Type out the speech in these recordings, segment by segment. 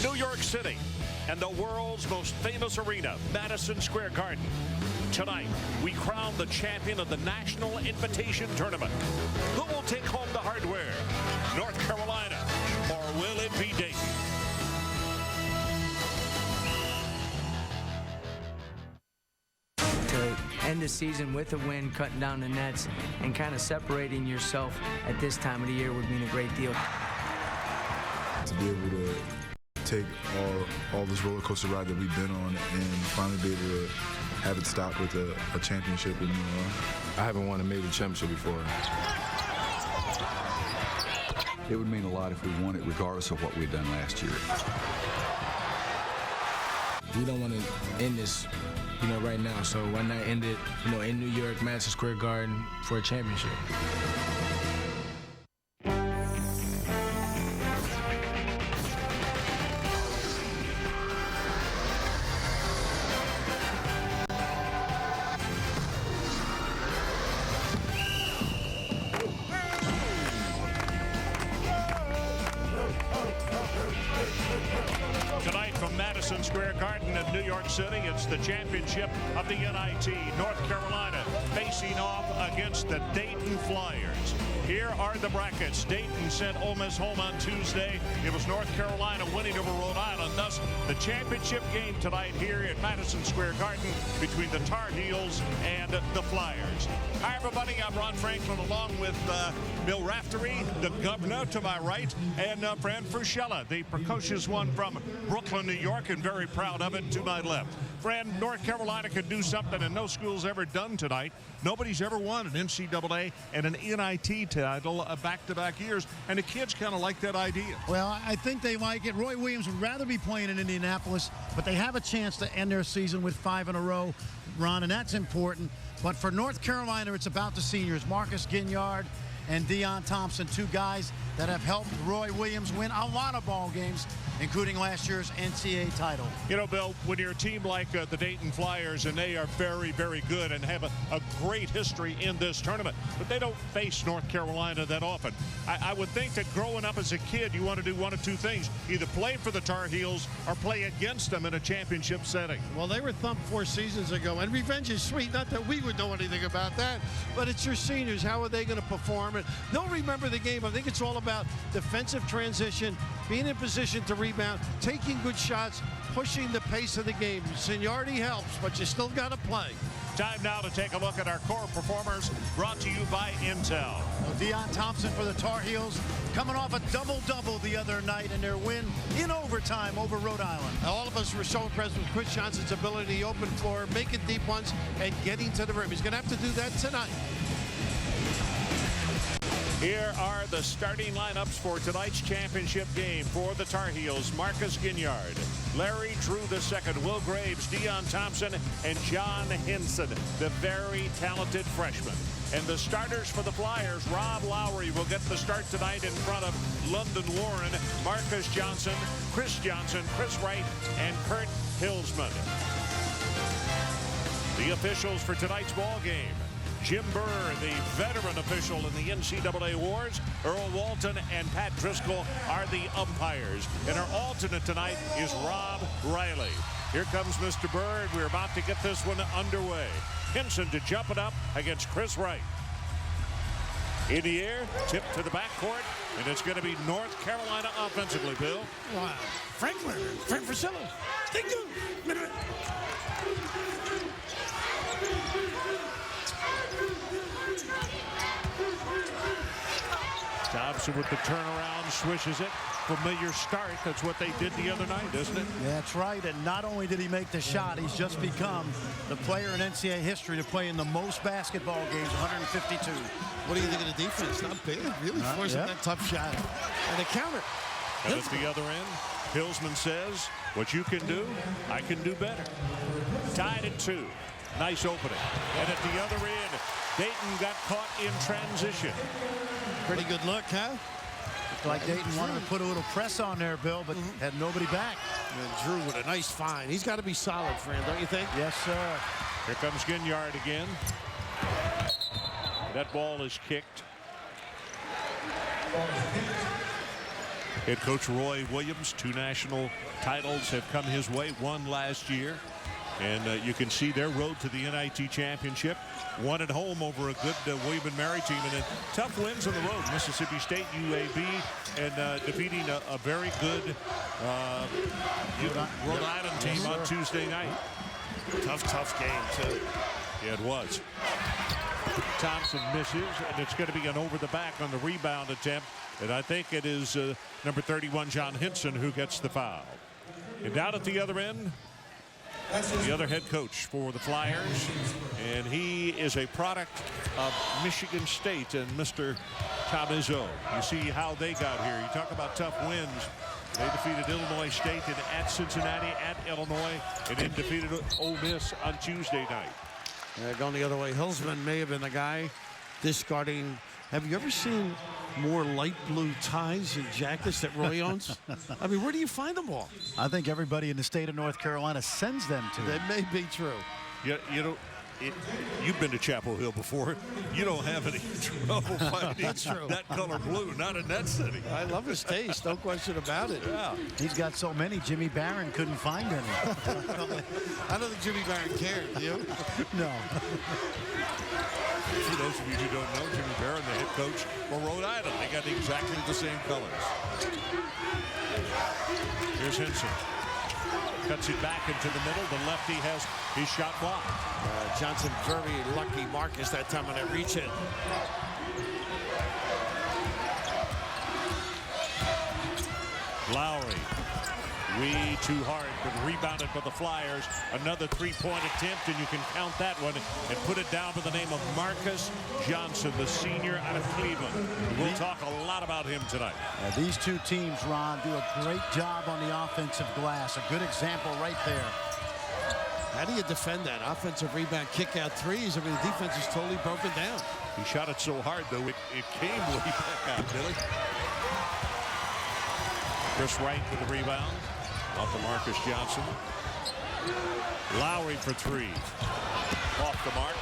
New York City and the world's most famous arena, Madison Square Garden. Tonight, we crown the champion of the National Invitation Tournament. Who will take home the hardware? North Carolina, or will it be Dayton? To end the season with a win, cutting down the nets, and kind of separating yourself at this time of the year would mean a great deal. To be able to take all this roller coaster ride that we've been on and finally be able to have it stop with a championship. And, I haven't won a major championship before. It would mean a lot if we won it regardless of what we'd done last year. We don't want to end this, right now. So why not end it, in New York, Madison Square Garden for a championship? Tonight from Madison Square Garden in New York City, it's the championship of the NIT. North Carolina facing off against the Dayton Flyers. Here are the brackets. Dayton sent Ole Miss home on Tuesday. It was North Carolina winning over Rhode Island. Thus, the championship game tonight here at Madison Square Garden between the Tar Heels and the Flyers. Hi, everybody. I'm Ron Franklin along with Bill Raftery, the governor to my right, and Fran Frusciella, the precocious one from Brooklyn, New York, and very proud of it to my left. Fran, North Carolina could do something and no school's ever done tonight. Nobody's ever won an NCAA and an NIT title back-to-back years, and the kids kind of like that idea. Well, I think they like it. Roy Williams would rather be playing in Indianapolis, but they have a chance to end their season with 5 in a row, Ron, and that's important. But for North Carolina, it's about the seniors, Marcus Ginyard and Deion Thompson, 2 guys that have helped Roy Williams win a lot of ball games, including last year's NCAA title. Bill, when you're a team like the Dayton Flyers, and they are very, very good and have a great history in this tournament, but they don't face North Carolina that often. I would think that growing up as a kid, you want to do one of 2 things, either play for the Tar Heels or play against them in a championship setting. Well, they were thumped 4 seasons ago, and revenge is sweet. Not that we would know anything about that, but it's your seniors. How are they going to perform? And they'll remember the game. I think it's all about defensive transition, being in position to rebound, taking good shots, pushing the pace of the game. Seniority helps, but you still got to play. Time now to take a look at our core performers, brought to you by Intel. Deion Thompson for the Tar Heels, coming off a double-double the other night in their win in overtime over Rhode Island. All of us were so impressed with Chris Johnson's ability, the open floor, making deep ones, and getting to the rim. He's going to have to do that tonight. Here are the starting lineups for tonight's championship game for the Tar Heels. Marcus Ginyard, Larry Drew II, Will Graves, Deion Thompson, and John Hinson, the very talented freshman. And the starters for the Flyers, Rob Lowry will get the start tonight in front of London Warren, Marcus Johnson, Chris Wright, and Kurt Hilsman. The officials for tonight's ball game: Jim Burr, the veteran official in the NCAA wars. Earl Walton and Pat Driscoll are the umpires. And our alternate tonight is Rob Riley. Here comes Mr. Bird. We're about to get this one underway. Hinson to jump it up against Chris Wright. In the air, tip to the backcourt, and it's going to be North Carolina offensively, Bill. Wow. Franklin, Frank Frusciella, thank you. Thompson with the turnaround, swishes it. Familiar start. That's what they did the other night, isn't it? That's right. And not only did he make the shot, he's just become the player in NCAA history to play in the most basketball games, 152. What do you think of the defense? Not bad. Really forcing that tough shot. And the counter. And at the other end, Hilsman says, what you can do, I can do better. Tied at 2. Nice opening. And at the other end, Dayton got caught in transition. Pretty good look, huh? Looked like Dayton wanted to put a little press on there, Bill, but had nobody back. And Drew with a nice find. He's got to be solid, Fran, don't you think? Yes, sir. Here comes Ginyard again. That ball is kicked. Head coach Roy Williams, 2 national titles have come his way, 1 last year. And you can see their road to the NIT championship. 1 at home over a good William & Mary team, and then tough wins on the road. Mississippi State, UAB, and defeating a very good Rhode Island team on Tuesday night. Tough game, too. Yeah, it was. Thompson misses, and it's going to be an over the back on the rebound attempt. And I think it is number 31, John Hinson, who gets the foul. And down at the other end, the other head coach for the Flyers, and he is a product of Michigan State and Mr. Tom Izzo. You see how they got here. You talk about tough wins. They defeated Illinois State and at Cincinnati, at Illinois, and then defeated Ole Miss on Tuesday night. Going the other way, Hillsman may have been the guy discarding. Have you ever seen more light blue ties and jackets that Roy owns? I mean, where do you find them all? I think everybody in the state of North Carolina sends them to him. That may be true. You know, you've been to Chapel Hill before. You don't have any trouble finding that color blue, not in that city. I love his taste, no question about it. Yeah. He's got so many, Jimmy Barron couldn't find any. I don't think Jimmy Barron cared, do you? No. For those of you who don't know, Jimmy Barron, the head coach for Rhode Island. They got exactly the same colors. Here's Hinson. Cuts it back into the middle. The lefty has his shot blocked. Johnson very lucky Marcus that time when I reach it. Lowry. Way too hard, but rebounded by the Flyers. Another 3-point attempt, and you can count that one and put it down to the name of Marcus Johnson, the senior out of Cleveland. We'll talk a lot about him tonight. These two teams, Ron, do a great job on the offensive glass. A good example right there. How do you defend that? Offensive rebound, kick out threes. I mean, the defense is totally broken down. He shot it so hard, though, it came way back out, Billy. Chris Wright with the rebound. Off to Marcus Johnson. Lowry for 3. Off the mark.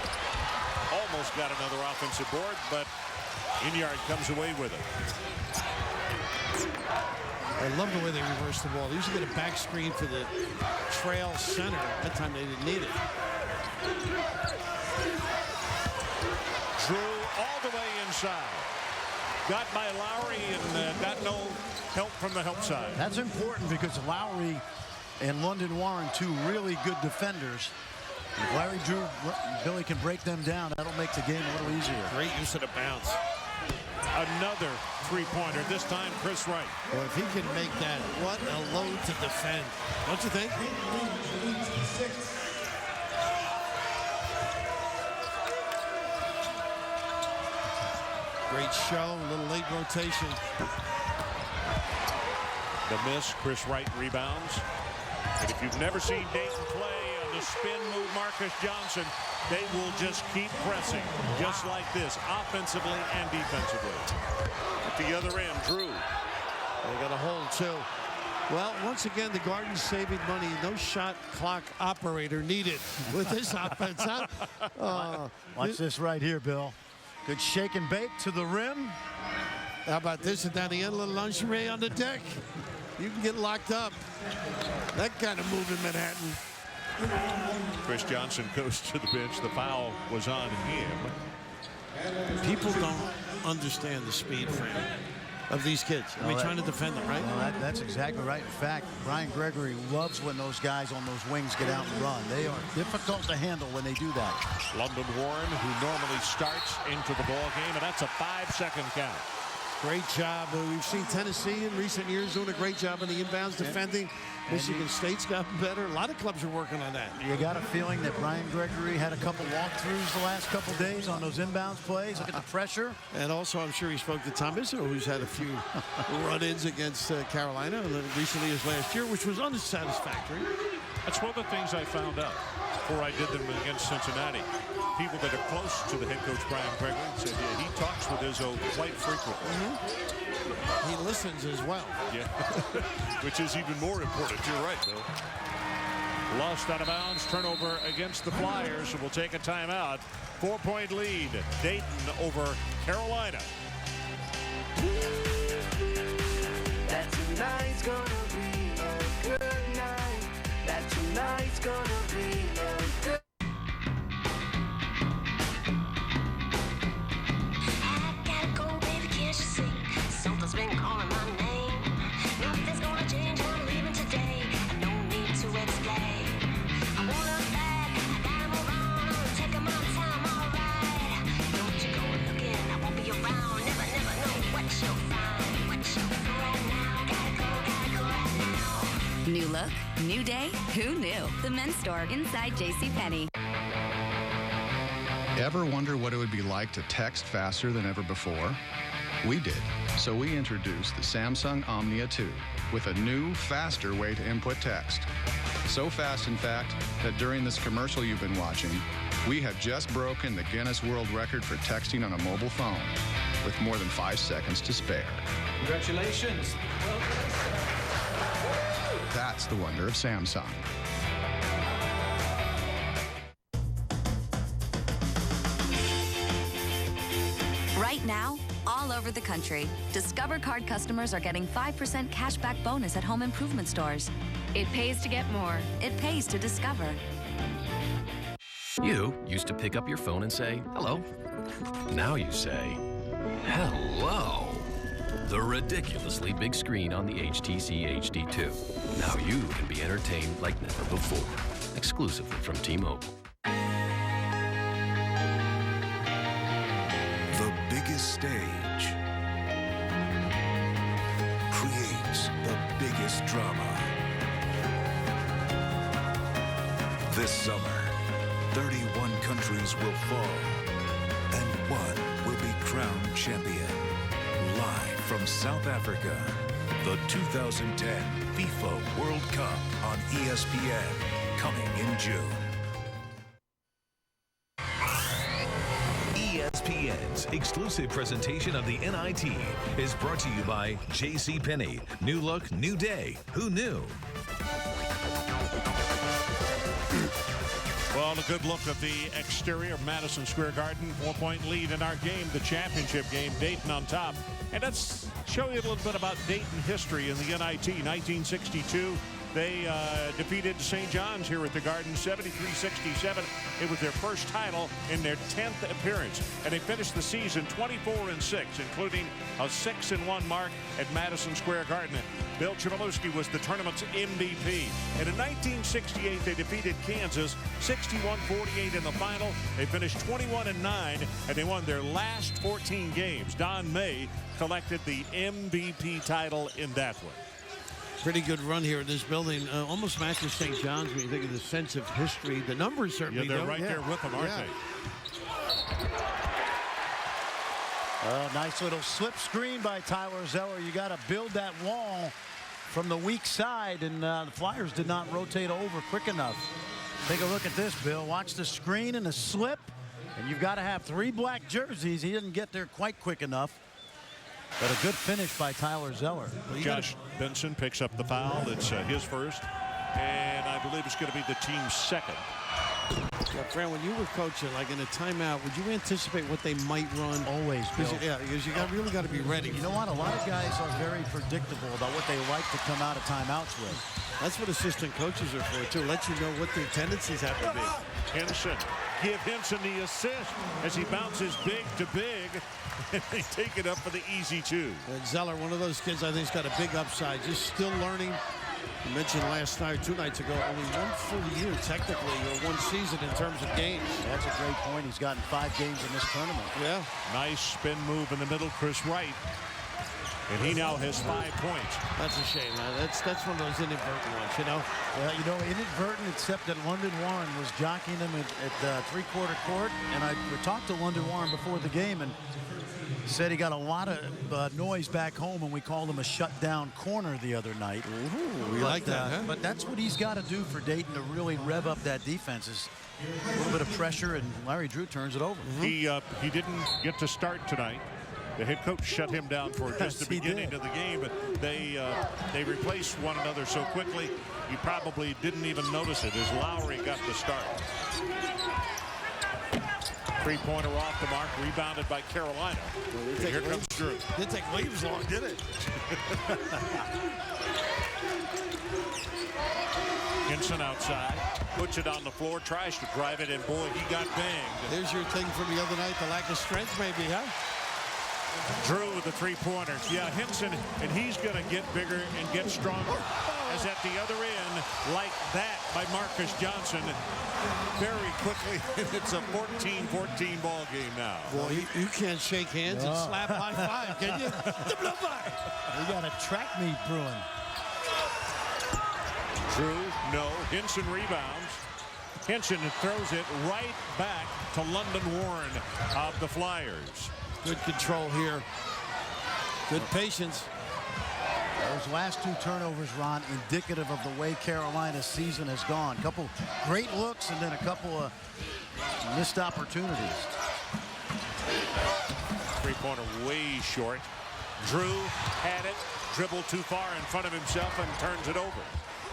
Almost got another offensive board, but Inyard comes away with it. I love the way they reversed the ball. They usually get a back screen for the trail center. That time they didn't need it. Drew all the way inside. Got by Lowry and got no help from the help side. That's important because Lowry and London Warren, 2 really good defenders. If Larry Drew, Billy can break them down. That'll make the game a little easier. Great use of the bounce. Another 3-pointer, this time Chris Wright. Well, if he can make that, what a load to defend. Don't you think? Great show, a little late rotation. The miss, Chris Wright rebounds. And if you've never seen Dayton play on the spin move Marcus Johnson, they will just keep pressing, just like this, offensively and defensively. At the other end, Drew. They got a hold, too. Well, once again, the Garden's saving money. No shot clock operator needed with this offense. Watch this right here, Bill. Good shake and bake to the rim. How about this? And down the end, little lingerie on the deck. You can get locked up. That kind of move in Manhattan. Chris Johnson goes to the bench. The foul was on him. People don't understand the speed frame of these kids. I mean, trying to defend them, right? Well, that's exactly right. In fact, Brian Gregory loves when those guys on those wings get out and run. They are difficult to handle when they do that. London Warren, who normally starts into the ball game, and that's a 5-second count. Great job. We've seen Tennessee in recent years doing a great job in the inbounds defending. Michigan State's gotten better. A lot of clubs are working on that. You got a feeling that Brian Gregory had a couple walkthroughs the last couple days on those inbounds plays. Look at the pressure. And also, I'm sure he spoke to Tom Izzo, who's had a few run-ins against Carolina recently as last year, which was unsatisfactory. That's one of the things I found out before I did them against Cincinnati. People that are close to the head coach, Brian Gregory, said he talks with Izzo quite frequently. He listens as well. Yeah, which is even more important. You're right, Bill. Lost out of bounds, turnover against the Flyers, so we'll take a timeout. 4-point lead, Dayton over Carolina. That's New look, new day, who knew? The men's store inside JCPenney. Ever wonder what it would be like to text faster than ever before? We did. So we introduced the Samsung Omnia 2 with a new, faster way to input text. So fast, in fact, that during this commercial you've been watching, we have just broken the Guinness World Record for texting on a mobile phone with more than 5 seconds to spare. Congratulations. That's the wonder of Samsung. Right now, all over the country, Discover Card customers are getting 5% cashback bonus at home improvement stores. It pays to get more. It pays to discover. You used to pick up your phone and say, hello. Now you say, hello. The ridiculously big screen on the HTC HD2. Now you can be entertained like never before. Exclusively from T-Mobile. The biggest stage creates the biggest drama. This summer, 31 countries will fall, and one will be crowned champion. Live from South Africa, the 2010 FIFA World Cup on ESPN, coming in June. ESPN's exclusive presentation of the NIT is brought to you by JCPenney. New look, new day. Who knew? Well, a good look at the exterior of Madison Square Garden. 4-point lead in our game, the championship game. Dayton on top. And let's show you a little bit about Dayton history in the NIT. 1962, they defeated St. John's here at the Garden, 73-67. It was their first title in their 10th appearance. And they finished the season 24-6, including a 6-1 mark at Madison Square Garden. Bill Chmielewski was the tournament's MVP. And in 1968, they defeated Kansas 61-48 in the final. They finished 21-9, and they won their last 14 games. Don May collected the MVP title in that one. Pretty good run here in this building. Almost matches St. John's when you think of the sense of history. The numbers certainly they're right there with them, aren't they? Nice little slip screen by Tyler Zeller. You got to build that wall from the weak side, and the Flyers did not rotate over quick enough. Take a look at this, Bill. Watch the screen and the slip, and you've got to have 3 black jerseys. He didn't get there quite quick enough. But a good finish by Tyler Zeller. Josh Benson picks up the foul. It's his first, and I believe it's going to be the team's second. Yeah, Fran, when you were coaching, like in a timeout, would you anticipate what they might run? Always, Bill. Because you really got to be ready. You know what? A lot of guys are very predictable about what they like to come out of timeouts with. That's what assistant coaches are for, too. Let you know what their tendencies have to be. Henson. Give Henson the assist as he bounces big to big. And they take it up for the easy 2. And Zeller, one of those kids I think has got a big upside. Just still learning. You mentioned last night, 2 nights ago, only 1 full year technically, or 1 season in terms of games. That's a great point. He's gotten 5 games in this tournament. Yeah. Nice spin move in the middle, Chris Wright. And he now has 5 points. That's a shame. That's one of those inadvertent ones, you know? Well, you know, inadvertent, except that London Warren was jockeying him at three-quarter court. And I talked to London Warren before the game, and said he got a lot of noise back home, and we called him a shutdown corner the other night. Ooh, we like that, huh? But that's what he's got to do for Dayton to really rev up that defense, is a little bit of pressure, and Larry Drew turns it over. He didn't get to start tonight. The head coach shut him down for just the beginning of the game, but they replaced one another so quickly, he probably didn't even notice it as Lowry got the start. 3-pointer off the mark, rebounded by Carolina. Well, here comes Drew. Didn't take Williams long, did it? Henson outside, puts it on the floor, tries to drive it, and boy, he got banged. There's your thing from the other night, the lack of strength maybe, huh? Drew with the 3-pointer. Yeah, Henson, and he's going to get bigger and get stronger. As at the other end, like that by Marcus Johnson, very quickly, and it's a 14-14 ball game now. Boy, you can't shake hands and slap high five, can you? The blue flag. We got a track meet brewing. Drew, no. Hinson rebounds. Hinson throws it right back to London Warren of the Flyers. Good control here. Good patience. Those last 2 turnovers, Ron, indicative of the way Carolina's season has gone. A couple great looks and then a couple of missed opportunities. Three-pointer way short. Drew had it, dribbled too far in front of himself and turns it over.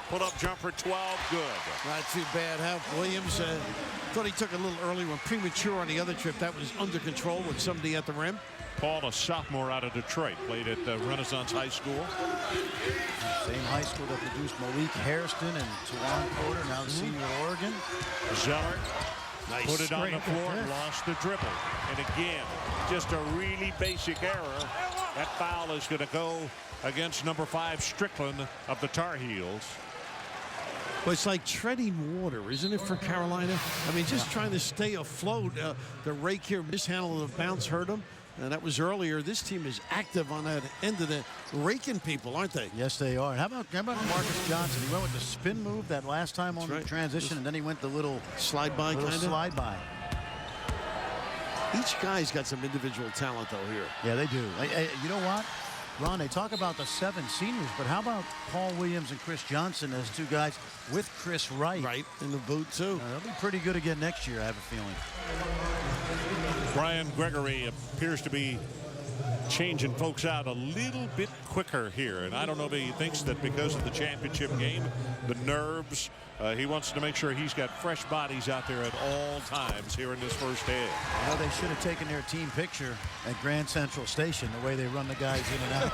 Pull-up jumper, 12, good. Not too bad, huh? Williams thought he took a little early, went premature on the other trip. That was under control with somebody at the rim. Paul, a sophomore out of Detroit, played at Renaissance High School. Same high school that produced Malik Hairston and Tawan Porter, now the senior at Oregon. Zeller Nice put it on scrape. the floor and lost the dribble. And again, just a really basic error. That foul is going to go against number 5 Strickland of the Tar Heels. Well, it's like treading water, isn't it, for Carolina? I mean, just trying to stay afloat. The rake here, mishandle of the bounce hurt him. And that was earlier. This team is active on that end of it, raking people, aren't they? Yes, they are. How about Marcus Johnson? He went with the spin move that last time on the transition, and then he went the little slide by kind of. Slide by. Each guy's got some individual talent, though, here. Yeah, they do. You know what, Ron, they talk about the 7 seniors, but how about Paul Williams and Chris Johnson as 2 guys with Chris Wright? Right, in the boot, too. They'll be pretty good again next year, I have a feeling. Brian Gregory appears to be changing folks out a little bit quicker here. And I don't know if he thinks that because of the championship game, the nerves, he wants to make sure he's got fresh bodies out there at all times here in this first half. You know, they should have taken their team picture at Grand Central Station, the way they run the guys in and out.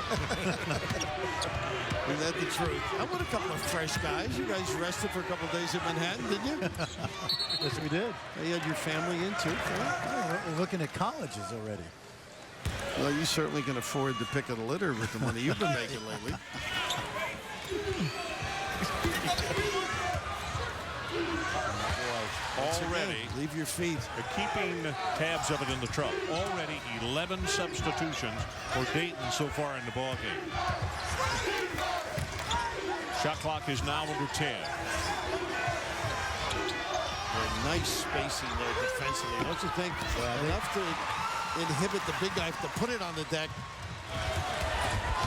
Isn't that the truth? I want a couple of fresh guys. You guys rested for a couple of days in Manhattan, didn't you? Yes, we did. You had your family in, too. We're looking at colleges already. Well, you certainly can afford the pick of the litter with the money you've been making lately. Already, leave your feet. They're keeping tabs of it in the truck. Already 11 substitutions for Dayton so far in the ball game. Shot clock is now under 10. Nice spacing there defensively, don't you think? Enough to inhibit the big guy to put it on the deck.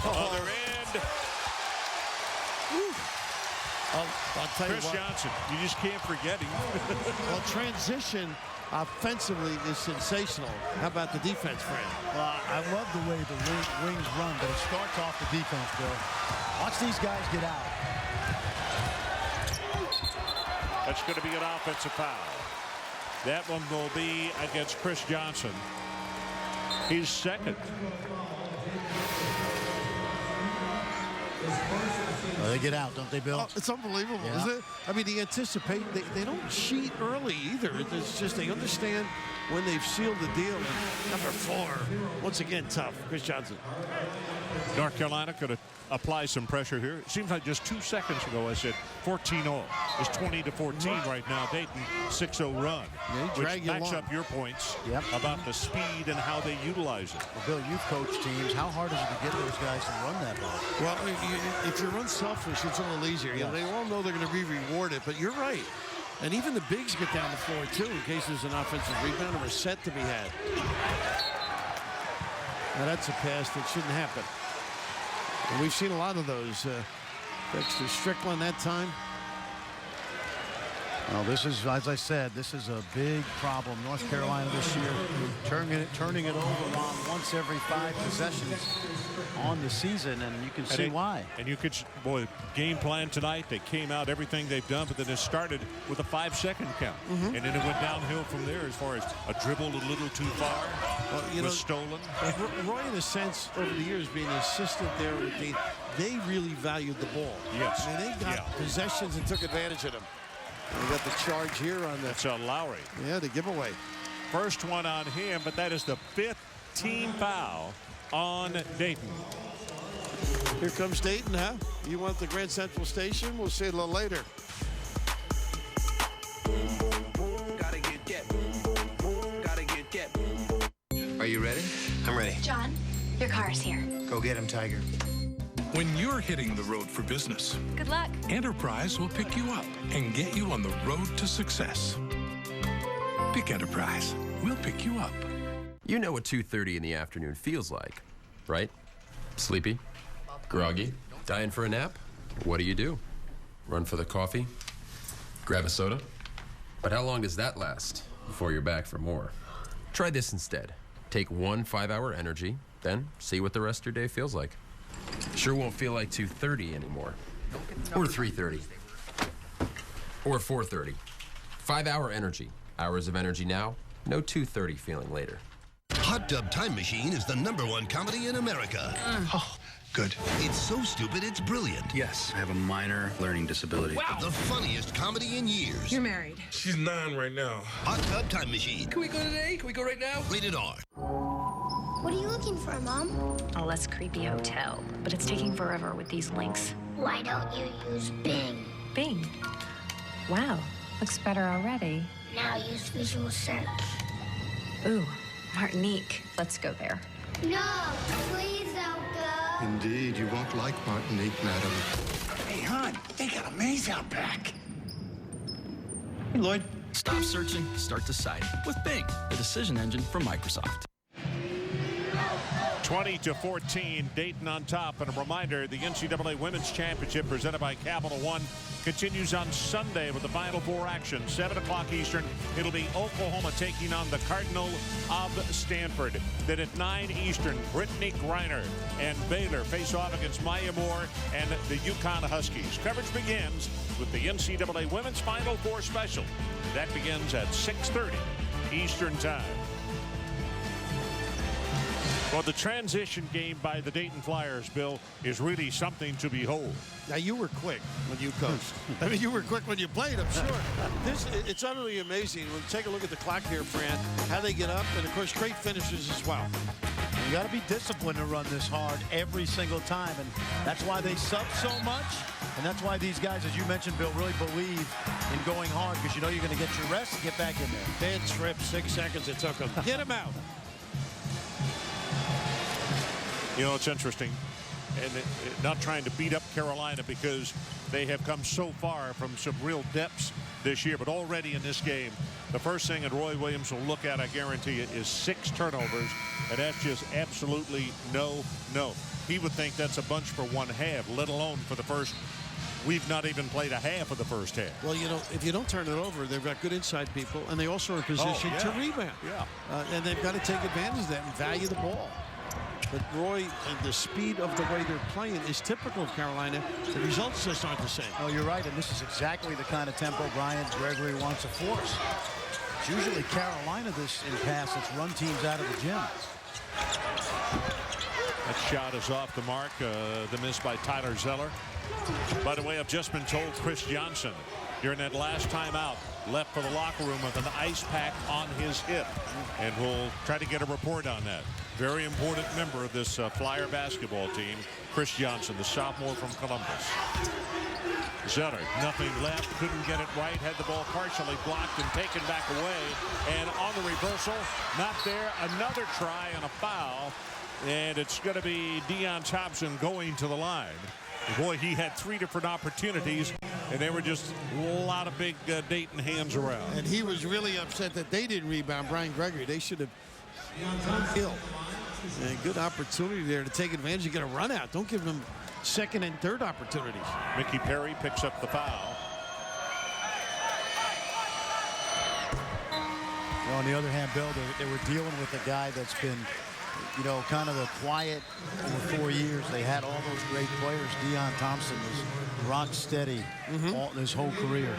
Other end. I'll tell Chris you what. Johnson, you just can't forget him. Well, transition offensively is sensational. How about the defense, Fran? I love the way the wings run, but it starts off the defense, Bill. Watch these guys get out. That's going to be an offensive foul. That one will be against Chris Johnson. He's second. Well, they get out, don't they, Bill? Oh, it's unbelievable, isn't it? I mean, they anticipate. They don't cheat early either. It's just they understand when they've sealed the deal. And number 4, once again, tough. Chris Johnson. North Carolina could apply some pressure here. It seems like just 2 seconds ago I said 14-0. It's 20-14 right now. Dayton 6-0 run, which backs up your points about the speed and how they utilize it. Well, Bill, you've coached teams. How hard is it to get those guys to run that ball? Well, if you're unselfish, it's a little easier. You know, they all know they're going to be rewarded, but you're right. And even the bigs get down the floor, too, in case there's an offensive rebound or a set to be had. Now, that's a pass that shouldn't happen. And we've seen a lot of those. Dexter Strickland that time. Well, this is, as I said, this is a big problem. North Carolina this year turning it over on once every 5 possessions on the season, and you can see why. And you could, boy, game plan tonight, they came out everything they've done, but then it started with a 5-second count. And then it went downhill from there as far as a dribble a little too far, was stolen. Roy, in a sense, over the years, being an assistant there with Dean, they really valued the ball. Yes. I mean, they got possessions and took advantage of them. We got the charge here on the... It's Lowry. Yeah, the giveaway. First one on him, but that is the 5th team foul on Dayton. Here comes Dayton, huh? You want the Grand Central Station? We'll see it a little later. Gotta get that. Are you ready? I'm ready. John, your car's here. Go get him, Tiger. when you're hitting the road for business. Good luck. Enterprise will pick you up and get you on the road to success. Pick Enterprise. We'll pick you up. You know what 2:30 in the afternoon feels like, right? Sleepy? Groggy? Dying for a nap? What do? Run for the coffee? Grab a soda? But how long does that last before you're back for more? Try this instead. Take one 5-hour energy, then see what the rest of your day feels like. Sure won't feel like 2:30 anymore. Or 3:30. Or 4:30. 5-hour energy. Hours of energy now, no 2:30 feeling later. Hot Tub Time Machine is the #1 comedy in America. Oh, good. It's so stupid, it's brilliant. Yes, I have a minor learning disability. Wow. The funniest comedy in years. You're married. She's 9 right now. Hot Tub Time Machine. Can we go today? Can we go right now? Rated R. What are you looking for, Mom? A less creepy hotel, but it's taking forever with these links. Why don't you use Bing? Bing. Wow, looks better already. Now use Visual Search. Ooh, Martinique. Let's go there. No, please don't go. Indeed, you won't like Martinique, madam. Hey, hon, they got a maze out back. Hey, Lloyd. Stop searching, start deciding with Bing, the decision engine from Microsoft. 20-14, Dayton on top. And a reminder, the NCAA Women's Championship presented by Capital One continues on Sunday with the Final Four action. 7 o'clock Eastern, it'll be Oklahoma taking on the Cardinal of Stanford. Then at 9 Eastern, Brittany Griner and Baylor face off against Maya Moore and the UConn Huskies. Coverage begins with the NCAA Women's Final Four special. That begins at 6:30 Eastern Time. Well, the transition game by the Dayton Flyers, Bill, is really something to behold. Now, you were quick when you coached. I mean, you were quick when you played, I'm sure. It's utterly amazing. We'll take a look at the clock here, Fran, how they get up, and, of course, great finishes as well. You got to be disciplined to run this hard every single time, and that's why they sub so much, and that's why these guys, as you mentioned, Bill, really believe in going hard because you know you're going to get your rest and get back in there. Bad trip, 6 seconds it took them. Get him out. You know, it's interesting, and not trying to beat up Carolina because they have come so far from some real depths this year, but already in this game, the first thing that Roy Williams will look at, I guarantee you, is 6 turnovers, and that's just absolutely no. He would think that's a bunch for one half, let alone for the first. We've not even played a half of the first half. Well, you know, if you don't turn it over, they've got good inside people, and they also are in position to rebound. Yeah. And they've got to take advantage of that and value the ball. But Roy and the speed of the way they're playing is typical of Carolina. The results just aren't the same. Oh, you're right, and this is exactly the kind of tempo Brian Gregory wants to force. It's usually Carolina this in pass that's run teams out of the gym. That shot is off the mark. The miss by Tyler Zeller. By the way, I've just been told Chris Johnson during that last timeout left for the locker room with an ice pack on his hip, and we'll try to get a report on that. Very important member of this Flyer basketball team, Chris Johnson, the sophomore from Columbus. Zeller, nothing left, couldn't get it right, had the ball partially blocked and taken back away, and on the reversal, not there, another try and a foul, and it's going to be Deion Thompson going to the line. Boy, he had 3 different opportunities, and they were just a lot of big Dayton hands around. And he was really upset that they didn't rebound Brian Gregory. They should have killed. And good opportunity there to take advantage. You get a run out. Don't give them second and third opportunities. Mickey Perry picks up the foul. Well, on the other hand, Bill, they were dealing with a guy that's been, you know, kind of a quiet over 4 years. They had all those great players. Deion Thompson was rock steady all his whole career.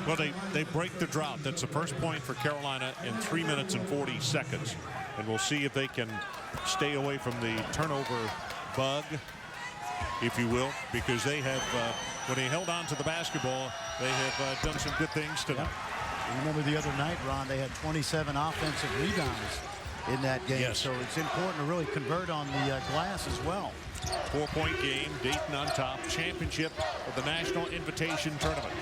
Well, they break the drought. That's the first point for Carolina in 3 minutes and 40 seconds. And we'll see if they can stay away from the turnover bug, if you will, because they have, when they held on to the basketball, they have done some good things tonight. You remember the other night, Ron, they had 27 offensive rebounds in that game. Yes. So it's important to really convert on the glass as well. 4-point game, Dayton on top, championship of the National Invitation Tournament.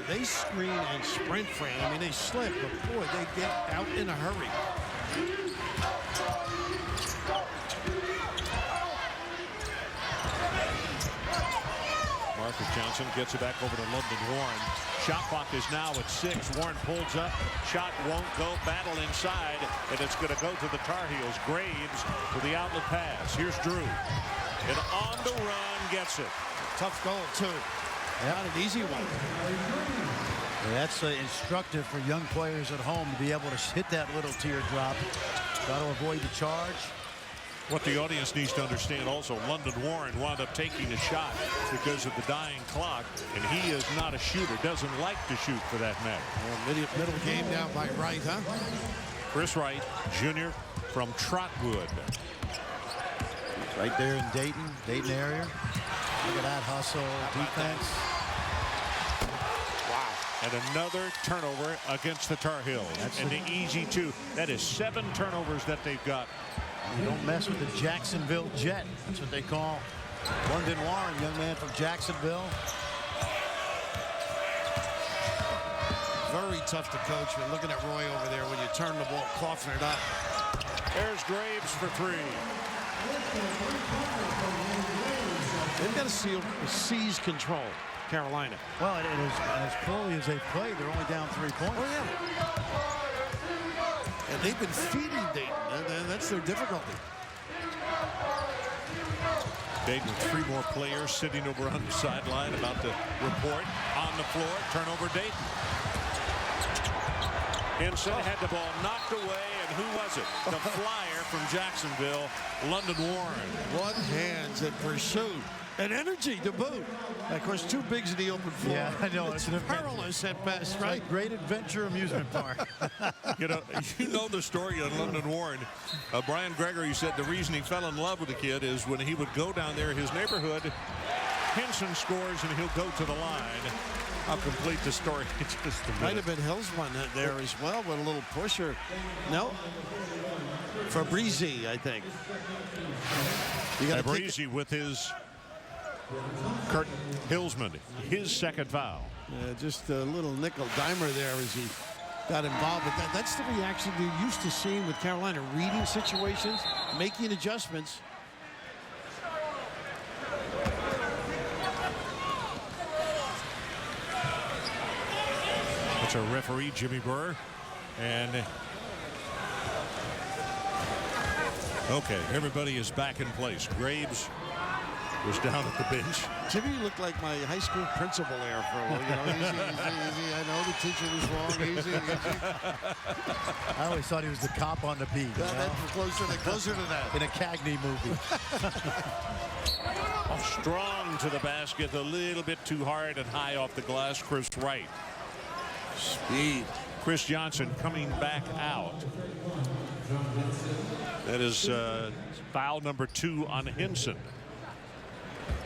They screen and sprint, Fran. I mean, they slip, but boy, they get out in a hurry. Marcus Johnson gets it back over to London Warren. Shot clock is now at 6. Warren pulls up. Shot won't go. Battle inside, and it's going to go to the Tar Heels. Graves with the outlet pass. Here's Drew. And on the run, gets it. Tough goal, too. Not an easy one. That's instructive for young players at home to be able to hit that little teardrop. Got to avoid the charge. What the audience needs to understand also, London Warren wound up taking a shot because of the dying clock, and he is not a shooter, doesn't like to shoot for that matter. Well, middle game down by Wright, huh? Chris Wright, Jr. from Trotwood. Right there in Dayton area. Look at that hustle, defense. Wow. And another turnover against the Tar Heels. And the easy 2. That is 7 turnovers that they've got. You don't mess with the Jacksonville Jet. That's what they call London Warren, young man from Jacksonville. Very tough to coach. We're looking at Roy over there when you turn the ball, coughing it up. There's Graves for 3. They've got to seize control, Carolina. Well, it is as fully as they've played. They're only down 3 points. Oh, yeah. And they've been feeding Dayton. That's their difficulty. Dayton with 3 more players sitting over on the sideline about to report. On the floor, turnover Dayton. Henson had the ball knocked away, and who was it? The Flyer from Jacksonville, London Warren. What hands and pursuit and energy to boot. Of course, 2 bigs in the open floor. Yeah, I know. It's perilous at best, right? Like Great Adventure Amusement Park. You know the story on London Warren. Brian Gregory said the reason he fell in love with the kid is when he would go down there in his neighborhood, Henson scores and he'll go to the line. I'll complete the story in just a minute. Might have been Hillsman there as well with a little pusher. No. Fabrizi, I think. Fabrizi with his Kurt Hillsman, his second foul. Just a little nickel dimer there as he got involved with that. That's the reaction you're used to seeing with Carolina, reading situations, making adjustments. That's our referee, Jimmy Burr. And okay, everybody is back in place. Graves was down at the bench. Jimmy looked like my high school principal there for a while. You know, easy. I know the teacher was wrong. Easy. I always thought he was the cop on the beat. Closer to that. In a Cagney movie. Strong to the basket, a little bit too hard and high off the glass. Chris Wright. Speed. Chris Johnson coming back out. That is foul number 2 on Henson.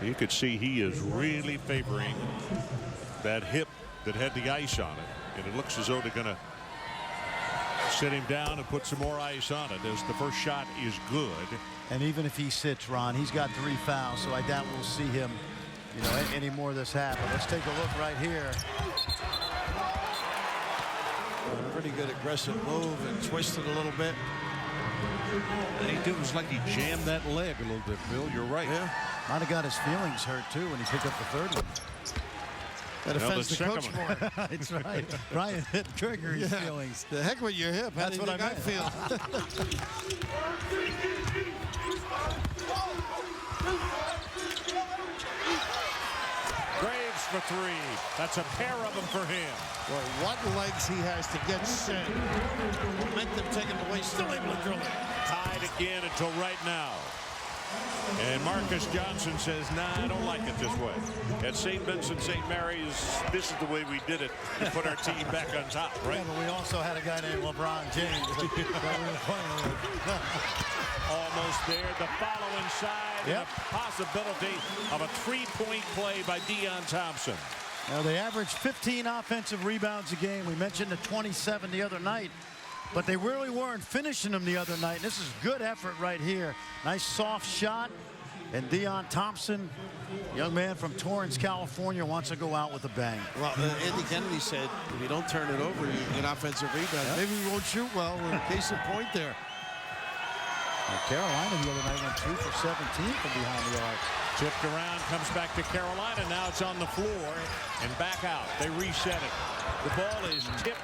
You could see he is really favoring that hip that had the ice on it. And it looks as though they're going to sit him down and put some more ice on it as the first shot is good. And even if he sits, Ron, he's got 3 fouls, so I doubt we'll see him, any more of this happen. Let's take a look right here. A pretty good aggressive move and twisted a little bit. And he did was like he jammed that leg a little bit, Bill. You're right. Yeah. Might have got his feelings hurt, too, when he picked up the 3rd one. That offends the coach more. That's right. Brian hit Gregory's feelings. The heck with your hip. That's what I feel. Graves for 3. That's a pair of them for him. Well, what legs he has to get set. Momentum taken away, still able to drill it. Tied again until right now. And Marcus Johnson says, nah, I don't like it this way. At St. Vincent St. Mary's, this is the way we did it to put our team back on top, right? Yeah, but we also had a guy named LeBron James that we were playing with. Almost there. The follow inside. Yep. And a possibility of a 3-point play by Deion Thompson. Now, they averaged 15 offensive rebounds a game. We mentioned the 27 the other night. But they really weren't finishing them the other night. This is good effort right here. Nice soft shot. And Deion Thompson, young man from Torrance, California, wants to go out with a bang. Well, Andy Kennedy said, if you don't turn it over, you get offensive rebound. Yep. Maybe we won't shoot well. Case in point there. Carolina the other night went 2 for 17 from behind the arc. Tipped around, comes back to Carolina. Now it's on the floor and back out. They reset it. The ball is tipped.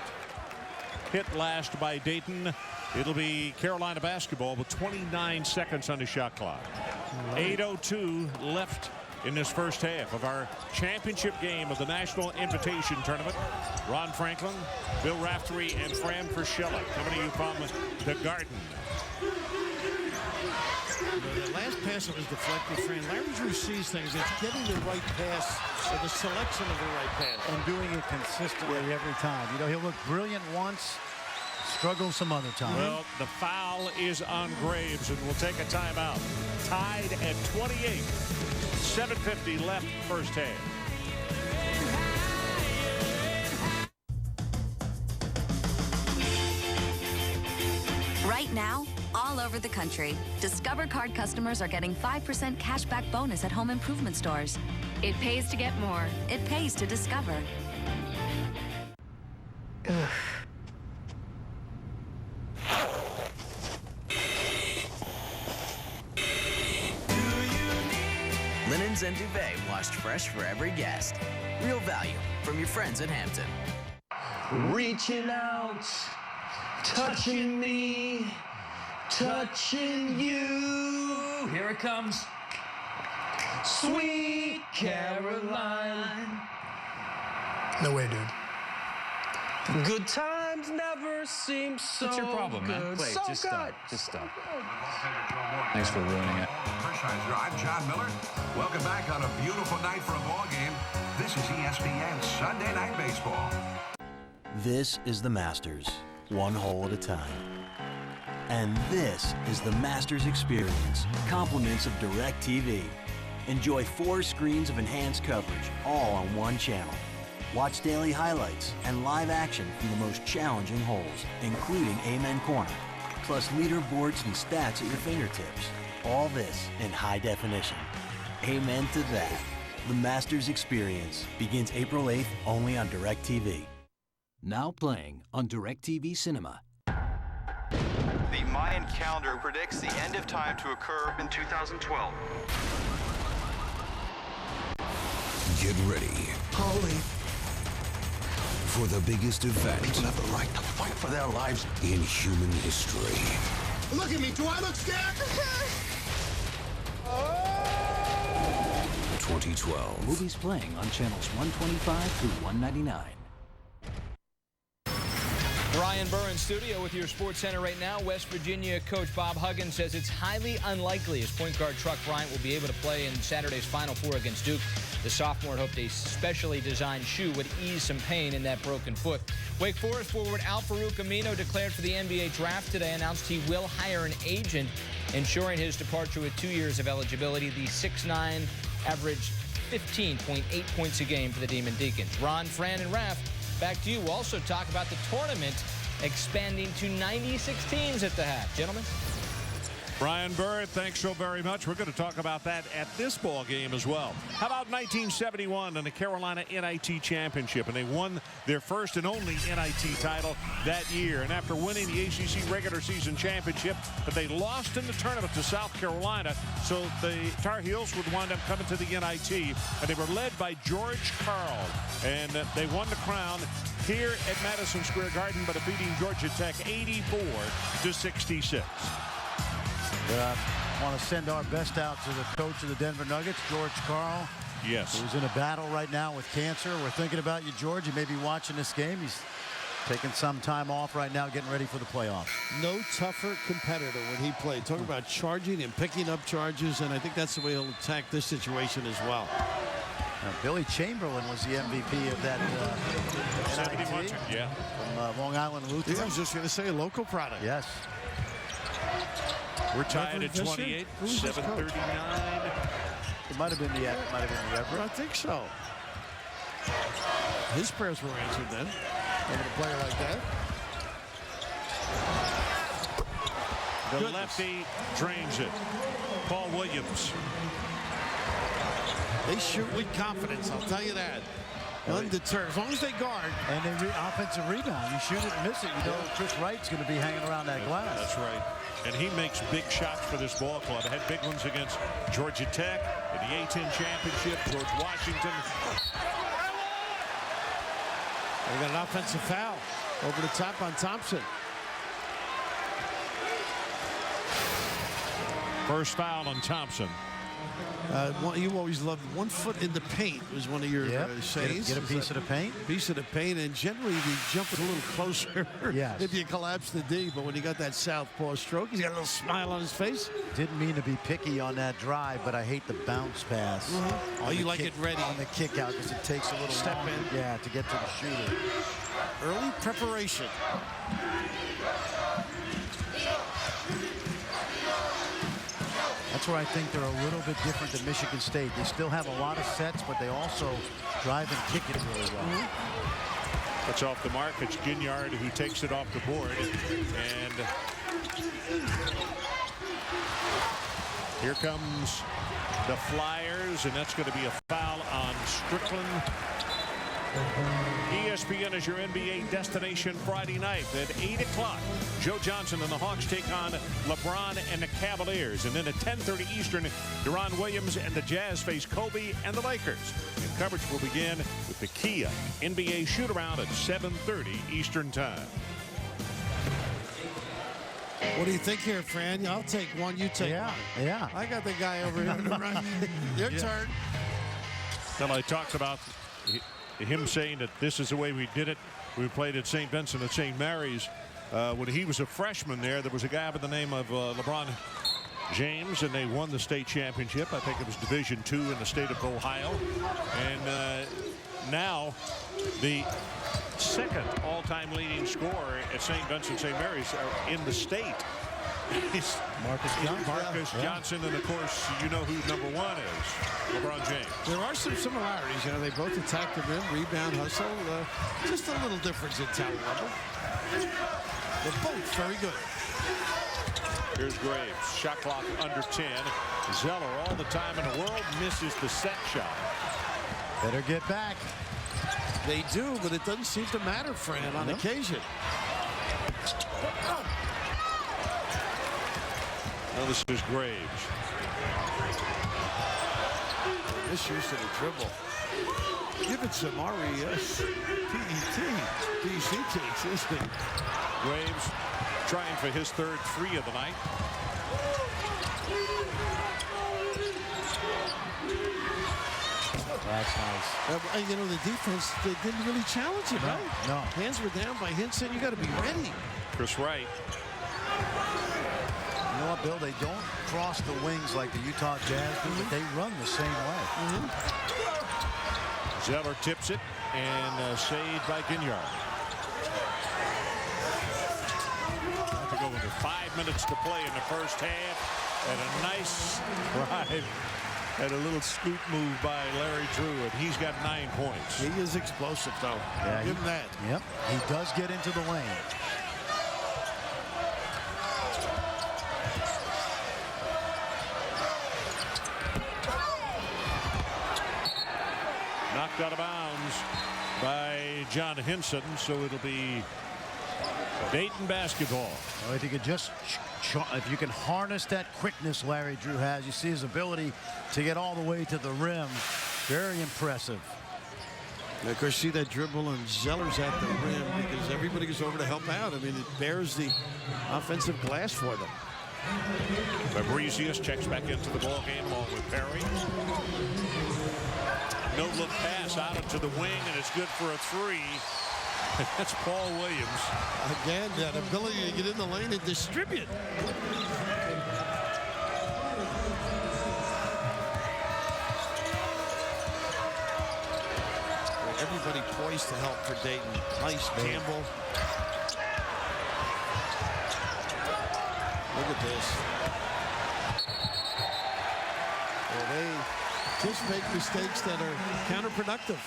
Hit last by Dayton. It'll be Carolina basketball with 29 seconds on the shot clock. 8:02 left in this first half of our championship game of the National Invitation Tournament. Ron Franklin, Bill Raftery, and Fran Frischella coming to you from the Garden. The last pass that was deflected, Fran. Larry Drew sees things. It's getting the right pass or the selection of the right pass. And doing it consistently every time. You know, he'll look brilliant once, struggle some other time. Well, the foul is on Graves, and we'll take a timeout. Tied at 28. 7:50 left first half. Right now, all over the country, Discover Card customers are getting 5% cash back bonus at home improvement stores. It pays to get more. It pays to discover. Linens and duvet washed fresh for every guest. Real value from your friends at Hampton. Reaching out, touching me, touching you. Here it comes. Sweet Caroline. No way, dude. Good times never seem so What's your problem, man? good. Wait, so just good. stop. Just stop. Thanks for ruining it. I'm John Miller. Welcome back on a beautiful night for a ball game. This is ESPN Sunday Night Baseball. This is the Masters, one hole at a time. And this is the Masters Experience, compliments of DirecTV. Enjoy 4 screens of enhanced coverage, all on one channel. Watch daily highlights and live action from the most challenging holes, including Amen Corner, plus leaderboards and stats at your fingertips. All this in high definition. Amen to that. The Masters Experience begins April 8th only on DirecTV. Now playing on DirecTV Cinema. The Mayan calendar predicts the end of time to occur in 2012. Get ready. Holy. For the biggest event. People have the right to fight for their lives in human history. Look at me. Do I look scared? 2012. Movies playing on channels 125 through 199. Brian Burr in studio with your Sports Center right now. West Virginia coach Bob Huggins says it's highly unlikely his point guard Truck Bryant will be able to play in Saturday's Final Four against Duke. The sophomore hoped a specially designed shoe would ease some pain in that broken foot. Wake Forest forward Al-Farouq Amino declared for the NBA draft today, announced he will hire an agent, ensuring his departure with 2 years of eligibility. The 6'9" averaged 15.8 points a game for the Demon Deacons. Ron, Fran, and Raph, back to you. We'll also talk about the tournament expanding to 96 teams at the half. Gentlemen? Brian Burr, thanks so very much. We're going to talk about that at this ball game as well. How about 1971 and the Carolina NIT Championship? And they won their first and only NIT title that year. And after winning the ACC regular season championship, but they lost in the tournament to South Carolina, so the Tar Heels would wind up coming to the NIT. And they were led by George Karl. And they won the crown here at Madison Square Garden by defeating Georgia Tech 84-66. Want to send our best out to the coach of the Denver Nuggets, George Karl. Yes. Who's in a battle right now with cancer. We're thinking about you, George. You may be watching this game. He's taking some time off right now, getting ready for the playoffs. No tougher competitor when he played. Talking about charging and picking up charges, and I think that's the way he'll attack this situation as well. Billy Chamberlain was the MVP of that NIT. Yeah. From Long Island Lutheran. I was just going to say a local product. Yes. We're tied at 28, 7:39. It might have been the Everett. I think so. His prayers were answered then. Having a player like that. The lefty drains it. Paul Williams. They shoot with confidence, I'll tell you that. Undeterred. As long as they guard. And they offensive rebound. You shoot it and miss it. You know Chris Wright's going to be hanging around that glass. That's right. And he makes big shots for this ball club. Had big ones against Georgia Tech in the A-10 championship, George Washington. They got an offensive foul over the top on Thompson. First foul on Thompson. You always loved 1 foot in the paint was one of your says. Get a piece of the paint. Piece of the paint, and generally the jump is a little closer if you collapse the D. But when you got that southpaw stroke, he's got a little smile on his face. Didn't mean to be picky on that drive, but I hate the bounce pass. Oh, you like it ready on the kick out because it takes a little step longer, in. Yeah, to get to the shooter. Early preparation. That's where I think they're a little bit different than Michigan State. They still have a lot of sets, but they also drive and kick it really well. That's off the mark. It's Ginyard who takes it off the board. And here comes the Flyers, and that's going to be a foul on Strickland. ESPN is your NBA destination Friday night at 8 o'clock. Joe Johnson and the Hawks take on LeBron and the Cavaliers. And then at 10:30 Eastern, Deron Williams and the Jazz face Kobe and the Lakers. And coverage will begin with the Kia NBA shoot-around at 7:30 Eastern Time. What do you think here, Fran? I'll take one. You take one. Yeah. I got the guy over here in the right. Your turn. Well, I talked about him saying that this is the way we did it. We played at St. Vincent at St. Mary's. When he was a freshman there was a guy by the name of LeBron James, and they won the state championship. I think it was Division II in the state of Ohio. And now the second all-time leading scorer at St. Vincent St. Mary's in the state. He's Marcus Johnson, and of course, you know who number one is, LeBron James. There are some similarities. You know, they both attack the rim, rebound, hustle. Just a little difference in talent level. They're both very good. Here's Graves. Shot clock under 10. Zeller, all the time in the world, misses the set shot. Better get back. They do, but it doesn't seem to matter, Fran, on occasion. Now this is Graves. Misuse of the dribble. Give it some RES. PET. PCT. Existing. Graves trying for his third three of the night. That's nice. And you know, the defense, they didn't really challenge him, right? No. Hands were down by Hinson. You got to be ready. Chris Wright. You know what, Bill? They don't cross the wings like the Utah Jazz do, but they run the same way. Zeller tips it and saved by Ginyard. Have to go into 5 minutes to play in the first half, and a nice drive and a little scoop move by Larry Drew, and he's got 9 points. He is explosive, though. Yeah, give him that. Yep, he does get into the lane. Knocked out of bounds by John Hinson, so it'll be Dayton basketball. Well, if you could just, if you can harness that quickness Larry Drew has, you see his ability to get all the way to the rim. Very impressive. And of course, see that dribble, and Zeller's at the rim because everybody goes over to help out. I mean, it bears the offensive glass for them. Fabricius checks back into the ball game along with Perry. No look pass out into the wing, and it's good for a three. That's Paul Williams. Again, that ability to get in the lane and distribute. Everybody poised to help for Dayton. Nice Campbell. Look at this. Well, they just make mistakes that are counterproductive.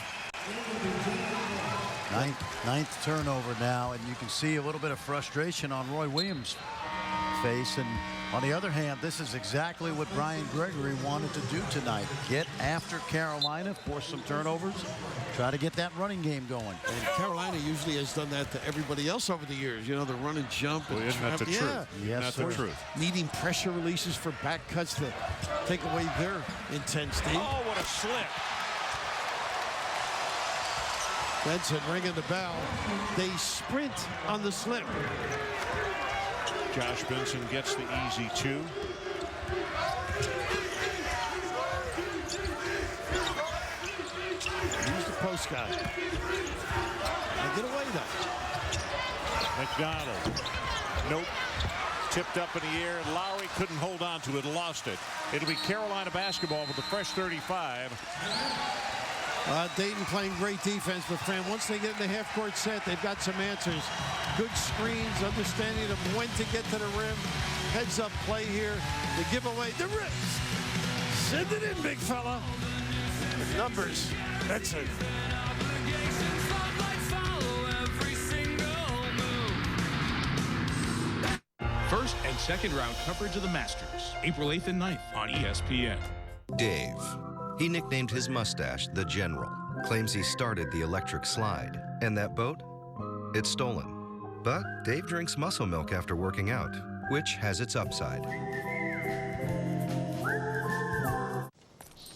Ninth turnover now, and you can see a little bit of frustration on Roy Williams' face, and On the other hand, this is exactly what Brian Gregory wanted to do tonight. Get after Carolina, force some turnovers, try to get that running game going. And Carolina usually has done that to everybody else over the years. You know, the run and jump. Well, isn't that the truth? Yes, that's the truth. Needing pressure releases for back cuts to take away their intensity. Oh, what a slip. Benson ringing the bell. They sprint on the slip. Josh Benson gets the easy 2. Use the post guy. Now get away though. McDonald. Nope. Tipped up in the air. Lowry couldn't hold on to it. Lost it. It'll be Carolina basketball with the fresh 35. Dayton playing great defense, but Fran, once they get in the half-court set, they've got some answers. Good screens, understanding of when to get to the rim. Heads-up play here. The giveaway, the rips. Send it in, big fella. The numbers. That's it. First and second round coverage of the Masters, April 8th and 9th on ESPN. Dave. He nicknamed his mustache the General. Claims he started the electric slide. And that boat? It's stolen. But Dave drinks muscle milk after working out, which has its upside.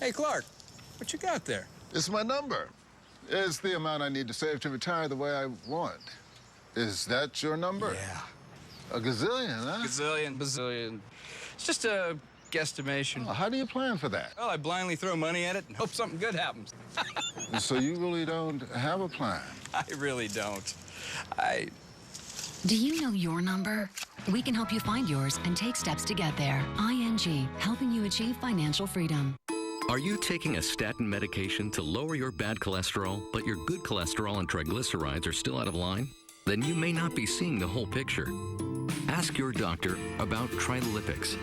Hey, Clark, what you got there? It's my number. It's the amount I need to save to retire the way I want. Is that your number? Yeah. A gazillion, huh? Bazillion. It's just a guesstimation. Oh, how do you plan for that? Well, I blindly throw money at it and hope something good happens. So you really don't have a plan? I really don't. Do you know your number? We can help you find yours and take steps to get there. ING, helping you achieve financial freedom. Are you taking a statin medication to lower your bad cholesterol, but your good cholesterol and triglycerides are still out of line? Then you may not be seeing the whole picture. Ask your doctor about Trilipix.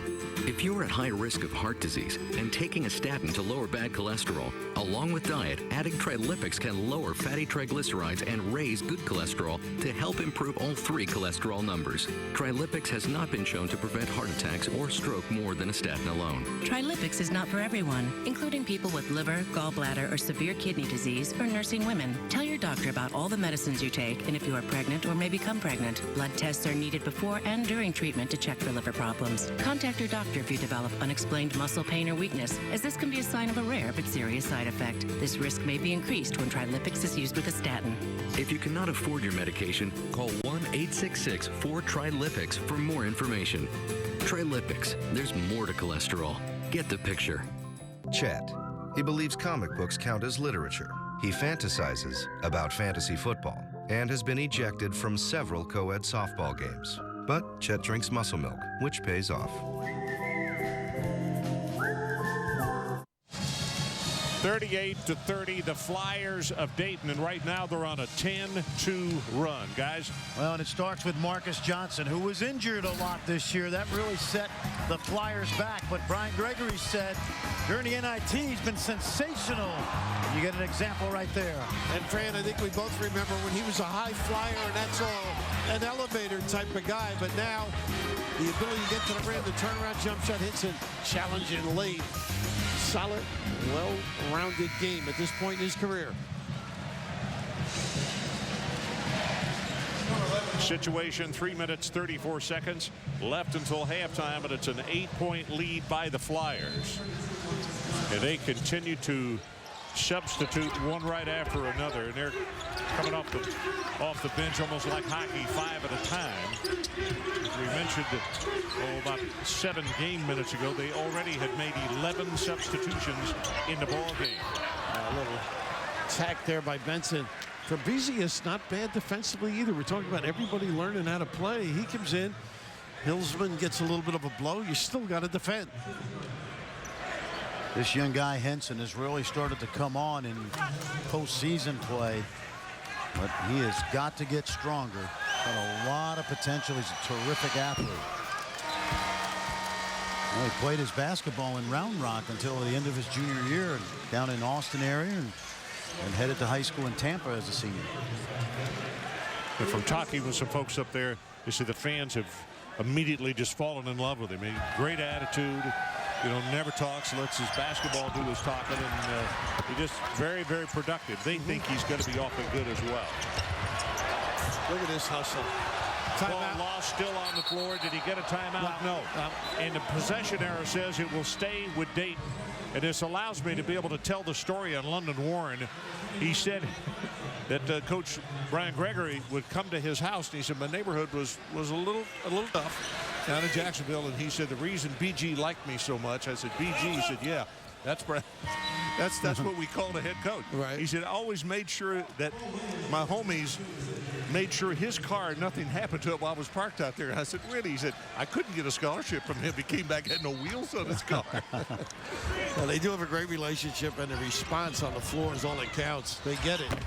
If you're at high risk of heart disease and taking a statin to lower bad cholesterol, along with diet, adding Trilipix can lower fatty triglycerides and raise good cholesterol to help improve all 3 cholesterol numbers. Trilipix has not been shown to prevent heart attacks or stroke more than a statin alone. Trilipix is not for everyone, including people with liver, gallbladder, or severe kidney disease, or nursing women. Tell your doctor about all the medicines you take and if you are pregnant or may become pregnant. Blood tests are needed before and during treatment to check for liver problems. Contact your doctor if you develop unexplained muscle pain or weakness, as this can be a sign of a rare but serious side effect. This risk may be increased when Trilipix is used with a statin. If you cannot afford your medication, call 1-866-4-TRILIPIX for more information. Trilipix, there's more to cholesterol. Get the picture. Chet. He believes comic books count as literature. He fantasizes about fantasy football and has been ejected from several co-ed softball games. But Chet drinks muscle milk, which pays off. 38-30, the Flyers of Dayton, and right now they're on a 10-2 run, guys. Well, and it starts with Marcus Johnson, who was injured a lot this year. That really set the Flyers back. But Brian Gregory said during the NIT, he's been sensational. You get an example right there. And Fran, I think we both remember when he was a high flyer, and that's all an elevator type of guy. But now the ability to get to the rim, the turnaround jump shot hits it, challenging late. Solid, well-rounded game at this point in his career. Situation, 3 minutes, 34 seconds left until halftime, and it's an 8-point lead by the Flyers. And they continue to substitute one right after another, and they're coming off the bench almost like hockey, 5 at a time. As we mentioned about 7 game minutes ago, they already had made 11 substitutions in the ball game. A little attack there by Benson. Fabrizius not bad defensively either. We're talking about everybody learning how to play. He comes in, Hillsman gets a little bit of a blow. You still got to defend. This young guy, Henson, has really started to come on in postseason play, but he has got to get stronger. Got a lot of potential. He's a terrific athlete. Well, he played his basketball in Round Rock until the end of his junior year, and down in Austin area, and headed to high school in Tampa as a senior. And from talking with some folks up there, you see the fans have immediately just fallen in love with him. Great attitude. You know, never talks, lets his basketball do his talking, and he's just very, very productive. They think he's going to be awfully good as well. Look at this hustle. Ball lost, still on the floor. Did he get a timeout? No. And the possession error says it will stay with Dayton. And this allows me to be able to tell the story on London Warren. He said that Coach Brian Gregory would come to his house, and he said, my neighborhood was a little tough down in Jacksonville, and he said the reason BG liked me so much. I said, BG? He said, yeah, that's what we called a head coach. Right. He said, I always made sure that my homies made sure his car, nothing happened to it while I was parked out there. And I said, really? He said, I couldn't get a scholarship from him. He came back, had no wheels on his car. Well, they do have a great relationship, and the response on the floor is all that counts. They get it.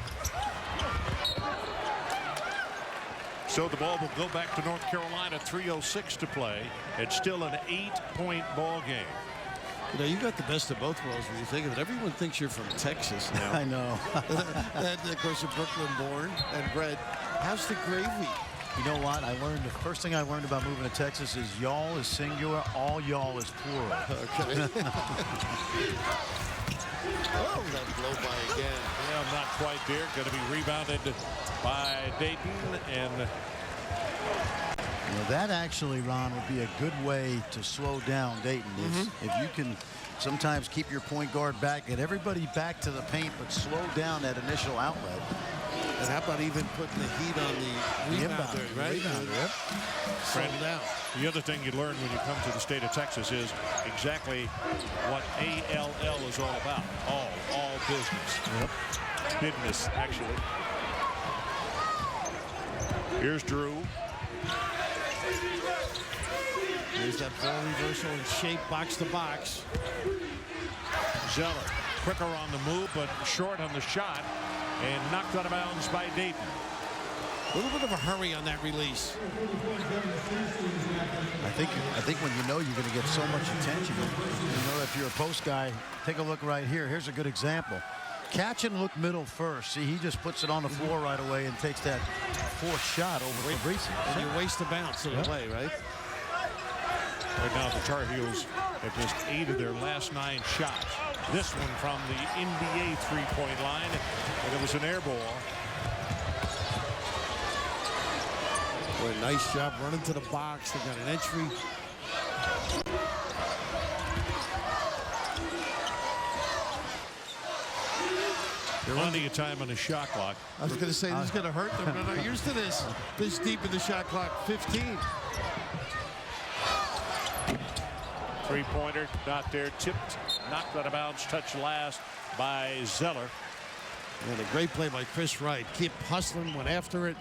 So the ball will go back to North Carolina, 3:06 to play. It's still an 8-point ball game. You know, you got the best of both worlds when you think of it. Everyone thinks you're from Texas now. I know. And of course, you're Brooklyn born and bred. How's the gravy? You know what? The first thing I learned about moving to Texas is y'all is singular, all y'all is plural. Okay. Oh, that blow by again. Yeah, not quite there. Going to be rebounded by Dayton. And you know, that actually, Ron, would be a good way to slow down Dayton. If you can sometimes keep your point guard back, get everybody back to the paint, but slow down that initial outlet. And how about even putting the heat on the rebounder, right? Yep. Slow down. The other thing you learn when you come to the state of Texas is exactly what ALL is all about. All business. Yep. Business, actually. Here's Drew. There's that ball reversal in shape, box to box. Zeller, quicker on the move, but short on the shot, and knocked out of bounds by Dayton. A little bit of a hurry on that release. I think when you know you're going to get so much attention, you know, if you're a post guy, take a look right here. Here's a good example. Catch and look middle first. See, he just puts it on the floor right away and takes that fourth shot over Fabrici. And you waste the bounce in the play, right? Right now, the Tar Heels have just 8 of their last 9 shots. This one from the NBA three-point line, and it was an air ball. Boy, nice job running to the box. They got an entry. Plenty of time on the shot clock. I was going to say this is going to hurt them. They're not used to this. This deep in the shot clock. 15. Three-pointer, not there. Tipped, knocked out of bounds, touched last by Zeller. And a great play by Chris Wright. Keep hustling, went after it.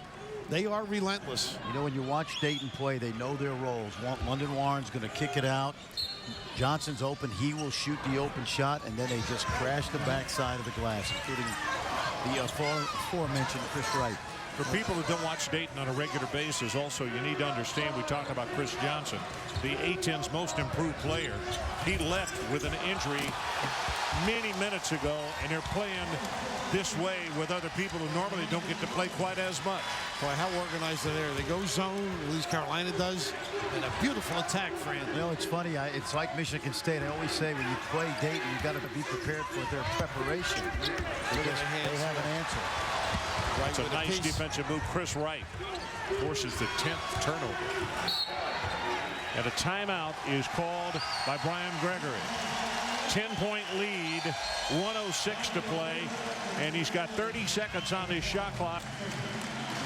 They are relentless. You know, when you watch Dayton play, they know their roles. London Warren's going to kick it out. Johnson's open. He will shoot the open shot, and then they just crash the backside of the glass, including the aforementioned Chris Wright. For people who don't watch Dayton on a regular basis, also, you need to understand, we talk about Chris Johnson, the A-10's most improved player. He left with an injury many minutes ago, and they're playing this way with other people who normally don't get to play quite as much. Boy, how organized are they? They go zone, at least Carolina does, and a beautiful attack, Fran. You know, it's funny. It's like Michigan State. I always say when you play Dayton, you got to be prepared for their preparation. They have an answer. Right, it's a nice defensive move. Chris Wright forces the 10th turnover. And a timeout is called by Brian Gregory. 10-point lead, 1:06 to play, and he's got 30 seconds on his shot clock.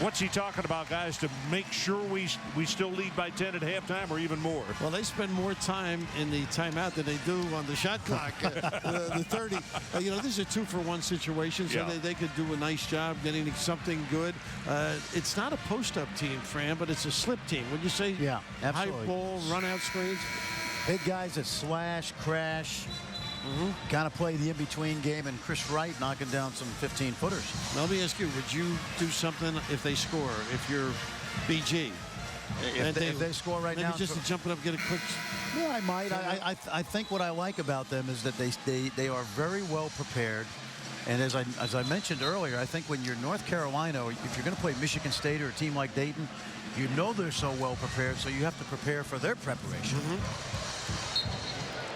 What's he talking about, guys, to make sure we still lead by 10 at halftime or even more? Well, they spend more time in the timeout than they do on the shot clock. The 30. You know, this is a 2-for-1 situation, so they could do a nice job getting something good. It's not a post-up team, Fran, but it's a slip team. Would you say? Yeah, absolutely. High ball, run-out screens? Big guys that slash, crash, kind of play the in-between game, and Chris Wright knocking down some 15-footers. Let me ask you, would you do something if they score, if you're BG? If they score right now, just to jump it up, get a quick. Yeah, I might. I think what I like about them is that they are very well prepared. And as I mentioned earlier, I think when you're North Carolina, or if you're going to play Michigan State or a team like Dayton, you know they're so well prepared, so you have to prepare for their preparation.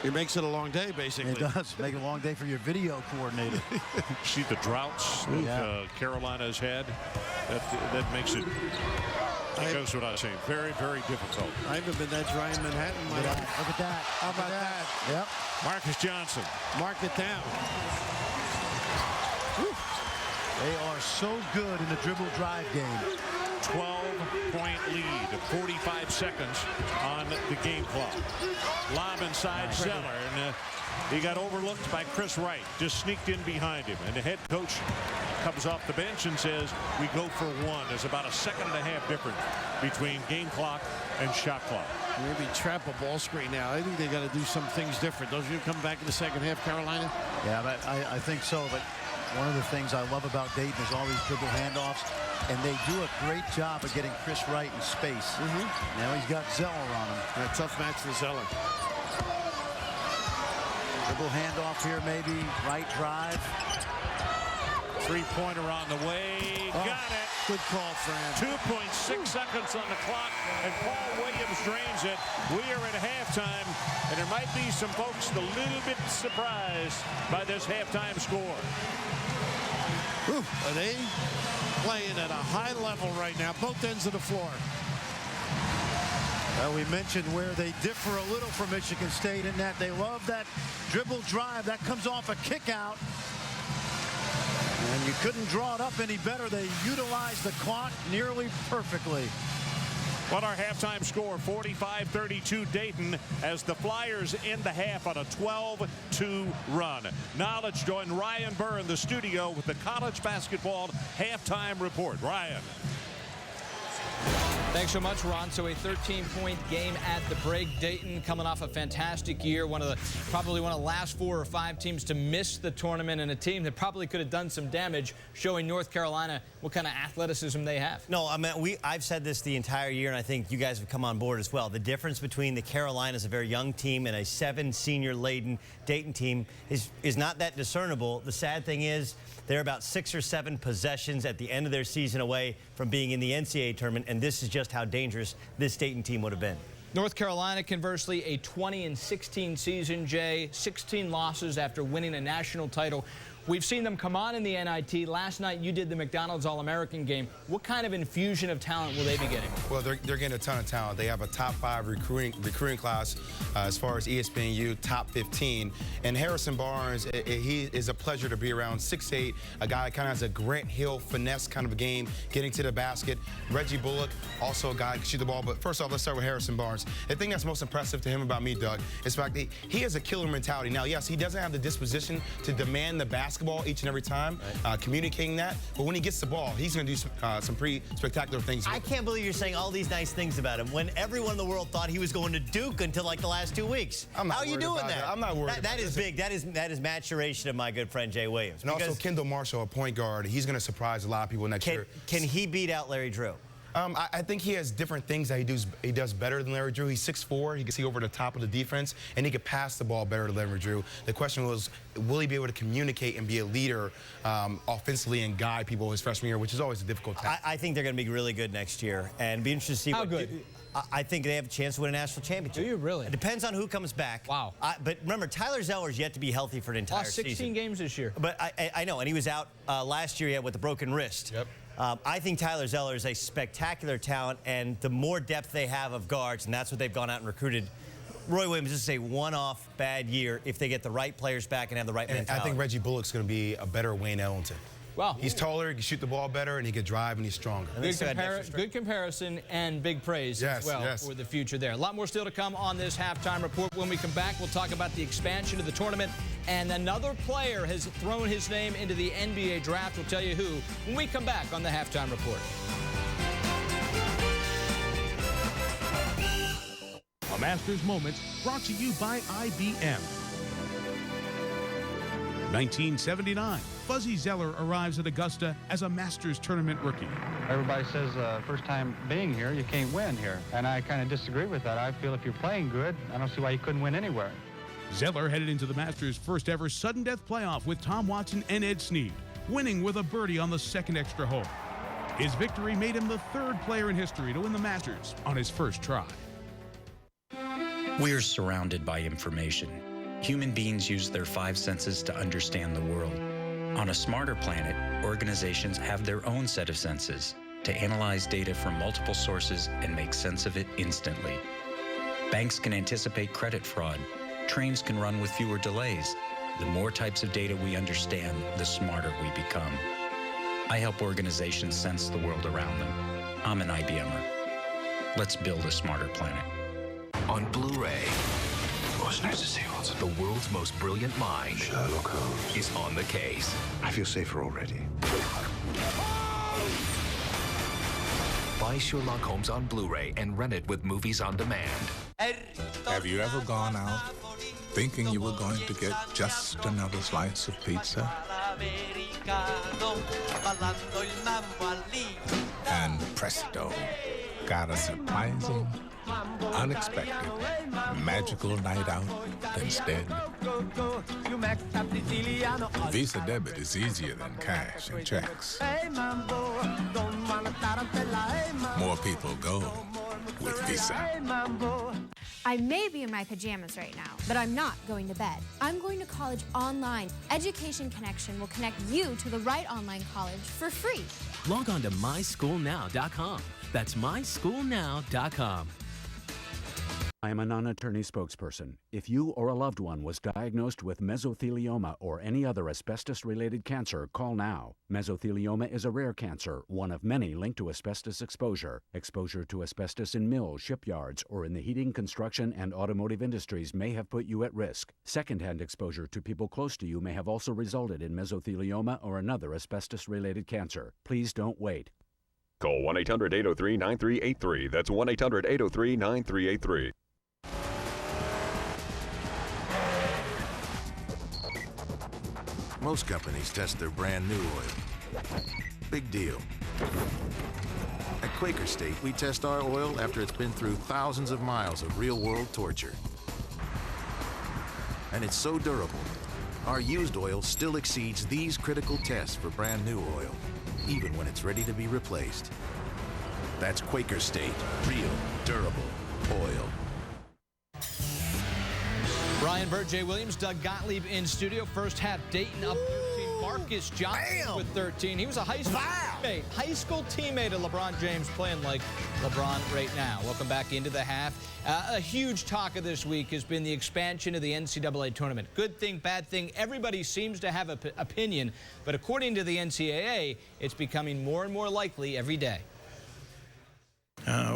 It makes it a long day, basically. It does make it a long day for your video coordinator. See the droughts that Carolina's had. That makes it. That goes without saying. Very, very difficult. I haven't been that dry in Manhattan in my life. Look at that. How about that? Yep. Marcus Johnson. Mark it down. Whew. They are so good in the dribble drive game. 12-point lead, 45 seconds on the game clock. Lob inside Zeller, and he got overlooked by Chris Wright. Just sneaked in behind him, and the head coach comes off the bench and says, we go for one. There's about a second and a half difference between game clock and shot clock. Maybe trap a ball screen now. I think they got to do some things different. Don't you come back in the second half, Carolina? Yeah, but I think so. But one of the things I love about Dayton is all these dribble handoffs, and they do a great job of getting Chris Wright in space. Now he's got Zeller on him. A tough match for Zeller. Dribble handoff here, maybe. Right drive. Three-pointer on the way. Got it. Good call, Fran. 2.6 seconds on the clock, and Paul Williams drains it. We are at halftime, and there might be some folks a little bit surprised by this halftime score. Are they playing at a high level right now, both ends of the floor? Well, we mentioned where they differ a little from Michigan State in that they love that dribble drive. That comes off a kick out. And you couldn't draw it up any better. They utilized the clock nearly perfectly. What our halftime score, 45-32 Dayton, as the Flyers end the half on a 12-2 run. Now let's join Ryan Burr in the studio with the college basketball halftime report. Ryan. Thanks so much, Ron. So a 13-point game at the break. Dayton coming off a fantastic year. Probably one of the last 4 or 5 teams to miss the tournament, and a team that probably could have done some damage, showing North Carolina what kind of athleticism they have. No, I mean, I've said this the entire year, and I think you guys have come on board as well. The difference between the Carolinas, a very young team, and a 7 senior-laden Dayton team is not that discernible. The sad thing is, they're about 6 or 7 possessions at the end of their season away from being in the NCAA tournament, and this is just how dangerous this Dayton team would have been. North Carolina, conversely, a 20-16 season, Jay. 16 losses after winning a national title. We've seen them come on in the NIT. Last night, you did the McDonald's All-American game. What kind of infusion of talent will they be getting? Well, they're getting a ton of talent. They have a top 5 recruiting class as far as ESPNU, top 15. And Harrison Barnes, he is a pleasure to be around. 6'8", a guy that kind of has a Grant Hill finesse kind of a game, getting to the basket. Reggie Bullock, also a guy who can shoot the ball. But first off, let's start with Harrison Barnes. The thing that's most impressive to him about me, Doug, is the fact that he has a killer mentality. Now, yes, he doesn't have the disposition to demand the basketball each and every time, communicating that. But when he gets the ball, he's going to do some pretty spectacular things. I can't believe you're saying all these nice things about him when everyone in the world thought he was going to Duke until like the last 2 weeks. How are you doing that? I'm not worried. That is big. That is maturation of my good friend Jay Williams. And also Kendall Marshall, a point guard. He's going to surprise a lot of people next year. Can he beat out Larry Drew? I think he has different things that he does better than Larry Drew. He's 6'4". He can see over the top of the defense, and he can pass the ball better than Larry Drew. The question was, will he be able to communicate and be a leader offensively and guide people his freshman year, which is always a difficult task. I think they're going to be really good next year, and be interested to see how good. I think they have a chance to win a national championship. Do you really? It depends on who comes back. Wow. But remember, Tyler Zeller's yet to be healthy for an entire season. 16 games this year. But I know, and he was out last year with a broken wrist. Yep. I think Tyler Zeller is a spectacular talent, and the more depth they have of guards, and that's what they've gone out and recruited. Roy Williams is a one-off bad year if they get the right players back and have the right mentality. I think Reggie Bullock's going to be a better Wayne Ellington. Wow. He's taller, he can shoot the ball better, and he can drive, and he's stronger. Good comparison and big praise as well for the future there. A lot more still to come on this halftime report. When we come back, we'll talk about the expansion of the tournament, and another player has thrown his name into the NBA draft. We'll tell you who when we come back on the halftime report. A Masters Moment brought to you by IBM. 1979, Fuzzy Zeller arrives at Augusta as a Masters tournament rookie. Everybody says first time being here, you can't win here. And I kind of disagree with that. I feel if you're playing good, I don't see why you couldn't win anywhere. Zeller headed into the Masters' first ever sudden death playoff with Tom Watson and Ed Snead, winning with a birdie on the second extra hole. His victory made him the third player in history to win the Masters on his first try. We're surrounded by information. Human beings use their 5 senses to understand the world. On a smarter planet, organizations have their own set of senses to analyze data from multiple sources and make sense of it instantly. Banks can anticipate credit fraud. Trains can run with fewer delays. The more types of data we understand, the smarter we become. I help organizations sense the world around them. I'm an IBMer. Let's build a smarter planet. On Blu-ray. Oh, it's nice to see Watson. The world's most brilliant mind, Sherlock Holmes, is on the case. I feel safer already. Buy Sherlock Holmes on Blu-ray and rent it with Movies on Demand. Have you ever gone out thinking you were going to get just another slice of pizza? And presto, got a surprising, unexpected, magical night out instead. Visa debit is easier than cash and checks. More people go with Visa. I may be in my pajamas right now, but I'm not going to bed. I'm going to college online. Education Connection will connect you to the right online college for free. Log on to myschoolnow.com. That's myschoolnow.com. I am a non-attorney spokesperson. If you or a loved one was diagnosed with mesothelioma or any other asbestos-related cancer, call now. Mesothelioma is a rare cancer, one of many linked to asbestos exposure. Exposure to asbestos in mills, shipyards, or in the heating, construction, and automotive industries may have put you at risk. Secondhand exposure to people close to you may have also resulted in mesothelioma or another asbestos-related cancer. Please don't wait. Call 1-800-803-9383. That's 1-800-803-9383. Most companies test their brand new oil. Big deal. At Quaker State, we test our oil after it's been through thousands of miles of real-world torture. And it's so durable, our used oil still exceeds these critical tests for brand new oil, even when it's ready to be replaced. That's Quaker State, real, durable oil. Brian Bird, Jay Williams, Doug Gottlieb in studio. First half, Dayton up 13. Marcus Johnson with 13. He was a high school teammate of LeBron James, playing like LeBron right now. Welcome back into the half. A huge talk of this week has been the expansion of the NCAA tournament. Good thing, bad thing. Everybody seems to have an opinion, but according to the NCAA, it's becoming more and more likely every day.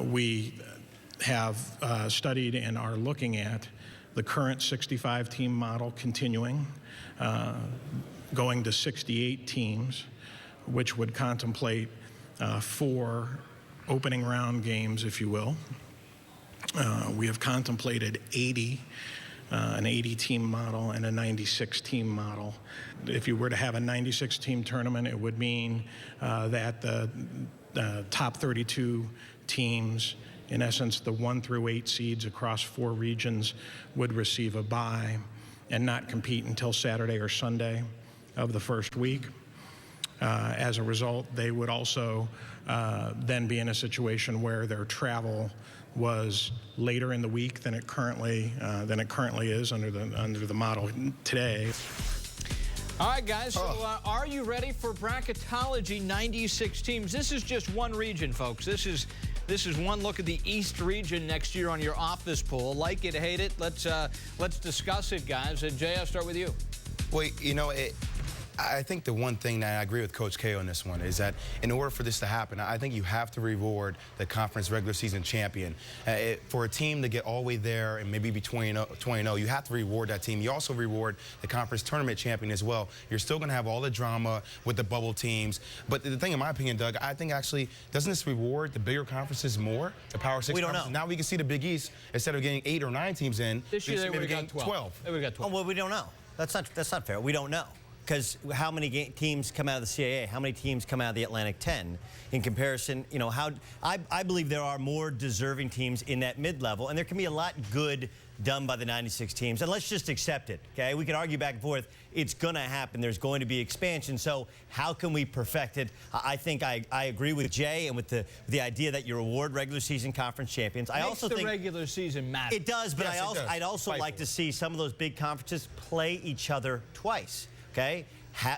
We have studied and are looking at the current 65-team model continuing, going to 68 teams, which would contemplate 4 opening round games, if you will. We have contemplated 80, an 80-team model and a 96-team model. If you were to have a 96-team tournament, it would mean that the top 32 teams, in essence, the 1 through 8 seeds across 4 regions, would receive a bye and not compete until Saturday or Sunday of the first week. As a result, they would also then be in a situation where their travel was later in the week than it currently is under the model today. All right, guys, so are you ready for bracketology? 96 teams. This is just one region, folks. This is one look at the East region next year on your office poll. Like it, hate it. Let's discuss it, guys. Jay, I'll start with you. Well, you know, I think the one thing that I agree with Coach K on this one is that in order for this to happen, I think you have to reward the conference regular season champion. For a team to get all the way there and maybe be 20-0, you have to reward that team. You also reward the conference tournament champion as well. You're still going to have all the drama with the bubble teams. But the thing, in my opinion, Doug, I think actually, doesn't this reward the bigger conferences more? The Power 6 conferences? Now we can see the Big East, instead of getting 8 or 9 teams in, this year they would have got 12. They would have got 12. Oh, well, we don't know. That's not fair. We don't know. Because how many teams come out of the CAA? How many teams come out of the Atlantic 10? In comparison, I believe there are more deserving teams in that mid-level, and there can be a lot good done by the 96 teams. And let's just accept it, okay? We can argue back and forth. It's going to happen. There's going to be expansion. So how can we perfect it? I think I agree with Jay and with the idea that you reward regular season conference champions. I also think the regular season matters. It does, but Yes, I'd also like to see some of those big conferences play each other twice, okay?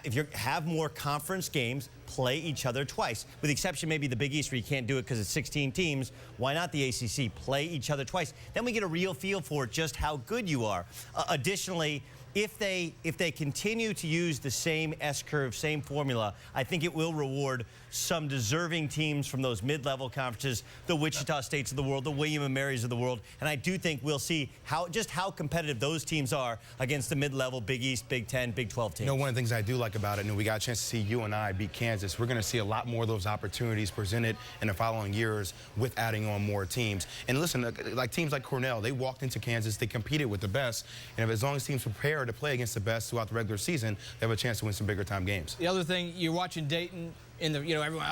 If you have more conference games, play each other twice. With the exception maybe the Big East where you can't do it because it's 16 teams. Why not the ACC? Play each other twice. Then we get a real feel for just how good you are. Additionally, if they continue to use the same S-curve, same formula, I think it will reward some deserving teams from those mid-level conferences, the Wichita States of the world, the William & Marys of the world, and I do think we'll see just how competitive those teams are against the mid-level Big East, Big 10, Big 12 teams. You know, one of the things I do like about it, and we got a chance to see UNI beat Kansas, we're going to see a lot more of those opportunities presented in the following years with adding on more teams. And listen, like teams like Cornell, they walked into Kansas, they competed with the best, and as long as teams prepare to play against the best throughout the regular season, they have a chance to win some bigger time games. The other thing, you're watching Dayton in the, everyone,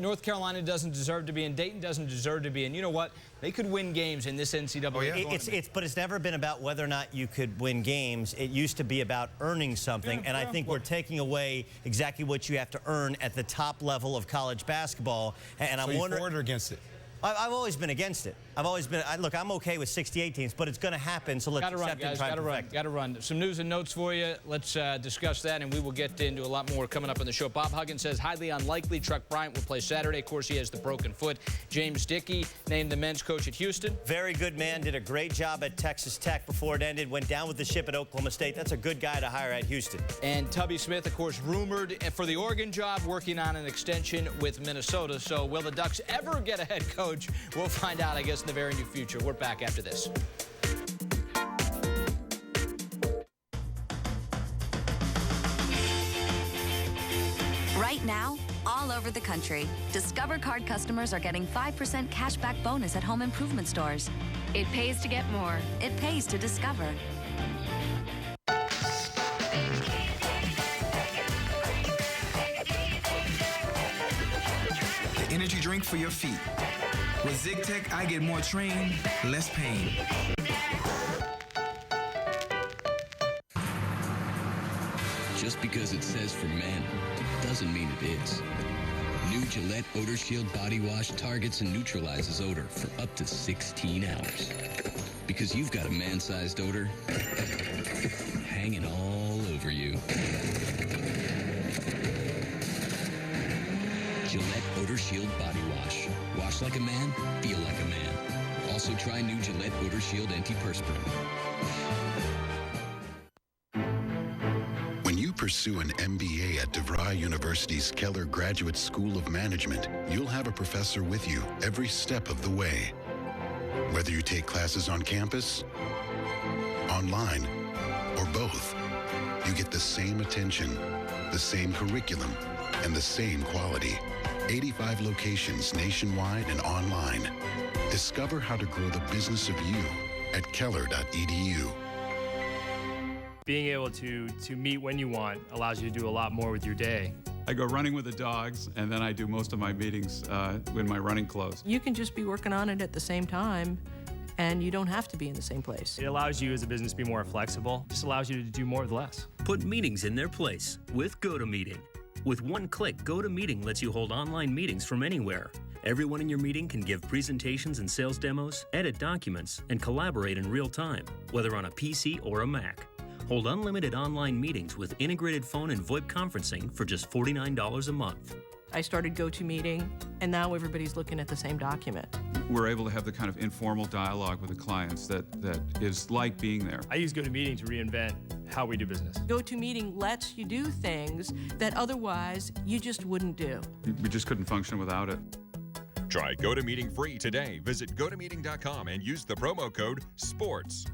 North Carolina doesn't deserve to be in, Dayton doesn't deserve to be in. You know what? They could win games in this NCAA tournament. But it's never been about whether or not you could win games. It used to be about earning something, and I think we're taking away exactly what you have to earn at the top level of college basketball. And I'm wondering, for it or against it? I've always been against it. I've always been. Look, I'm okay with 68 teams, but it's going to happen. So let's accept it and try and perfect it. Got to run. Some news and notes for you. Let's discuss that, and we will get into a lot more coming up on the show. Bob Huggins says highly unlikely Chuck Bryant will play Saturday. Of course, he has the broken foot. James Dickey named the men's coach at Houston. Very good man. Did a great job at Texas Tech before it ended. Went down with the ship at Oklahoma State. That's a good guy to hire at Houston. And Tubby Smith, of course, rumored for the Oregon job, working on an extension with Minnesota. So will the Ducks ever get a head coach? We'll find out, I guess, in the very near future. We're back after this. Right now, all over the country, Discover Card customers are getting 5% cash back bonus at home improvement stores. It pays to get more. It pays to Discover. The energy drink for your feet. With ZigTech, I get more train, less pain. Just because it says for men doesn't mean it is. New Gillette Odor Shield Body Wash targets and neutralizes odor for up to 16 hours. Because you've got a man-sized odor hanging all over you. Gillette Odor Shield Body Wash. Wash like a man, feel like a man. Also try new Gillette Odor Shield Antiperspirant. When you pursue an MBA at DeVry University's Keller Graduate School of Management, you'll have a professor with you every step of the way. Whether you take classes on campus, online, or both, you get the same attention, the same curriculum, and the same quality. 85 locations nationwide and online. Discover how to grow the business of you at keller.edu. Being able to meet when you want allows you to do a lot more with your day. I go running with the dogs, and then I do most of my meetings in my running clothes. You can just be working on it at the same time, and you don't have to be in the same place. It allows you as a business to be more flexible. Just allows you to do more with less. Put meetings in their place with GoToMeeting. With one click, GoToMeeting lets you hold online meetings from anywhere. Everyone in your meeting can give presentations and sales demos, edit documents, and collaborate in real time, whether on a PC or a Mac. Hold unlimited online meetings with integrated phone and VoIP conferencing for just $49 a month. I started GoToMeeting, and now everybody's looking at the same document. We're able to have the kind of informal dialogue with the clients that is like being there. I use GoToMeeting to reinvent how we do business. GoToMeeting lets you do things that otherwise you just wouldn't do. We just couldn't function without it. Try GoToMeeting free today. Visit GoToMeeting.com and use the promo code SPORTS.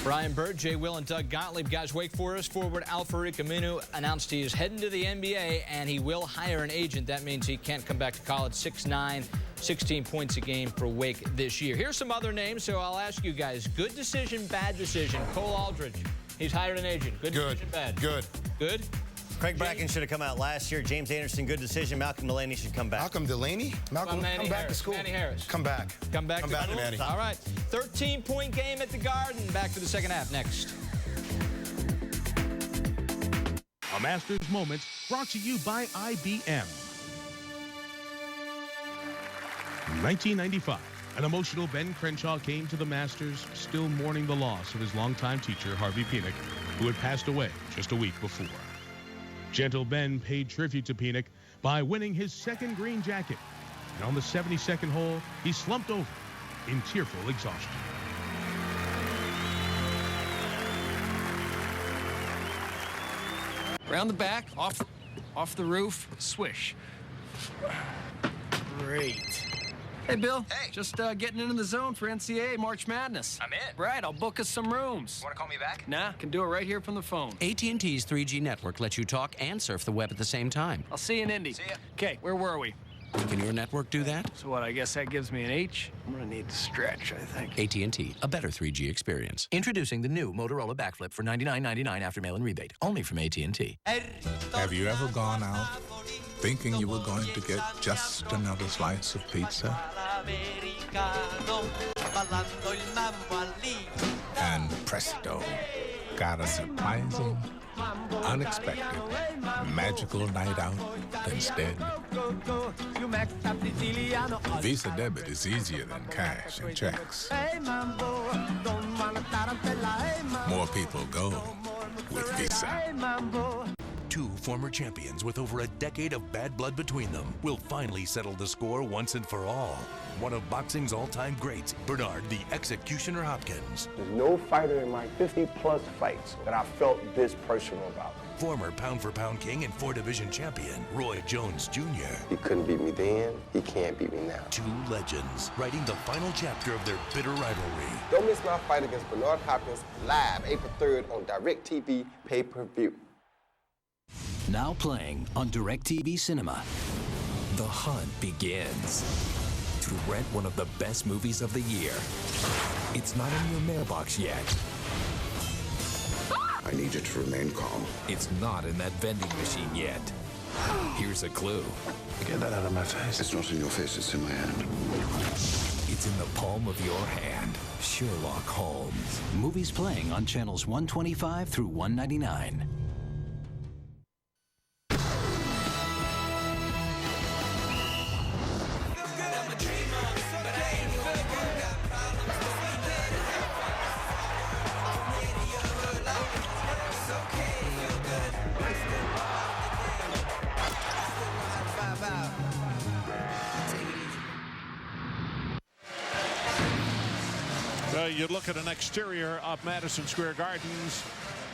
Brian Bird, Jay Will, and Doug Gottlieb. Guys, Wake Forest forward Al-Farouq Aminu announced he is heading to the NBA, and he will hire an agent. That means he can't come back to college. 6'9", 16 points a game for Wake this year. Here's some other names, so I'll ask you guys. Good decision, bad decision. Cole Aldridge, he's hired an agent. Good decision, bad? Good. Good? Craig Bracken should have come out last year. James Anderson, good decision. Malcolm Delaney should come back. Malcolm Delaney? Malcolm, come back to school. Manny Harris. Come back. Come back, Manny. All right. 13-point game at the Garden. Back to the second half next. A Masters Moment brought to you by IBM. 1995, an emotional Ben Crenshaw came to the Masters, still mourning the loss of his longtime teacher, Harvey Pinnock, who had passed away just a week before. Gentle Ben paid tribute to Pinnock by winning his second green jacket. And on the 72nd hole, he slumped over in tearful exhaustion. Around the back, off the roof, swish. Great. Hey, Bill. Hey. Just getting into the zone for NCAA March Madness. I'm in. Right, I'll book us some rooms. Want to call me back? Nah, can do it right here from the phone. AT&T's 3G network lets you talk and surf the web at the same time. I'll see you in Indy. See ya. Okay, where were we? Can your network do that? So what, I guess that gives me an H? I'm gonna need to stretch, I think. AT&T, a better 3G experience. Introducing the new Motorola Backflip for $99.99 after mail-in rebate. Only from AT&T. Have you ever gone out thinking you were going to get just another slice of pizza? And presto, got a surprising, unexpected, magical night out instead. Visa debit is easier than cash and checks. More people go with Visa. Two former champions with over a decade of bad blood between them will finally settle the score once and for all. One of boxing's all-time greats, Bernard the Executioner Hopkins. There's no fighter in my 50-plus fights that I felt this personal about. Former pound-for-pound king and four-division champion, Roy Jones Jr. He couldn't beat me then, he can't beat me now. Two legends writing the final chapter of their bitter rivalry. Don't miss my fight against Bernard Hopkins live April 3rd on DirecTV pay-per-view. Now playing on DirecTV Cinema. The hunt begins to rent one of the best movies of the year. It's not in your mailbox yet. I need you to remain calm. It's not in that vending machine yet. Here's a clue. Get that out of my face. It's not in your face, it's in my hand. It's in the palm of your hand. Sherlock Holmes. Movies playing on channels 125 through 199. You look at an exterior of Madison Square Gardens.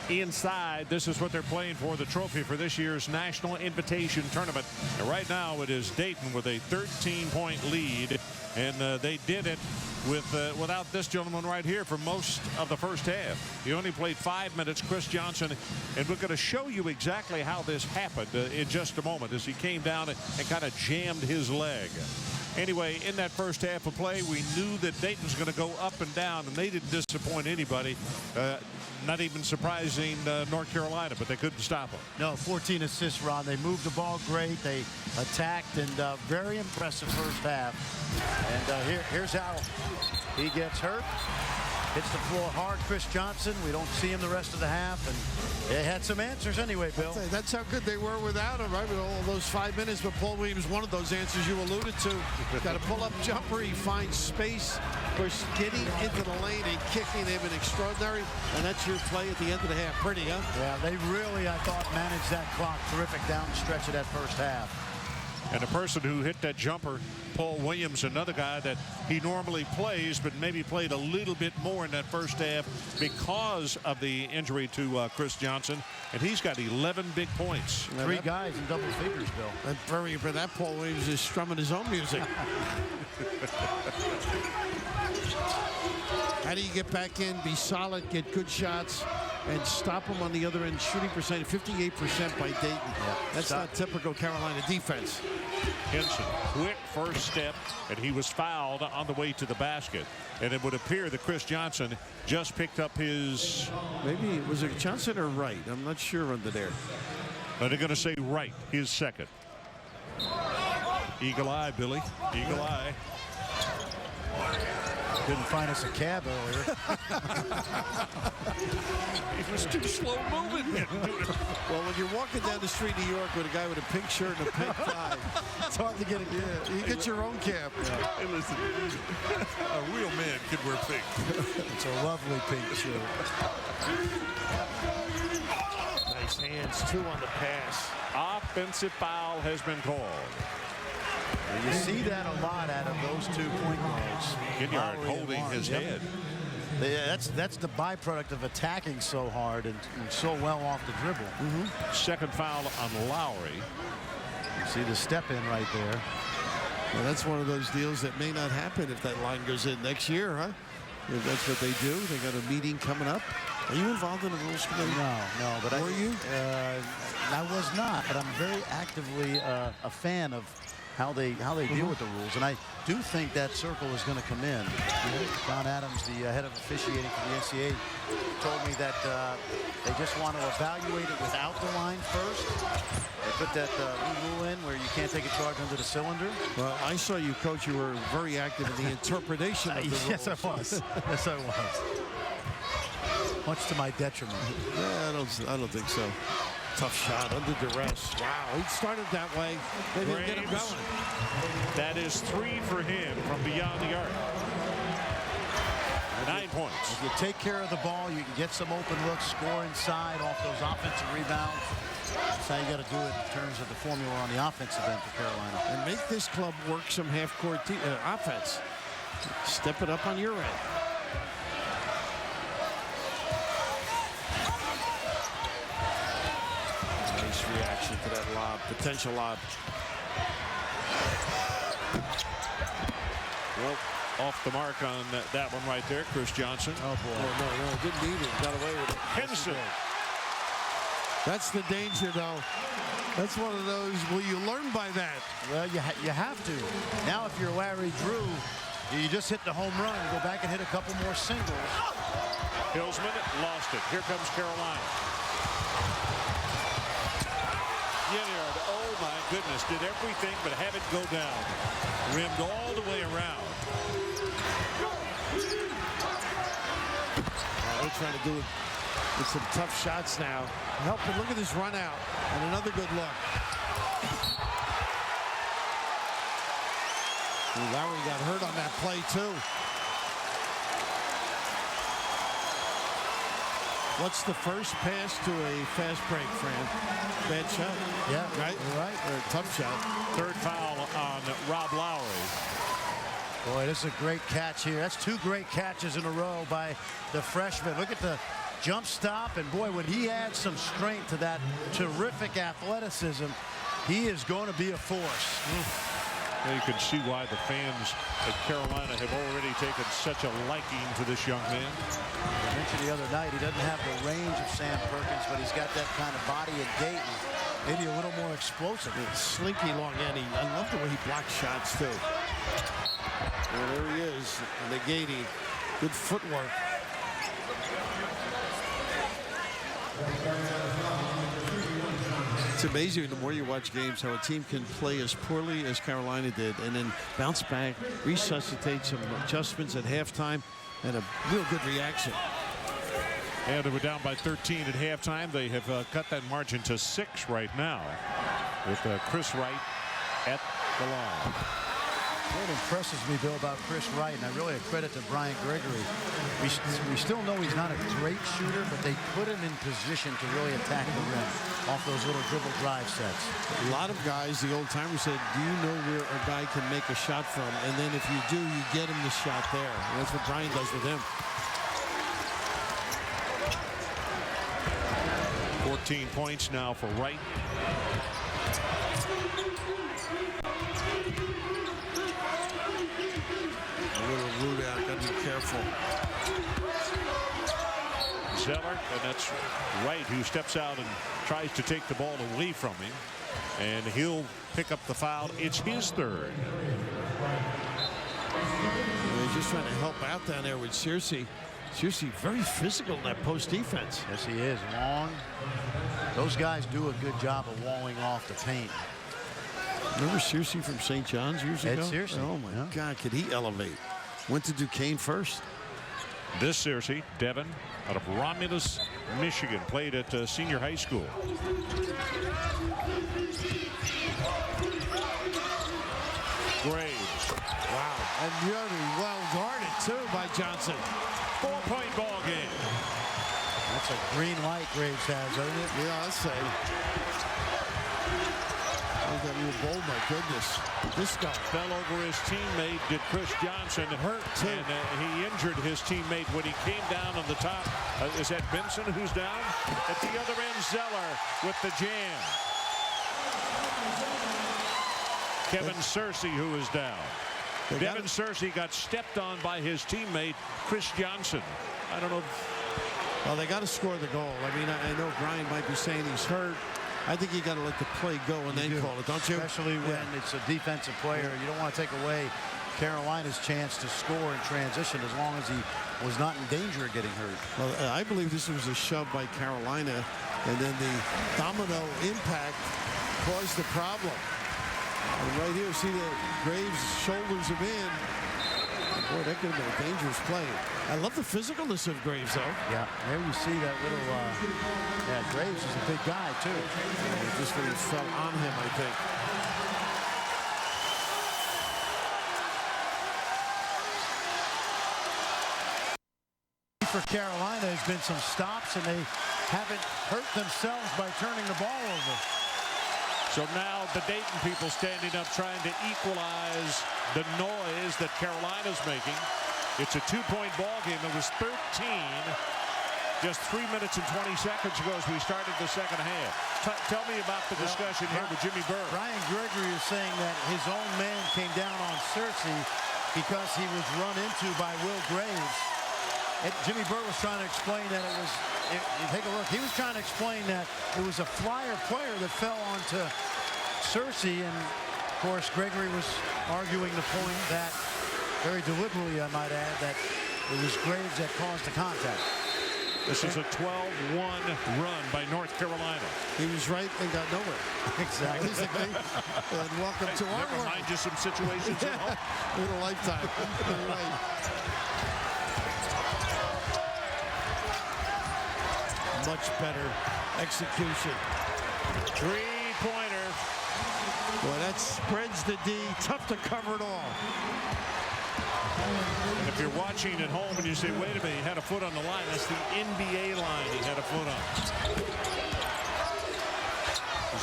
Inside, this is what they're playing for, the trophy for this year's National Invitation Tournament. And right now, it is Dayton with a 13-point lead, and they did it without this gentleman right here for most of the first half. He only played 5 minutes, Chris Johnson, and we're going to show you exactly how this happened in just a moment as he came down and kind of jammed his leg. Anyway, in that first half of play, we knew that Dayton was going to go up and down, and they didn't disappoint anybody. Not even surprising North Carolina, but they couldn't stop them. No, 14 assists, Ron. They moved the ball great. They attacked, and very impressive first half. And here's how he gets hurt. Hits the floor hard, Chris Johnson. We don't see him the rest of the half, and they had some answers anyway, Bill. That's how good they were without him, right? With all those 5 minutes, but Paul Williams, one of those answers you alluded to. Got a pull-up jumper. He finds space. Of course, getting into the lane and kicking, they've been extraordinary, and that's your play at the end of the half. Pretty, huh? Yeah, they really, I thought, managed that clock terrific down the stretch of that first half. And the person who hit that jumper, Paul Williams, another guy that he normally plays, but maybe played a little bit more in that first half because of the injury to Chris Johnson. And he's got 11 big points. Three guys in double figures, Bill. And very, for that, Paul Williams is strumming his own music. How do you get back in, be solid, get good shots, and stop them on the other end? Shooting percentage, 58% by Dayton. Yeah. That's not typical Carolina defense. Henson, quick first step, and he was fouled on the way to the basket. And it would appear that Chris Johnson just picked up his... Maybe, was it Johnson or Wright? I'm not sure under there. But they're going to say right, his second. Eagle eye, Billy. Eagle eye. Didn't find us a cab earlier. He was too slow moving. Well, when you're walking down the street in New York with a guy with a pink shirt and a pink tie, it's hard to get a cab. Yeah, you get your own cab. Yeah. Hey, listen, a real man could wear pink. It's a lovely pink shirt. Nice hands, 2 on the pass. Offensive foul has been called. You see that a lot out of those 2 point guards. Ginyard holding his head. That's the byproduct of attacking so hard and so well off the dribble. Second foul on Lowry. You see the step in right there. Well, that's one of those deals that may not happen if that line goes in next year, huh? If that's what they do. They got a meeting coming up. Are you involved in the rules committee? No, but were you? I was not, but I'm very actively a fan of how they deal with the rules, and I do think that circle is going to come in. Don Adams, the head of officiating for the NCAA, told me that they just want to evaluate it without the line first. They put that new rule in where you can't take a charge under the cylinder. Well, I saw you, Coach. You were very active in the interpretation of the rules. Yes, I was. Yes, I was. Much to my detriment. Yeah, I don't think so. Tough shot under duress. Wow, he started that way. Maybe he'll get him going. That is 3 for him from beyond the arc. 9 points. If you take care of the ball, you can get some open looks, score inside off those offensive rebounds. That's how you got to do it in terms of the formula on the offensive end for Carolina. And make this club work some half-court offense. Step it up on your end. Nice reaction to that lob, potential lob. Well, off the mark on that one right there, Chris Johnson. Oh, boy. No, didn't need it. Got away with it. Henson. That's the danger, though. That's one of those, will you learn by that? Well, you have to. Now, if you're Larry Drew, you just hit the home run, go back and hit a couple more singles. Hillsman lost it. Here comes Carolina. Ginyard, oh my goodness, did everything but have it go down. Rimmed all the way around. They're trying to do it with some tough shots now. Help him. Look at this run out. And another good look. Lowry got hurt on that play, too. What's the first pass to a fast break, Fran? Bad shot. Yeah, right? You're right. Or a tough shot. Third foul on Rob Lowry. Boy, this is a great catch here. That's 2 great catches in a row by the freshman. Look at the jump stop, and boy, when he adds some strength to that terrific athleticism, he is going to be a force. Well, you can see why the fans at Carolina have already taken such a liking to this young man. I mentioned the other night, he doesn't have the range of Sam Perkins, but he's got that kind of body at Dayton. Maybe a little more explosive. Slinky long end. I love the way he blocks shots, too. Well, there he is, negating. Good footwork. It's amazing the more you watch games how a team can play as poorly as Carolina did and then bounce back, resuscitate some adjustments at halftime, and a real good reaction. And they were down by 13 at halftime. They have cut that margin to 6 right now with Chris Wright at the line. What impresses me, Bill, about Chris Wright, and I really credit to Brian Gregory. We still know he's not a great shooter, but they put him in position to really attack the rim off those little dribble drive sets. A lot of guys, the old timers, said, do you know where a guy can make a shot from? And then if you do, you get him the shot there. And that's what Brian does with him. 14 points now for Wright. A little root out, got to be careful. Zeller, and that's Wright who steps out and tries to take the ball away from him. And he'll pick up the foul. It's his third. He's just trying to help out down there with Searcy. Searcy very physical in that post defense. Yes, he is. Long. Those guys do a good job of walling off the paint. Remember Searcy from St. John's years ago? Searcy. Oh, my God. Could he elevate? Went to Duquesne first. This Searcy, Devin, out of Romulus, Michigan, played at senior high school. Graves. Wow. And really well guarded, too, by Johnson. 4-point ball game. That's a green light Graves has, isn't it? Yeah, I'll say. Oh, that little bowl, my goodness. This guy fell over his teammate, did Chris Johnson. Hurt, too. And he injured his teammate when he came down on the top. Is that Benson who's down? At the other end, Zeller with the jam. Kevin Searcy, who is down. Devin Searcy got stepped on by his teammate, Chris Johnson. I don't know. Well, they got to score the goal. I mean, I know Brian might be saying he's hurt. I think you got to let the play go and then call it, don't you? Especially when it's a defensive player. You don't want to take away Carolina's chance to score in transition as long as he was not in danger of getting hurt. Well, I believe this was a shove by Carolina, and then the domino impact caused the problem. And right here, see the Graves' shoulders him in. Boy, that could have been a dangerous play. I love the physicalness of Graves, though. Yeah, there you see that little, yeah, Graves is a big guy, too. It just really fell on him, I think. For Carolina has been some stops, and they haven't hurt themselves by turning the ball over. So now the Dayton people standing up trying to equalize the noise that Carolina's making. It's a 2-point ball game. It was 13 just 3 minutes and 20 seconds ago as we started the second half. Tell me about the discussion here with Jimmy Burr. Ryan Gregory is saying that his own man came down on Searcy because he was run into by Will Graves. And Jimmy Burr was trying to explain that it was, take a look, he was trying to explain that it was a Flyer player that fell onto Searcy, and of course Gregory was arguing the point that, very deliberately I might add, that it was Graves that caused the contact. This is a 12-1 run by North Carolina. He was right and got nowhere. Exactly. And welcome to our never world. mind you some situations at home. In a lifetime. You're right. Much better execution. Three-pointer. Boy, that spreads the D. Tough to cover it all. And if you're watching at home and you say, wait a minute, he had a foot on the line, that's the NBA line he had a foot on.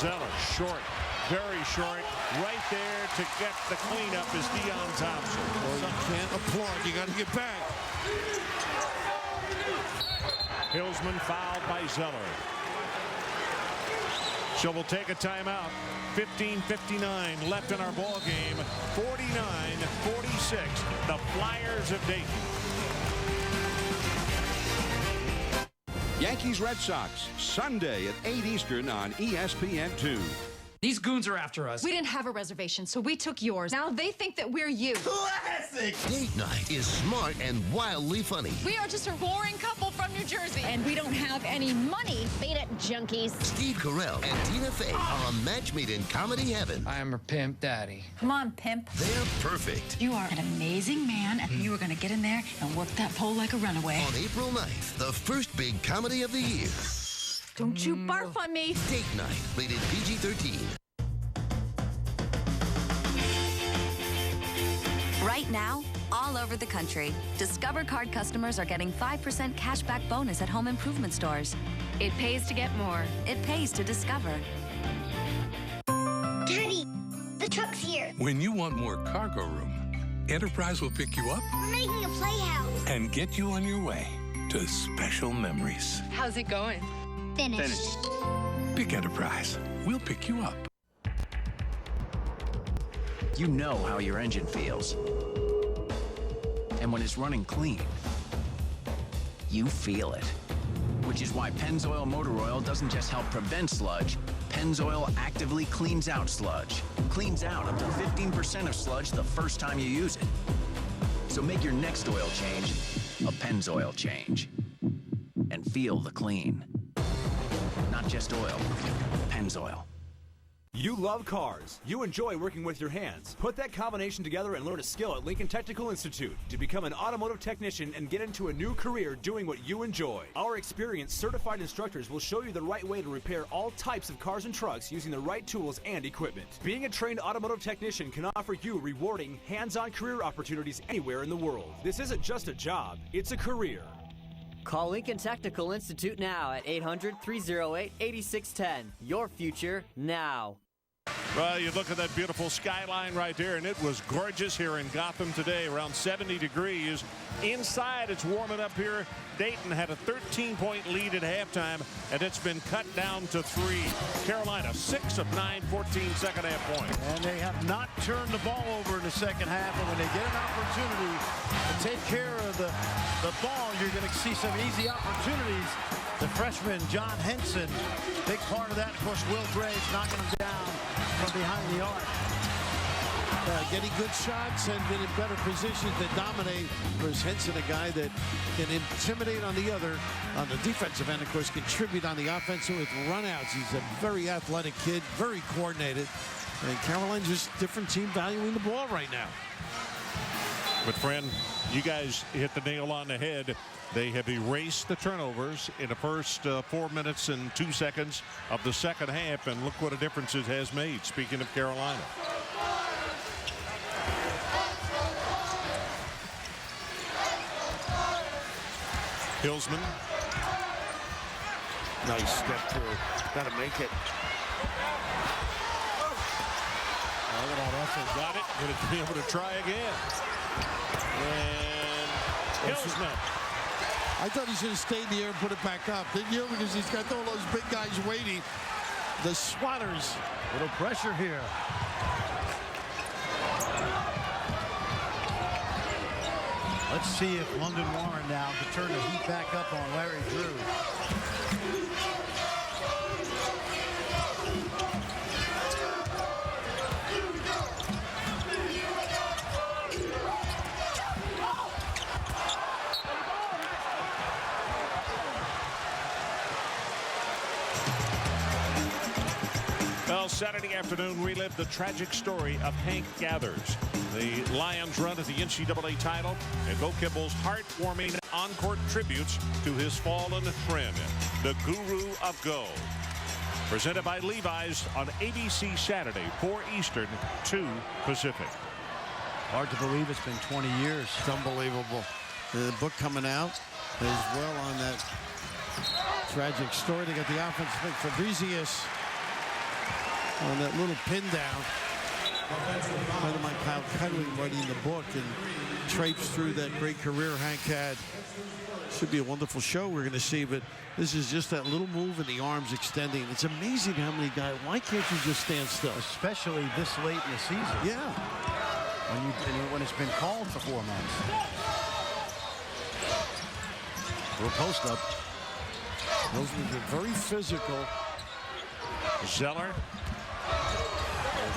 Zeller, short, very short. Right there to get the cleanup is Deion Thompson. Well, you can't applaud. You got to get back. Hillsman fouled by Zeller. So we'll take a timeout. 15:59 left in our ball game. 49-46. The Flyers of Dayton. Yankees Red Sox, Sunday at 8 Eastern on ESPN2. These goons are after us. We didn't have a reservation, so we took yours. Now they think that we're you. Classic! Date night is smart and wildly funny. We are just a roaring couple from New Jersey, and we don't have any money. Beat it, junkies. Steve Carell and Tina Fey are a match made in comedy heaven. I am her pimp daddy. Come on, pimp. They're perfect. You are an amazing man, and you are going to get in there and work that pole like a runaway. On April 9th, the first big comedy of the year. Don't you barf on me. Date night, rated PG-13. Right now, all over the country, Discover Card customers are getting 5% cashback bonus at home improvement stores. It pays to get more. It pays to Discover. Daddy, the truck's here. When you want more cargo room, Enterprise will pick you up. We're making a playhouse. And get you on your way to special memories. How's it going? Finished. Pick Enterprise. We'll pick you up. You know how your engine feels. And when it's running clean, you feel it. Which is why Pennzoil Motor Oil doesn't just help prevent sludge. Pennzoil actively cleans out sludge. Cleans out up to 15% of sludge the first time you use it. So make your next oil change a Pennzoil change. And feel the clean. Not just oil, Pennzoil. You love cars. You enjoy working with your hands. Put that combination together and learn a skill at Lincoln Technical Institute to become an automotive technician and get into a new career doing what you enjoy. Our experienced certified instructors will show you the right way to repair all types of cars and trucks using the right tools and equipment. Being a trained automotive technician can offer you rewarding, hands-on career opportunities anywhere in the world. This isn't just a job, it's a career. Call Lincoln Technical Institute now at 800-308-8610. Your future now. Well, you look at that beautiful skyline right there, and it was gorgeous here in Gotham today, around 70 degrees. Inside, it's warming up here. Dayton had a 13-point lead at halftime, and it's been cut down to 3. Carolina, 6 of 9, 14 second-half points. And they have not turned the ball over in the second half, and when they get an opportunity to take care of the ball, you're going to see some easy opportunities. The freshman, John Henson, big part of that. Of course, Will Graves knocking him down from behind the arc. Getting good shots and been in better positions to dominate. Whereas Henson, a guy that can intimidate on the defensive end, of course, contribute on the offensive with runouts. He's a very athletic kid, very coordinated. And Carolina's just a different team valuing the ball right now. But, friend, you guys hit the nail on the head. They have erased the turnovers in the first 4 minutes and 2 seconds of the second half, and look what a difference it has made, speaking of Carolina. Hillsman. Nice step through. Got to make it. Look at that effort. Got it. Going to be able to try again. And Hillsman. I thought he should have stayed in the air and put it back up, didn't you? Because he's got all those big guys waiting. The Swatters. Little pressure here. Let's see if London Warren now can turn the heat back up on Larry Drew. Well, Saturday afternoon relived the tragic story of Hank Gathers. The Lions run at the NCAA title, and Bo Kimball's heartwarming on-court tributes to his fallen friend, the Guru of Go. Presented by Levi's on ABC Saturday, 4 Eastern, 2 Pacific. Hard to believe it's been 20 years. It's unbelievable. The book coming out as well on that tragic story. They got the offense pick Fabrizius on that little pin down. Friend of mine, Kyle Cudley, writing the book and traipsed through that great career Hank had. Should be a wonderful show we're going to see, but this is just that little move in the arms extending. It's amazing how many guys, why can't you just stand still? Especially this late in the season. Yeah. When it's been called for 4 months. Little post up. Those were very physical. Zeller.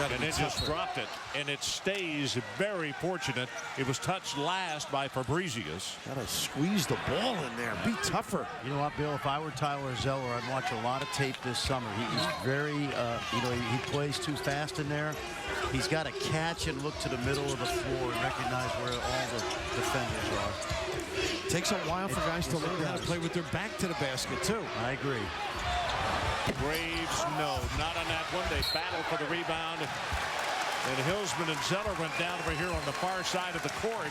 And it just dropped it, and it stays very fortunate. It was touched last by Fabrizius. Gotta squeeze the ball in there. Be tougher. You know what, Bill? If I were Tyler Zeller, I'd watch a lot of tape this summer. He's very, he plays too fast in there. He's got to catch and look to the middle of the floor and recognize where all the defenders are. Takes a while for guys to learn how to play with their back to the basket, too. I agree. Graves, no, not on that one. They battled for the rebound. And Hillsman and Zeller went down over here on the far side of the court.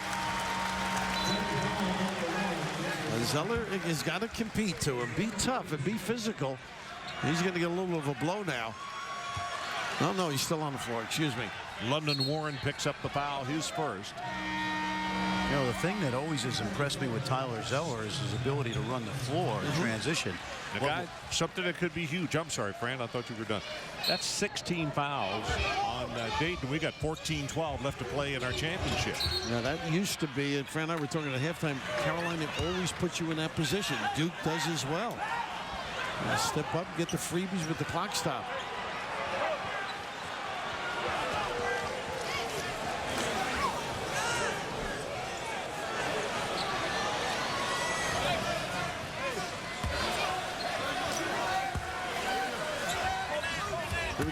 Zeller has got to compete to him. Be tough and be physical. He's going to get a little of a blow now. No, he's still on the floor. Excuse me. London Warren picks up the foul, his first. You know, the thing that always has impressed me with Tyler Zeller is his ability to run the floor in transition. The guy, something that could be huge. I'm sorry, Fran, I thought you were done. That's 16 fouls on Dayton. We got 14-12 left to play in our championship. Now, that used to be, and Fran and I were talking at halftime, Carolina always puts you in that position. Duke does as well. Now step up, get the freebies with the clock stop.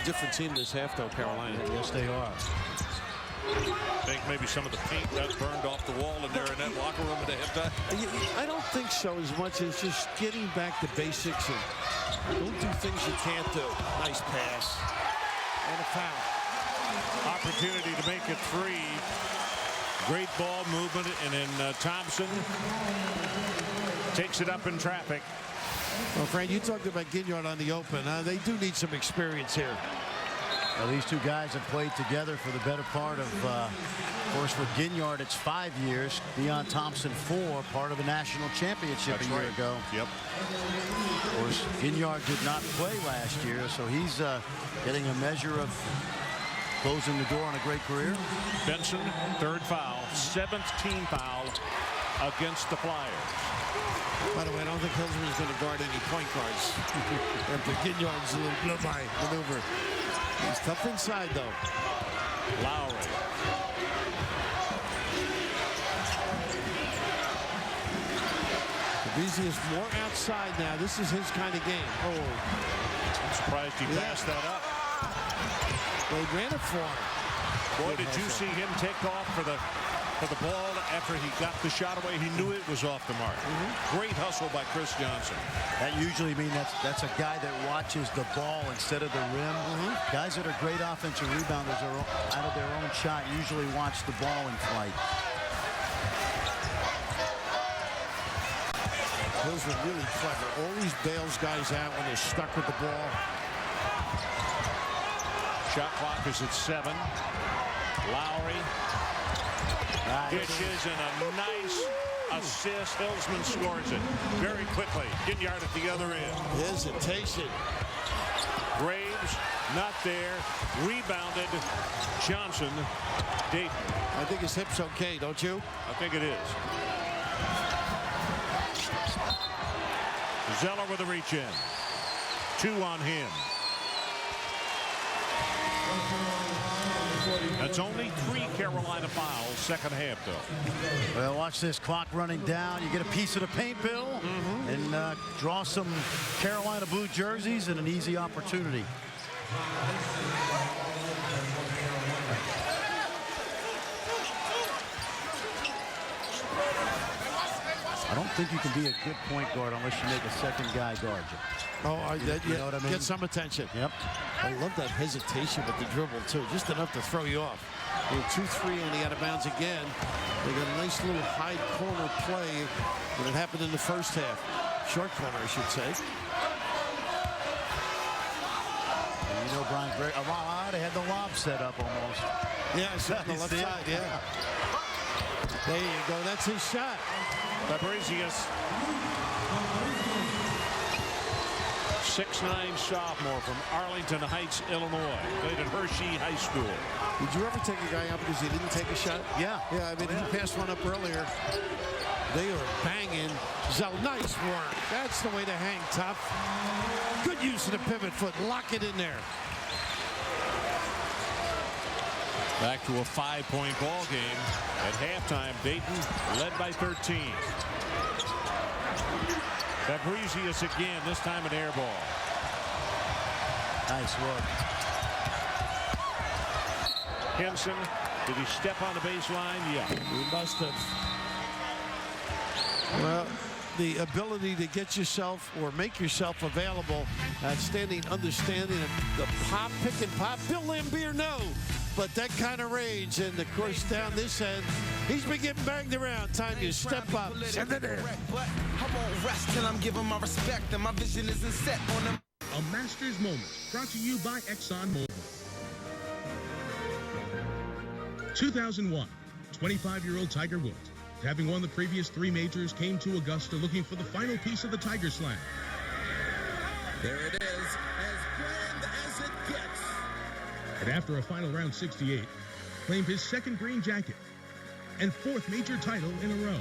different team this half, though, Carolina. Yes, they are. I think maybe some of the paint got burned off the wall in there in that locker room at the halftime. I don't think so as much as just getting back to basics and don't do things you can't do. Nice pass. And a foul. Opportunity to make it 3. Great ball movement, and then Thompson takes it up in traffic. Well, Fran, you talked about Ginyard on the open. They do need some experience here. Well, these two guys have played together for the better part of course, for Ginyard, it's 5 years. Deion Thompson, 4, part of the national championship a year ago. Yep. Of course, Ginyard did not play last year, so he's getting a measure of closing the door on a great career. Benson, 3rd foul, 7th team foul against the Flyers. By the way, I don't think Hillsman's going to guard any point guards after Ginyard's little maneuver. He's tough inside, though. Lowry. Fabrizi is more outside now. This is his kind of game. Oh, I'm surprised he passed that up. They ran it for him. Boy, did you see him take off for the ball after he got the shot away? He knew it was off the mark. Great hustle by Chris Johnson. That usually means that's a guy that watches the ball instead of the rim. Guys that are great offensive rebounders are out of their own shot usually watch the ball in flight. Hillsman really clever. Always bails guys out when they're stuck with the ball. Shot clock is at 7. Lowry dishes and a nice assist. Hillsman scores it very quickly. Ginyard at the other end. Hesitation. Graves not there. Rebounded. Johnson. Dayton. I think his hip's okay, don't you? I think it is. Zeller with a reach in. 2 on him. That's only 3 Carolina fouls, second half, though. Well, watch this clock running down. You get a piece of the paint, Bill, and draw some Carolina blue jerseys and an easy opportunity. I don't think you can be a good point guard unless you make a second guy guard you. Oh, you know what I mean? Get some attention. Yep. I love that hesitation with the dribble, too. Just enough to throw you off. 2-3 on the out of bounds again. They got a nice little high corner play when it happened in the first half. Short corner, I should say. And you know, Brian, they had the lob set up almost. Yeah, it's on the left side, yeah. There you go. That's his shot. Fabrizius, 6'9" sophomore from Arlington Heights, Illinois. Played at Hershey High School. Did you ever take a guy out because he didn't take a shot? Yeah. Yeah, I mean, he passed one up earlier. They are banging. Zell, nice work. That's the way to hang tough. Good use of the pivot foot. Lock it in there. Back to a 5-point ball game. At halftime, Dayton led by 13. Fabrizius again, this time an air ball. Nice work. Henson, did he step on the baseline? Yeah. He must have. Well, the ability to get yourself or make yourself available, outstanding understanding of the pop, pick and pop. Bill Lambier, no. But that kind of range, and of course down this end, he's been getting banged around. Time to step up, send it in. I won't rest till I'm giving my respect, and my vision isn't set on them. A Masters Moment, brought to you by ExxonMobil. 2001, 25-year-old Tiger Woods, having won the previous 3 majors, came to Augusta looking for the final piece of the Tiger Slam. There it is, as grand as it gets. And after a final round 68, claimed his 2nd green jacket and 4th major title in a row.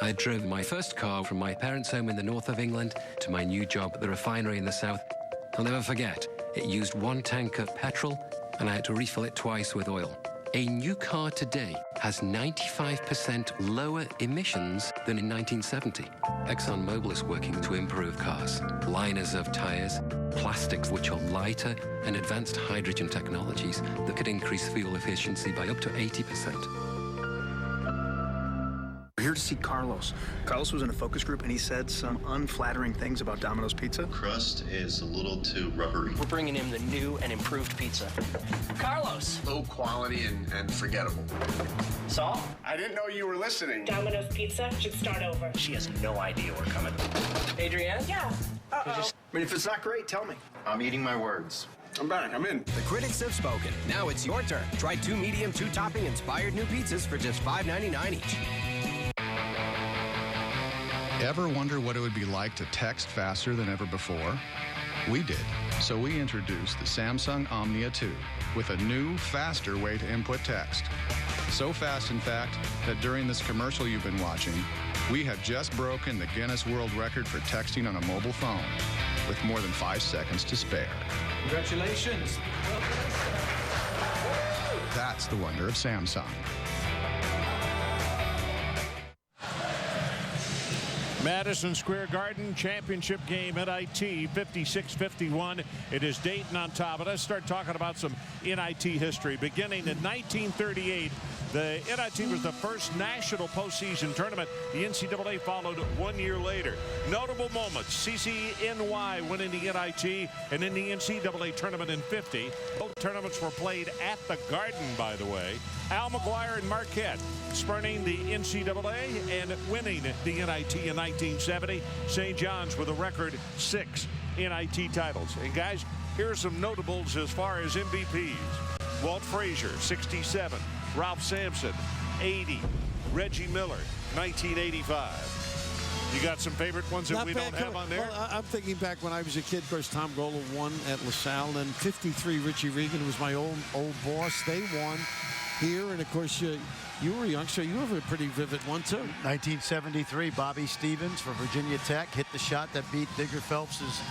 I drove my first car from my parents' home in the north of England to my new job at the refinery in the south. I'll never forget, it used 1 tank of petrol and I had to refill it twice with oil. A new car today has 95% lower emissions than in 1970. ExxonMobil is working to improve cars. Liners of tires, plastics which are lighter, and advanced hydrogen technologies that could increase fuel efficiency by up to 80%. We're here to see Carlos. Carlos was in a focus group and he said some unflattering things about Domino's Pizza. Crust is a little too rubbery. We're bringing him the new and improved pizza. Carlos! Low quality and forgettable. Saul? I didn't know you were listening. Domino's Pizza should start over. She has no idea we're coming. Adrienne? Yeah. I mean, if it's not great, tell me. I'm eating my words. I'm back. I'm in. The critics have spoken. Now it's your turn. Try 2 medium, 2 topping inspired new pizzas for just $5.99 each. Ever wonder what it would be like to text faster than ever before? We did. So we introduced the Samsung Omnia 2 with a new, faster way to input text. So fast, in fact, that during this commercial you've been watching, we have just broken the Guinness World Record for texting on a mobile phone with more than 5 seconds to spare. Congratulations. That's the wonder of Samsung. Madison Square Garden championship game at NIT 56-51. It is Dayton on top. But let's start talking about some NIT history. Beginning in 1938, the NIT was the first national postseason tournament. The NCAA followed 1 year later. Notable moments: CCNY winning the NIT and in the NCAA tournament in 50. Both tournaments were played at the Garden, by the way. Al McGuire and Marquette spurning the NCAA and winning the NIT in 1970. St. John's with a record 6 NIT titles. And guys, here are some notables as far as MVPs. Walt Frazier, 67. Ralph Sampson, 80. Reggie Miller, 1985. You got some favorite ones that we don't have on there? Well, I'm thinking back when I was a kid. Of course, Tom Gola won at LaSalle. And 53, Richie Regan was my old boss. They won here. And, of course, you were a youngster. You have a pretty vivid one, too. 1973, Bobby Stevens for Virginia Tech hit the shot that beat Digger Phelps's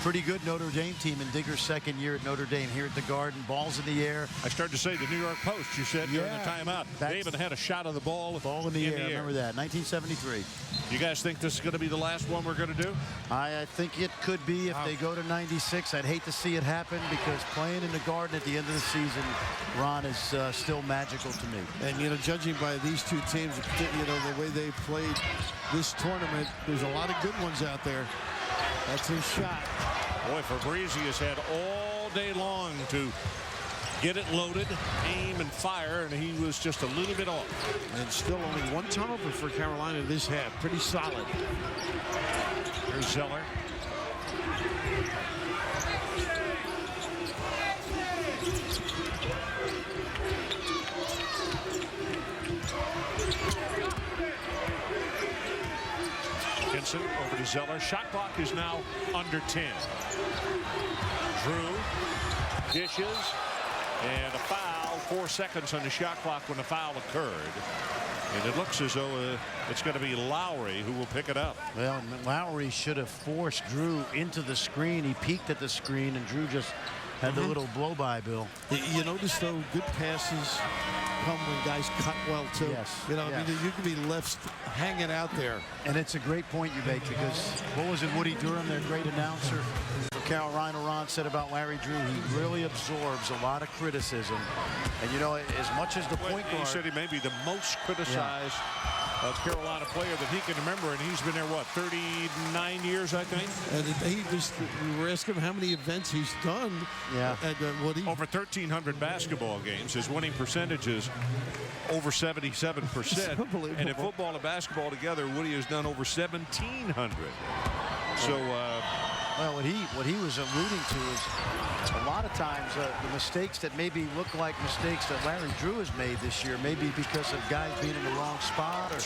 pretty good Notre Dame team in Digger's second year at Notre Dame here at the Garden. Balls in the air. I started to say the New York Post, you said during the timeout. They even had a shot of the ball in the air. I remember that. 1973. You guys think this is going to be the last one we're going to do? I think it could be if they go to 96. I'd hate to see it happen because playing in the Garden at the end of the season, Ron, is still magical to me. And, judging by these two teams, the way they played this tournament, there's a lot of good ones out there. That's his shot. Boy, Fabrizi has had all day long to get it loaded, aim, and fire, and he was just a little bit off. And still only 1 turnover for Carolina this half. Pretty solid. Here's Zeller. Over to Zeller. Shot clock is now under 10. Drew dishes and a foul. 4 seconds on the shot clock when the foul occurred. And it looks as though it's going to be Lowry who will pick it up. Well, Lowry should have forced Drew into the screen. He peeked at the screen and Drew just had the little blow by, Bill. You notice, though, good passes come when guys cut well, too. Yes. I mean, you can be left hanging out there. And it's a great point you make because, what was it, Woody Durham, their great announcer for Carolina, Ron, said about Larry Drew, he really absorbs a lot of criticism. And, as much as the point guard. He said he may be the most criticized Carolina player that he can remember, and he's been there, 39 years, I think? And we were asking him how many events he's done. Yeah. And, over 1,300 basketball games. His winning percentage is over 77%. And in football and basketball together, Woody has done over 1,700. So, well, what he was alluding to is a lot of times the mistakes that maybe look like mistakes that Larry Drew has made this year, maybe because of guys being in the wrong spot or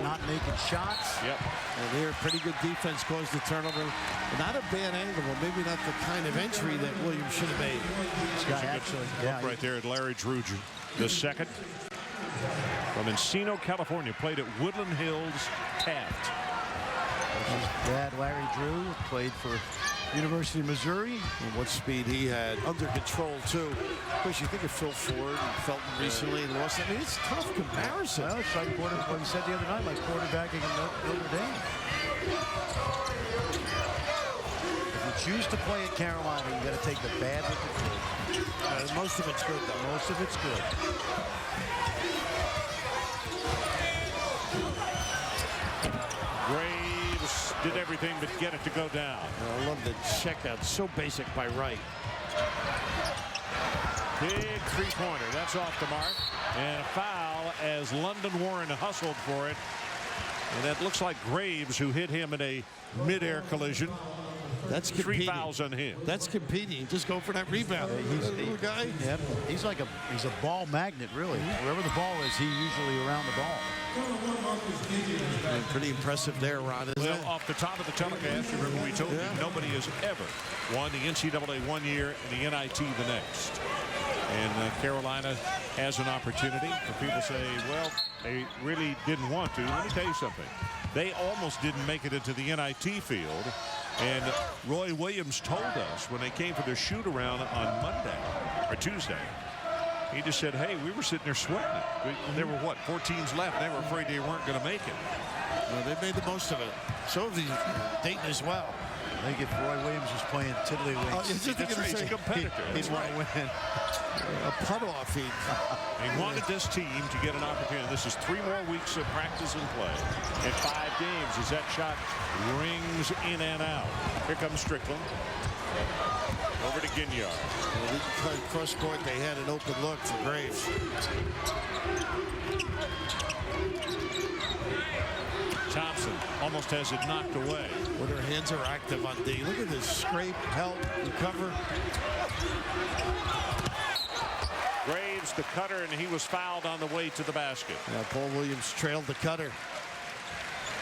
not making shots. Yep. And there, pretty good defense caused the turnover. Not a bad angle, but maybe not the kind of entry that Williams should have made. This guy actually, right there at Larry Drew, the second. From Encino, California, played at Woodland Hills, Taft. His dad, Larry Drew, played for University of Missouri, and what speed he had under control too. Of course, you think of Phil Ford and Felton recently and lost. I mean, it's a tough comparison. Well, it's like what he said the other night, like quarterbacking in Notre Dame. If you choose to play at Carolina, you got to take the bad with the good. Most of it's good, though. Most of it's good. Graves did everything but get it to go down. I love the checkout. So basic by Wright. Big three-pointer. That's off the mark. And a foul as London Warren hustled for it. And that looks like Graves, who hit him in a mid-air collision. That's 3 fouls on him. That's competing. Just go for that rebound. Guy. Yep. He's a ball magnet, really. Wherever the ball is, he's usually around the ball. Pretty impressive there, Ron. Well, off the top of the telecast, remember we told you nobody has ever won the NCAA one year and the NIT the next. And Carolina has an opportunity. People say, well, they really didn't want to. Let me tell you something. They almost didn't make it into the NIT field. And Roy Williams told us when they came for their shoot-around on Monday or Tuesday, he just said, hey, we were sitting there sweating it. There were, what, 4 teams left. They were afraid they weren't going to make it. Well, they made the most of it. So have Dayton as well. I think if Roy Williams was playing tiddlywinks, he's a competitor. He'd want to win. A putt-off. He wanted this team to get an opportunity. This is 3 more weeks of practice and play in 5 games as that shot rings in and out. Here comes Strickland. Over to Ginyard. Well, cross court, they had an open look for Graves. Thompson almost has it knocked away. Well, their hands are active on D. Look at this scrape, help, recover. Graves, the cutter, and he was fouled on the way to the basket. Yeah, Paul Williams trailed the cutter.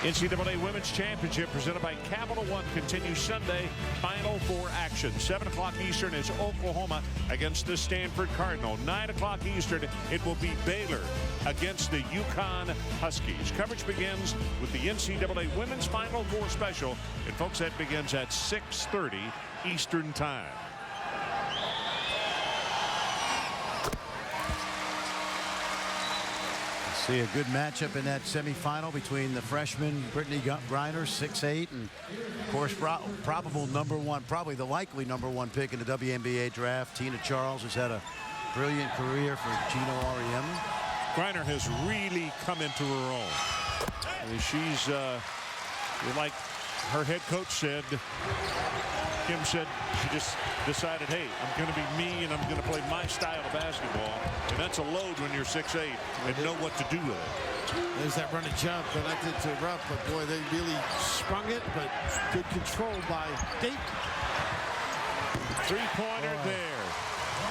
NCAA Women's Championship presented by Capital One continues Sunday. Final 4 action. 7 o'clock Eastern is Oklahoma against the Stanford Cardinal. 9 o'clock Eastern, it will be Baylor against the UConn Huskies. Coverage begins with the NCAA Women's Final 4 special. And folks, that begins at 6:30 Eastern Time. See a good matchup in that semifinal between the freshman Brittany Griner, 6'8", and of course probably the likely number 1 pick in the WNBA draft. Tina Charles has had a brilliant career for Gino Auriemma. Griner has really come into her own. I mean, she's like her head coach said. Kim said she just decided, hey, I'm going to be me and I'm going to play my style of basketball. And that's a load when you're 6'8" and know what to do with it. There's that run and jump, but I did to rough, but boy, they really sprung it, but good control by Dayton. 3-pointer there.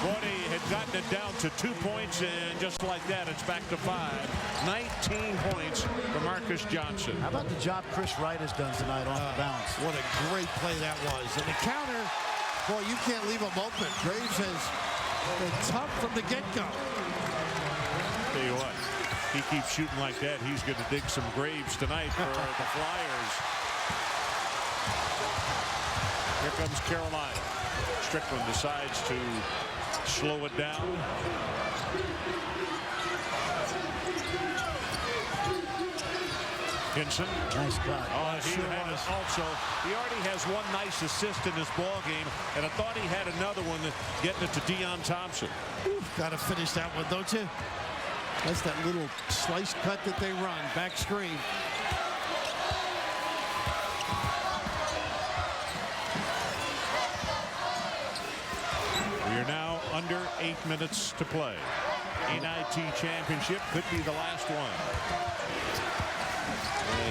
Gordy had gotten it down to 2 points, and just like that, it's back to 5. 19 points for Marcus Johnson. How about the job Chris Wright has done tonight off the bounce? What a great play that was. And the counter, boy, you can't leave him open. Graves has been tough from the get-go. Tell you what, he keeps shooting like that, he's going to dig some graves tonight for the Flyers. Here comes Carolina. Strickland decides to slow it down. Hinson. Nice cut. He already has 1 nice assist in this ball game, and I thought he had another one getting it to Deion Thompson. Got to finish that one, don't you? That's that little slice cut that they run, back screen. We are now under 8 minutes to play. NIT championship could be the last one.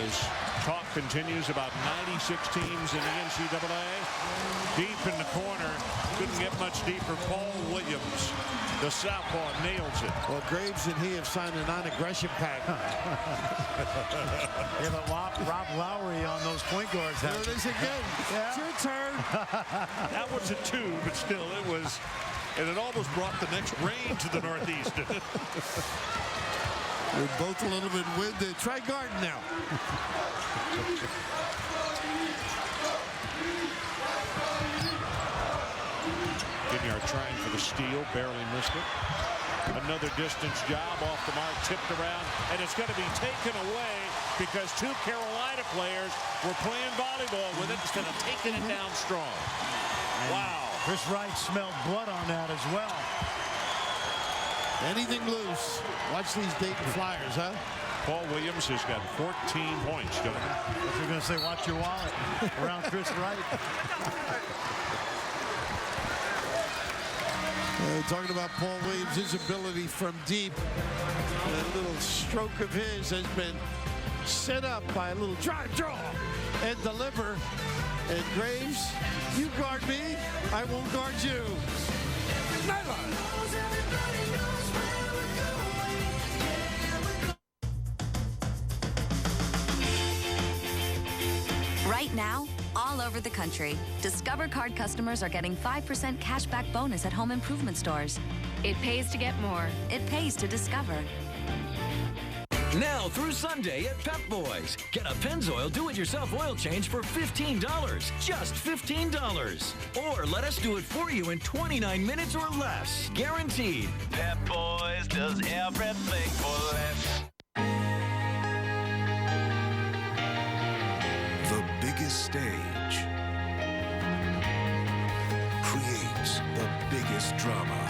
As talk continues about 96 teams in the NCAA. Deep in the corner, couldn't get much deeper. Paul Williams, the southpaw, nails it. Well, Graves and he have signed a non-aggression pact. Yeah, but Rob Lowry on those point guards. There it is again. Yeah. It's your turn. That was a 2, but still, it was, and it almost brought the next rain to the Northeast. We're both a little bit winded. Try Garden now. trying for the steal, barely missed it. Another distance job off the mark, tipped around, and it's going to be taken away because two Carolina players were playing volleyball with it instead of taking it down strong. Wow. Chris Wright smelled blood on that as well. Anything loose. Watch these Dayton Flyers, huh? Paul Williams has got 14 points. What you're going to say, watch your wallet around Chris Wright. Talking about Paul Williams, his ability from deep. That little stroke of his has been set up by a little drive, draw, and deliver. And Graves, you guard me, I won't guard you. Nylon. Right now, all over the country, Discover Card customers are getting 5% cash back bonus at home improvement stores. It pays to get more. It pays to Discover. Now through Sunday at Pep Boys. Get a Pennzoil do-it-yourself oil change for $15. Just $15. Or let us do it for you in 29 minutes or less. Guaranteed. Pep Boys does everything for less. The biggest stage creates the biggest drama.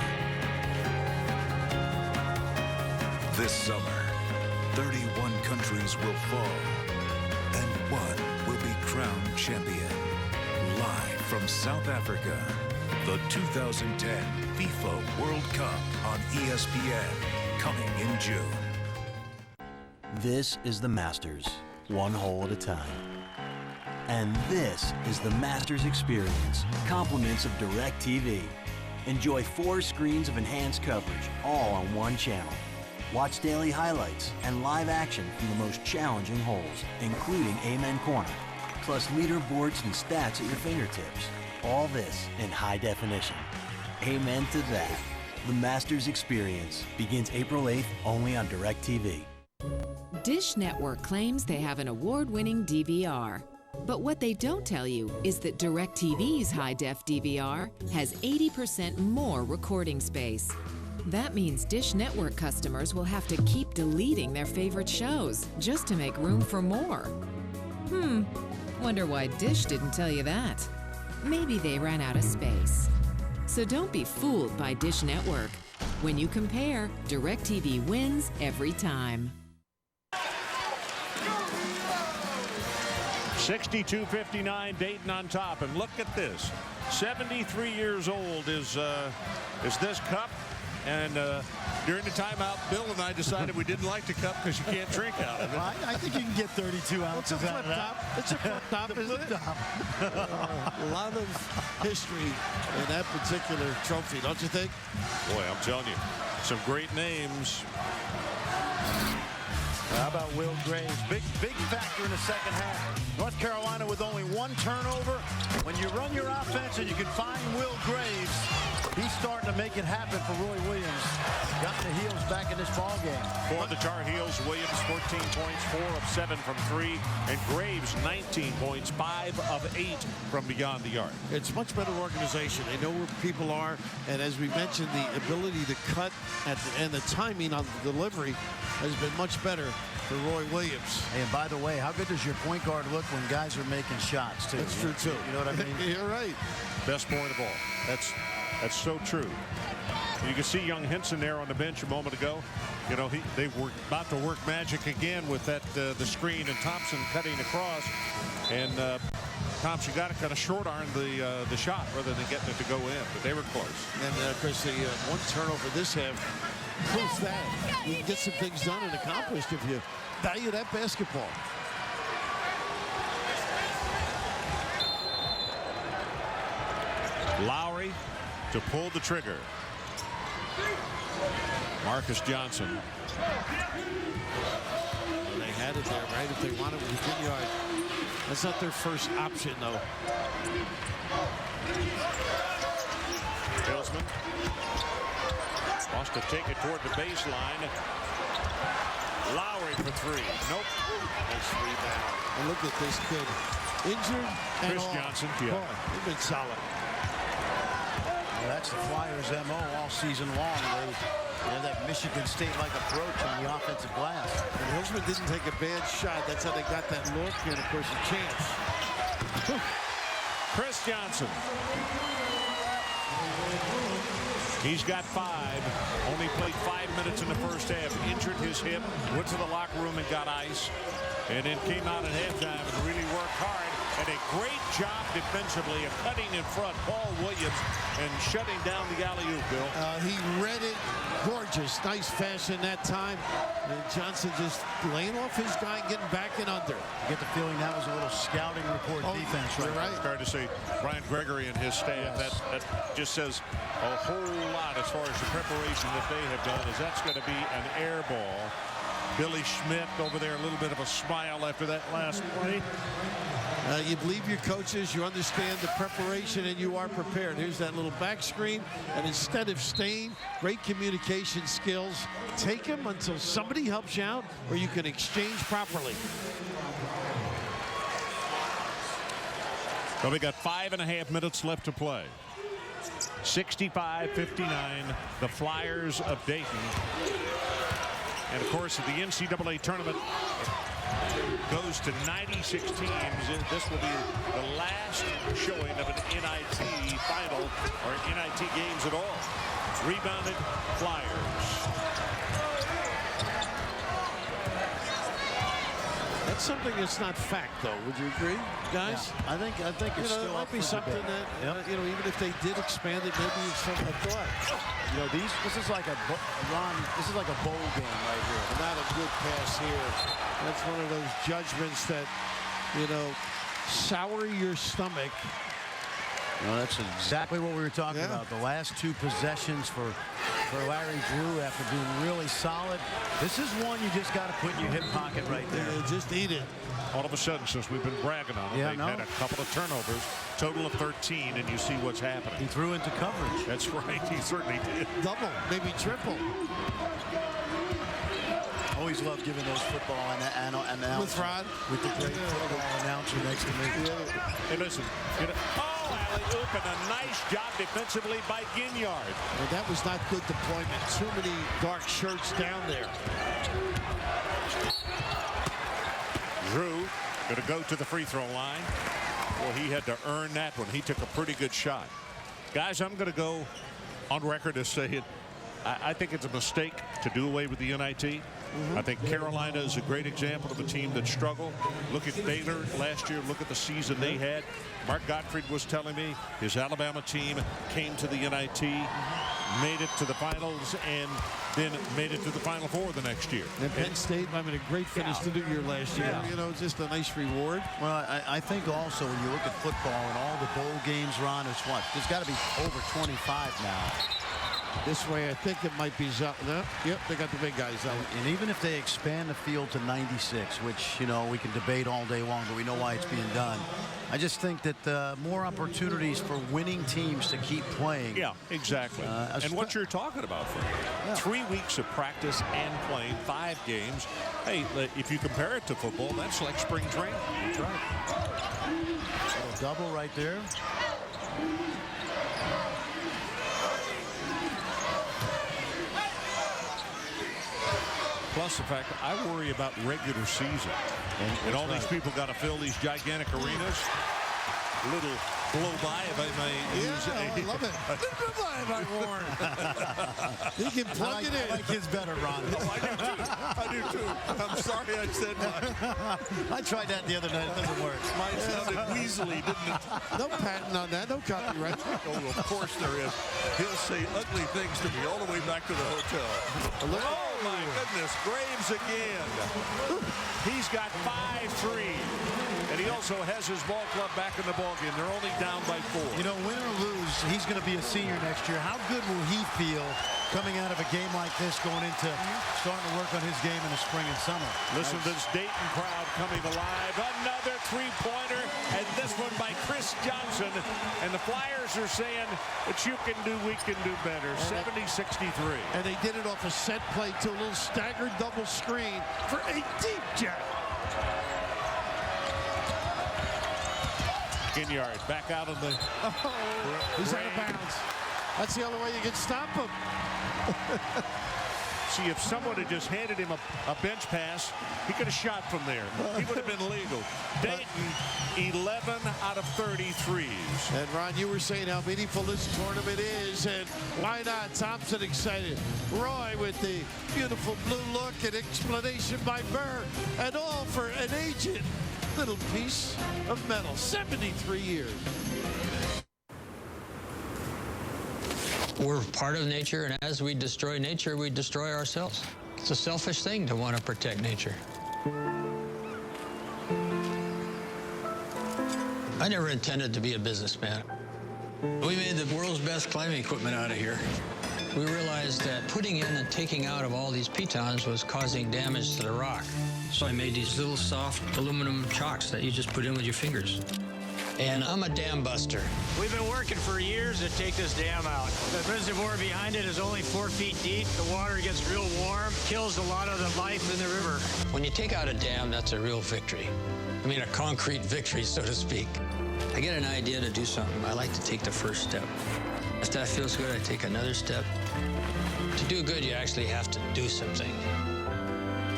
This summer, 31 countries will fall, and one will be crowned champion. Live from South Africa, the 2010 FIFA World Cup on ESPN, coming in June. This is the Masters, one hole at a time. And this is the Masters Experience, compliments of DirecTV. Enjoy 4 screens of enhanced coverage, all on one channel. Watch daily highlights and live action from the most challenging holes, including Amen Corner, plus leaderboards and stats at your fingertips. All this in high definition. Amen to that. The Masters Experience begins April 8th only on DirecTV. Dish Network claims they have an award-winning DVR. But what they don't tell you is that DirecTV's high-def DVR has 80% more recording space. That means Dish Network customers will have to keep deleting their favorite shows just to make room for more. Wonder why Dish didn't tell you that. Maybe they ran out of space. So don't be fooled by Dish Network. When you compare, DirecTV wins every time. 62-59, Dayton on top, and look at this. 73 years old is this cup, and during the timeout, Bill and I decided we didn't like the cup because you can't drink out of it. I think you can get 32 ounces out of that. It's a flip top, isn't it? A lot of history in that particular trophy, don't you think? Boy, I'm telling you, some great names. How about Will Graves? Big factor in the second half. North Carolina with only 1 turnover. When you run your offense and you can find Will Graves, he's starting to make it happen for Roy Williams. Got the Heels back in this ball game. For the Tar Heels, Williams 14 points, 4 of 7 from 3, and Graves 19 points, 5 of 8 from beyond the arc. It's much better organization. They know where people are, and as we mentioned, the ability to cut and the timing on the delivery has been much better for Roy Williams. And by the way, how good does your point guard look when guys are making shots, too? That's true, too. You know what I mean? You're right. Best point of all. That's so true. You can see young Henson there on the bench a moment ago. You know, they were about to work magic again with that the screen and Thompson cutting across. And Thompson got to kind of short arm the shot rather than getting it to go in. But they were close. And of course, the one turnover this half proves that you can get some things done and accomplished if you value that basketball. Lowry to pull the trigger. Marcus Johnson. They had it there, right? If they wanted it within yard. That's not their first option, though. Hillsman wants to take it toward the baseline. Lowry for 3. Nope. Nice rebound. And look at this kid. Injured and Chris all. Johnson. Yeah. They've been solid. That's the Flyers' MO all season long. They have that Michigan State-like approach on the offensive glass. And Hillsman didn't take a bad shot. That's how they got that look and, of course, a chance. Chris Johnson. He's got 5. Only played 5 minutes in the first half. Injured his hip. Went to the locker room and got ice. And then came out at halftime and really worked hard. And a great job defensively of cutting in front Paul Williams and shutting down the alley-oop, Bill. He read it. Gorgeous. Nice fashion that time. And Johnson just laying off his guy and getting back and under. I get the feeling that was a little scouting report defense. Right. Fair to say Brian Gregory and his staff, yes. that just says a whole lot as far as the preparation that they have done, as that's going to be an air ball. Billy Schmidt over there, a little bit of a smile after that last play. You believe your coaches, you understand the preparation, and you are prepared. Here's that little back screen, and instead of staying, great communication skills. Take them until somebody helps you out, or you can exchange properly. So we got 5.5 minutes left to play. 65-59, the Flyers of Dayton. And of course, the NCAA tournament goes to 96 teams. This will be the last showing of an NIT final or NIT games at all. Rebounded Flyers. That's something that's not fact, though. Would you agree, guys? Yeah, I think it's still it might be something that even if they did expand it, maybe it's something I thought. This is like a This is like a bowl game right here. Not a good pass here. That's one of those judgments that sour your stomach. That's exactly what we were talking about. The last 2 possessions for Larry Drew after being really solid. This is one you just got to put in your hip pocket right there. Just eat it. All of a sudden, since we've been bragging on it, they've had a couple of turnovers, total of 13, and you see what's happening. He threw into coverage. That's right. He certainly did. Double, maybe triple. Always love giving those football announcers. With Rod? With the great football announcer next to me. Hey, listen. alley-oop, and a nice job defensively by Ginyard. Well, that was not good deployment. Too many dark shirts down there. Drew going to go to the free throw line. Well, he had to earn that one. He took a pretty good shot. Guys, I'm going to go on record as saying I think it's a mistake to do away with the NIT. I think Carolina is a great example of a team that struggled. Look at Baylor last year. Look at the season they had. Mark Gottfried was telling me his Alabama team came to the NIT, made it to the finals, and then made it to the Final Four the next year. And Penn State having a great finish to the year last year. You know, just a nice reward. Well, I think also when you look at football and all the bowl games, Ron, it's what? There's got to be over 25 now. This way, I think it might be no, yep, they got the big guys out. And even if they expand the field to 96, which, you know, we can debate all day long, but we know why it's being done. I just think that more opportunities for winning teams to keep playing. Yeah, exactly. And what you're talking about, Frank. 3 weeks of practice and playing 5 games. Hey, if you compare it to football, that's like spring training. That's right. A double right there. Plus the fact that I worry about regular season. And all these people got to fill these gigantic arenas. Little blow by, if I may use it. I love it. Blow by, if I warn. He can plug it in. I like his better, Ron. Oh, I do too. I'm sorry I said that. I tried that the other night. It doesn't work. Mine sounded weaselly, didn't it? No patent on that. No copyright. Oh, of course there is. He'll say ugly things to me all the way back to the hotel. Oh, my goodness. Graves again. He's got 5 3. And he also has his ball club back in the ballgame. They're only down by 4. You know, win or lose, he's going to be a senior next year. How good will he feel coming out of a game like this, going into starting to work on his game in the spring and summer? Listen to this Dayton crowd coming alive. Another three-pointer, and this one by Chris Johnson. And the Flyers are saying that you can do, we can do better. 70-63. And they did it off a set play to a little staggered double screen for a deep jab. Ginyard back out of the... He's out of bounds. That's the only way you can stop him. See, if someone had just handed him a bench pass, he could have shot from there. He would have been legal. Dayton, 11 out of 33s. And Ron, you were saying how meaningful this tournament is, and why not? Thompson excited. Roy with the beautiful blue look and explanation by Burr, and all for an ancient little piece of metal. 73 years. We're part of nature, and as we destroy nature, we destroy ourselves. It's a selfish thing to want to protect nature. I never intended to be a businessman. We made the world's best climbing equipment out of here. We realized that putting in and taking out of all these pitons was causing damage to the rock. So I made these little soft aluminum chocks that you just put in with your fingers. And I'm a dam buster. We've been working for years to take this dam out. The reservoir behind it is only 4 feet deep. The water gets real warm, kills a lot of the life in the river. When you take out a dam, that's a real victory. I mean, a concrete victory, so to speak. I get an idea to do something. I like to take the first step. If that feels good, I take another step. To do good, you actually have to do something.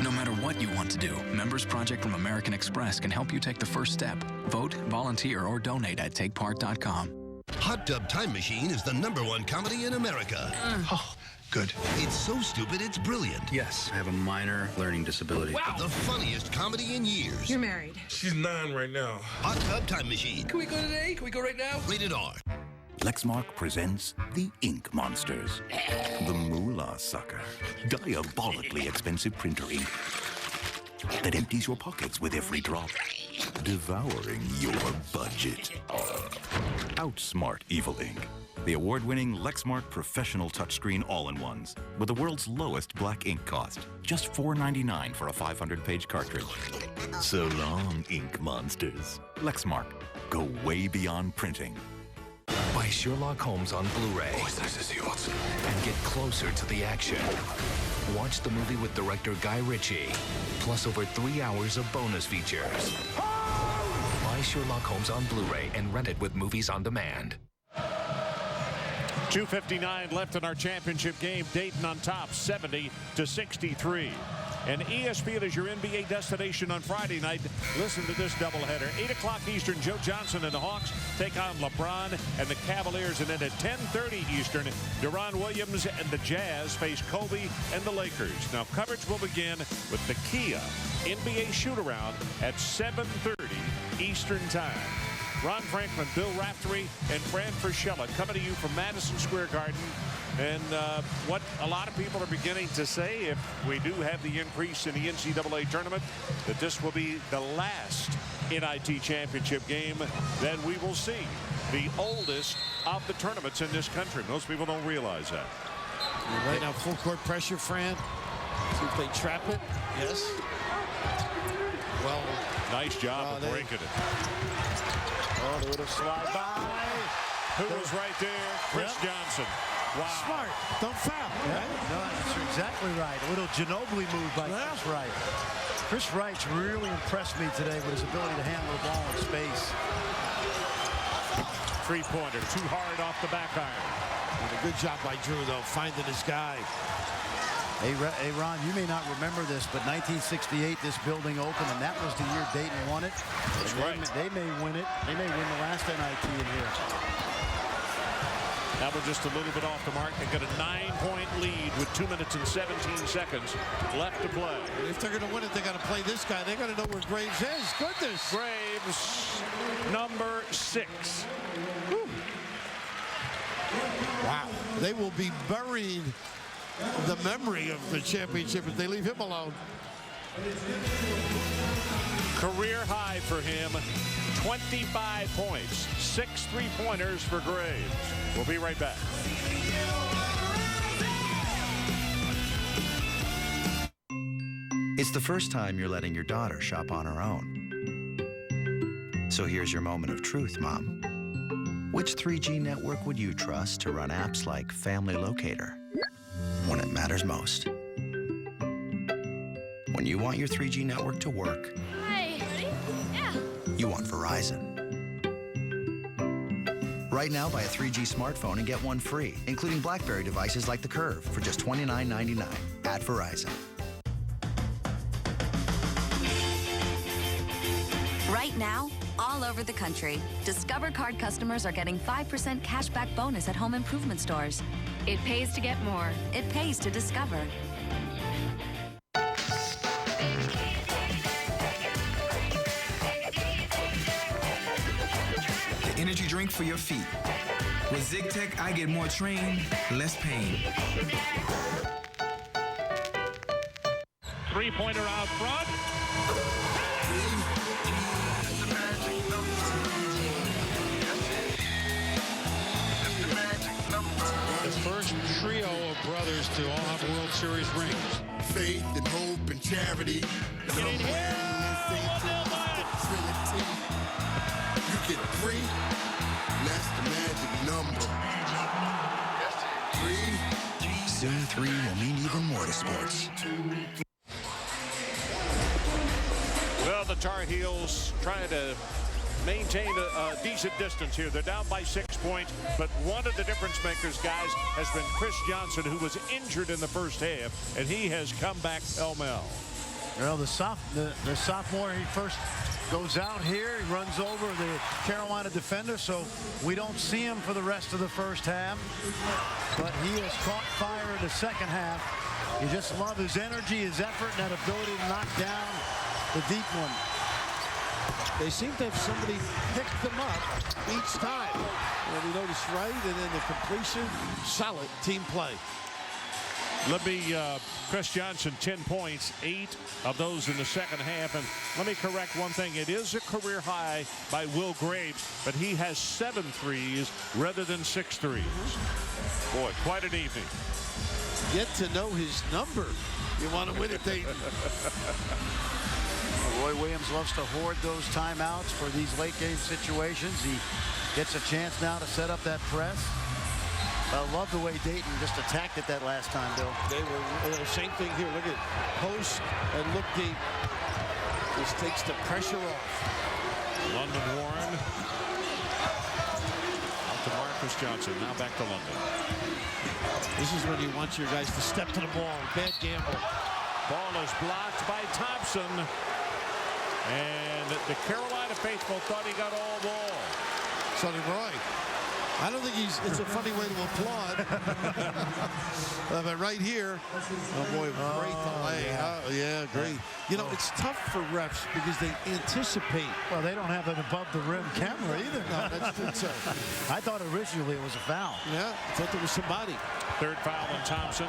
No matter what you want to do, Members Project from American Express can help you take the first step. Vote, volunteer, or donate at takepart.com. Hot Tub Time Machine is the #1 comedy in America. Oh, good. It's so stupid, it's brilliant. Yes, I have a minor learning disability. Wow! The funniest comedy in years. You're married. She's 9 right now. Hot Tub Time Machine. Can we go today? Can we go right now? Rated R. Lexmark presents the Ink Monsters. The Moolah Sucker. Diabolically expensive printer ink that empties your pockets with every drop, devouring your budget. Outsmart Evil Ink. The award-winning Lexmark professional touchscreen all-in-ones with the world's lowest black ink cost. Just $4.99 for a 500-page cartridge. So long, Ink Monsters. Lexmark. Go way beyond printing. Buy Sherlock Holmes on Blu-ray and get closer to the action. Watch the movie with director Guy Ritchie, plus over 3 hours of bonus features. Buy Sherlock Holmes on Blu-ray and rent it with Movies on Demand. 2:59 left in our championship game. Dayton on top, 70-63. And ESPN is your NBA destination on Friday night. Listen to this doubleheader. 8 o'clock Eastern, Joe Johnson and the Hawks take on LeBron and the Cavaliers. And then at 10:30 Eastern, Deron Williams and the Jazz face Kobe and the Lakers. Now, coverage will begin with the Kia NBA shoot-around at 7:30 Eastern Time. Ron Franklin, Bill Raftery, and Fran Fraschilla coming to you from Madison Square Garden. And what a lot of people are beginning to say, if we do have the increase in the NCAA tournament, that this will be the last NIT championship game that we will see. The oldest of the tournaments in this country. Most people don't realize that. Right now, full court pressure, Fran. See if they trap it. Yes. Well, nice job of breaking it. Oh, the little slide by. Who was right there? Chris Johnson. Wow. Smart. Don't foul. Yeah. No, that's exactly right. A little Ginobili move by Chris Wright. Chris Wright's really impressed me today with his ability to handle the ball in space. Three-pointer, too hard off the back iron. And a good job by Drew, though, finding his guy. Hey, Ron, you may not remember this, but 1968, this building opened, and that was the year Dayton won it. That's right. They may win it. They may win the last NIT in here. That was just a little bit off the mark. They got a 9-point lead with 2 minutes and 17 seconds left to play. If they're going to win it, they got to play this guy. They got to know where Graves is. Goodness. Graves, number 6. Whew. Wow. They will be burying the memory of the championship if they leave him alone. Career high for him. 25 points, 6 3-pointers for Graves. We'll be right back. It's the first time you're letting your daughter shop on her own. So here's your moment of truth, Mom. Which 3G network would you trust to run apps like Family Locator when it matters most? When you want your 3G network to work, Hi. Ready? Yeah. you want Verizon. Right now, buy a 3G smartphone and get one free, including BlackBerry devices like the Curve for just $29.99 at Verizon. Right now, all over the country, Discover Card customers are getting 5% cash back bonus at home improvement stores. It pays to get more. It pays to Discover. The energy drink for your feet. With ZigTech, I get more train, less pain. Three-pointer out front. The first trio of brothers to all have World Series rings. Faith and hope and charity. Get in here! You get 3. That's the magic number. 3. Soon 3 will mean even more to sports. Well, the Tar Heels trying to maintain a decent distance here. They're down by 6 points, but one of the difference makers, guys, has been Chris Johnson, who was injured in the first half, and he has come back pell-mell. Well, the sophomore, he first goes out here. He runs over the Carolina defender, so we don't see him for the rest of the first half. But he has caught fire in the second half. You just love his energy, his effort, and that ability to knock down the deep one. They seem to have somebody pick them up each time. And we notice right, and then the completion, solid team play. Let me, Chris Johnson, 10 points, 8 of those in the second half. And let me correct one thing. It is a career high by Will Graves, but he has 7 threes rather than 6 threes. Boy, quite an evening. Get to know his number. You want to win it, Dayton. Roy Williams loves to hoard those timeouts for these late game situations. He gets a chance now to set up that press. I love the way Dayton just attacked it that last time, Bill. They were the same thing here. Look at post and look deep. This takes the pressure off. London Warren. Out to Marcus Johnson. Now back to London. This is when you want your guys to step to the ball. Bad gamble. Ball is blocked by Thompson. And the Carolina faithful thought he got all ball. So did Roy. I don't think it's a funny way to applaud. But right here, oh boy, great delay. Yeah. Oh, yeah, great. You know, it's tough for refs because they anticipate. Well, they don't have an above the rim camera either. No, that's true. I thought originally it was a foul. Yeah, I thought there was somebody. Third foul on Thompson.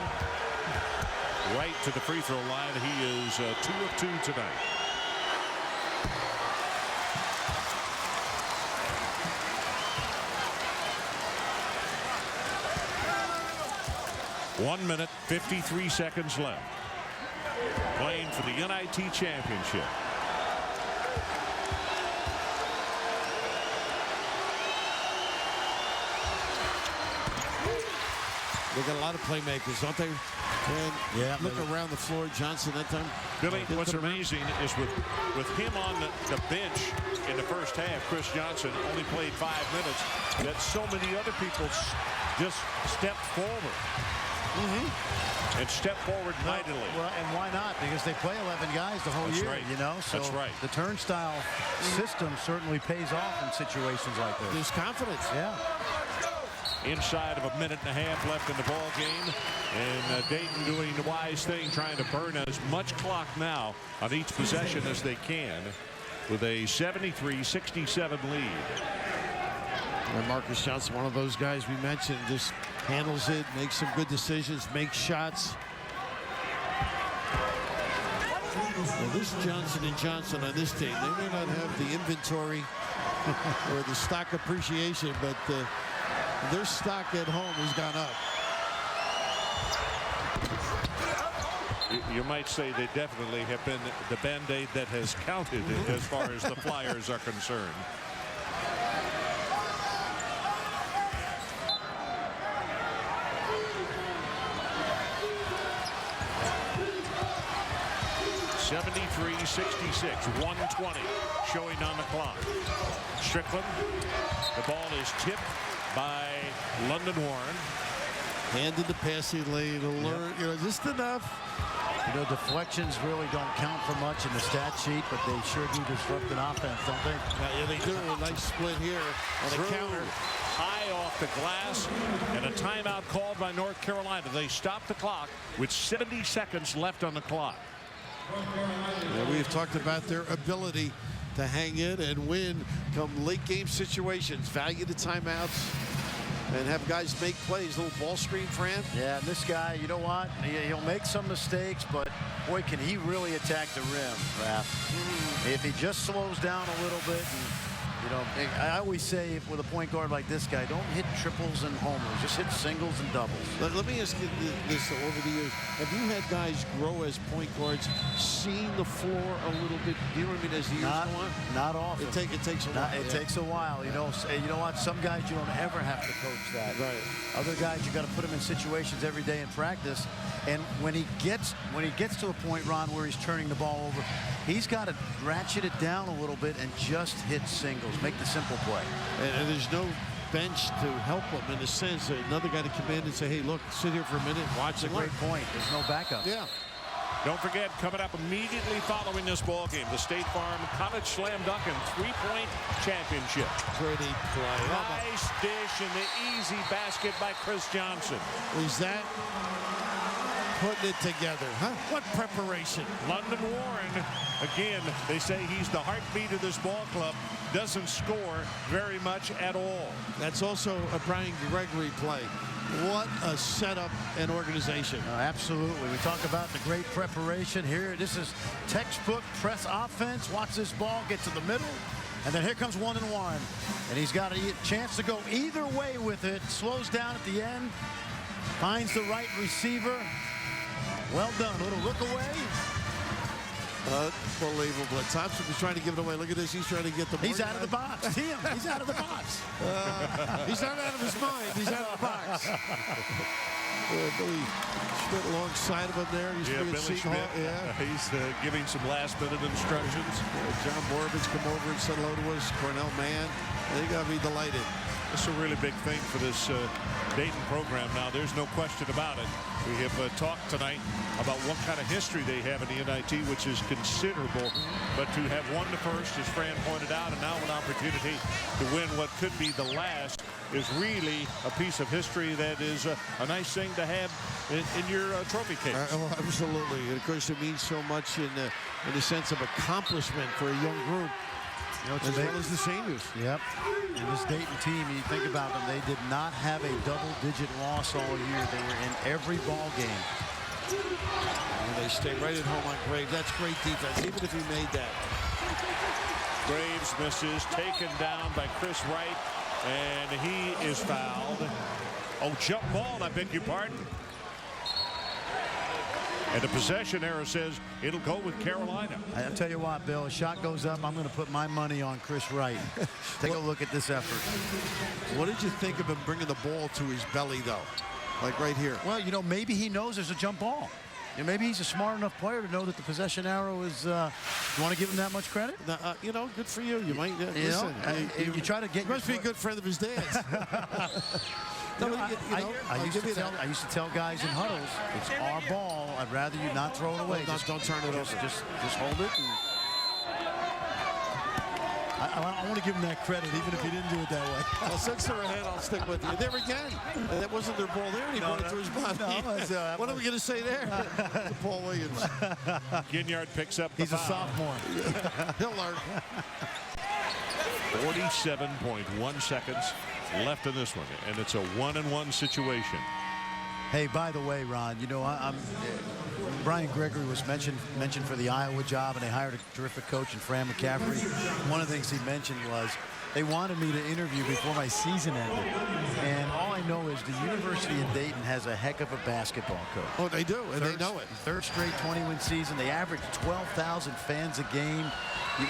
Right to the free throw line. He is 2 of 2 tonight. One minute, 53 seconds left. Playing for the NIT championship. They got a lot of playmakers, don't they? And yeah, look around the floor, Johnson that time. Billy, what's amazing is with him on the bench in the first half, Chris Johnson only played 5 minutes, that so many other people just stepped forward. And step forward mightily. Well, and why not? Because they play 11 guys the whole year, right. you know? So that's right. The turnstile system certainly pays off in situations like this. There's confidence. Yeah. Inside of a minute and a half left in the ball game. And Dayton doing the wise thing, trying to burn as much clock now on each possession as they can with a 73-67 lead. And Marcus Johnson, one of those guys we mentioned, just handles it, makes some good decisions, makes shots. Well, this Johnson & Johnson on this team, they may not have the inventory or the stock appreciation, but their stock at home has gone up. You might say they definitely have been the Band-Aid that has counted as far as the Flyers are concerned. (73-66), 1:20 showing on the clock. Strickland, the ball is tipped by London Warren. Hand in the passing lane, alert, you know, just enough. You know, deflections really don't count for much in the stat sheet, but they sure do disrupt an offense, don't they? Yeah, they do. A nice split here on a counter. High off the glass, and a timeout called by North Carolina. They stopped the clock with 70 seconds left on the clock. Yeah, we've talked about their ability to hang in and win come late game situations. Value the timeouts and have guys make plays. Little ball screen, Fran. Yeah, and this guy, you know what? He'll make some mistakes, but boy, can he really attack the rim, Raph. If he just slows down a little bit. You know, I always say with a point guard like this guy, don't hit triples and homers. Just hit singles and doubles. Let me ask you this over the years. Have you had guys grow as point guards, seeing the floor a little bit? Do you know what I mean? As the years go on? Not often. It takes a while. It takes a while. You know what? Some guys you don't ever have to coach that. Right. Other guys you got to put them in situations every day in practice. And when he gets to a point, Ron, where he's turning the ball over, he's got to ratchet it down a little bit and just hit singles. Make the simple play. And there's no bench to help him in a sense. Another guy to come in and say, hey, look, sit here for a minute, watch That's a great point. There's no backup. Yeah. Don't forget, coming up immediately following this ball game, the State Farm College Slam Dunk and three-point championship. Pretty play. Nice dish and the easy basket by Chris Johnson. Is that putting it together? Huh? What preparation? London Warren, again, they say he's the heartbeat of this ball club. Doesn't score very much at all. That's also a Brian Gregory play. What a setup and organization. Absolutely. We talk about the great preparation here. This is textbook press offense. Watch this ball get to the middle. And then here comes London Warren. And he's got a chance to go either way with it. Slows down at the end. Finds the right receiver. Well done. Little look away. Unbelievable. Thompson was trying to give it away. Look at this. He's trying to get the He's out of the box. Tim, he's out of the box. He's not out of his mind. He's out of the box. Billy Schmidt alongside of him there. He's Billy Schmidt. He's giving some last-minute instructions. John Borovitz come over and said hello to us. Cornell Mann. They got to be delighted. It's a really big thing for this Dayton program now. There's no question about it. We have talked tonight about what kind of history they have in the NIT, which is considerable. But to have won the first, as Fran pointed out, and now an opportunity to win what could be the last is really a piece of history that is a nice thing to have in your trophy case. Oh, absolutely. And of course, it means so much in the sense of accomplishment for a young group. You know, as well as the seniors. Yep. And this Dayton team, you think about them, they did not have a double-digit loss all year. They were in every ball game. And they stay right at home on Graves. That's great defense, even if he made that. Graves misses, taken down by Chris Wright, and he is fouled. Oh, jump ball, I beg your pardon. And the possession error says it'll go with Carolina. I'll tell you what, Bill, a shot goes up. I'm going to put my money on Chris Wright. Take a look at this effort. What did you think of him bringing the ball to his belly, though? Like right here. Well, you know, maybe he knows there's a jump ball. And maybe he's a smart enough player to know that the possession arrow is. You want to give him that much credit? You know, good for you. You might listen. You try to get. He must be a good friend of his dad's. I used to tell guys in huddles, it's our ball. I'd rather you not throw it away. Don't turn it over. Just hold it. I want to give him that credit, even if he didn't do it that way. Well, since they're ahead, I'll stick with you. There again. That wasn't their ball there. He brought it to his body. What are we going to say there? Paul Williams. Ginyard picks up the He's a sophomore. He'll learn. 47.1 seconds left in this one, and it's a 1-and-1 situation. Hey, by the way, Ron, you know, Brian Gregory was mentioned for the Iowa job, and they hired a terrific coach in Fran McCaffrey. One of the things he mentioned was they wanted me to interview before my season ended. And all I know is the University of Dayton has a heck of a basketball coach. Oh, they do, and they know it. Third straight 20-win season. They average 12,000 fans a game.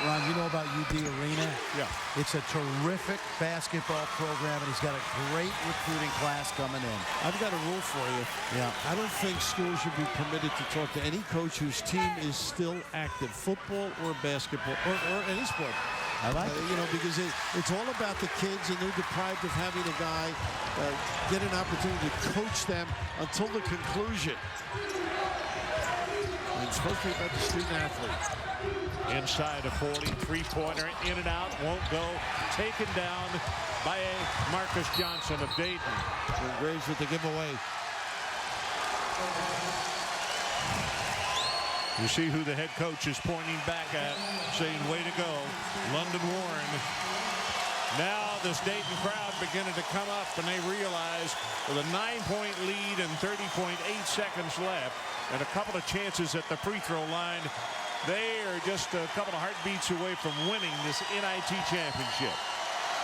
Ron, you know about UD Arena? Yeah. It's a terrific basketball program, and he's got a great recruiting class coming in. I've got a rule for you. Yeah. I don't think schools should be permitted to talk to any coach whose team is still active, football or basketball or any sport. I like it. You know, because it's all about the kids, and they're deprived of having a guy get an opportunity to coach them until the conclusion. And it's supposed to be about the student athlete. Inside of 40, three-pointer, in and out, won't go. Taken down by Marcus Johnson of Dayton. And Graves with the giveaway. You see who the head coach is pointing back at, saying, way to go, London Warren. Now this Dayton crowd beginning to come up, and they realize with a 9-point lead and 30.8 seconds left, and a couple of chances at the free throw line, they are just a couple of heartbeats away from winning this NIT championship.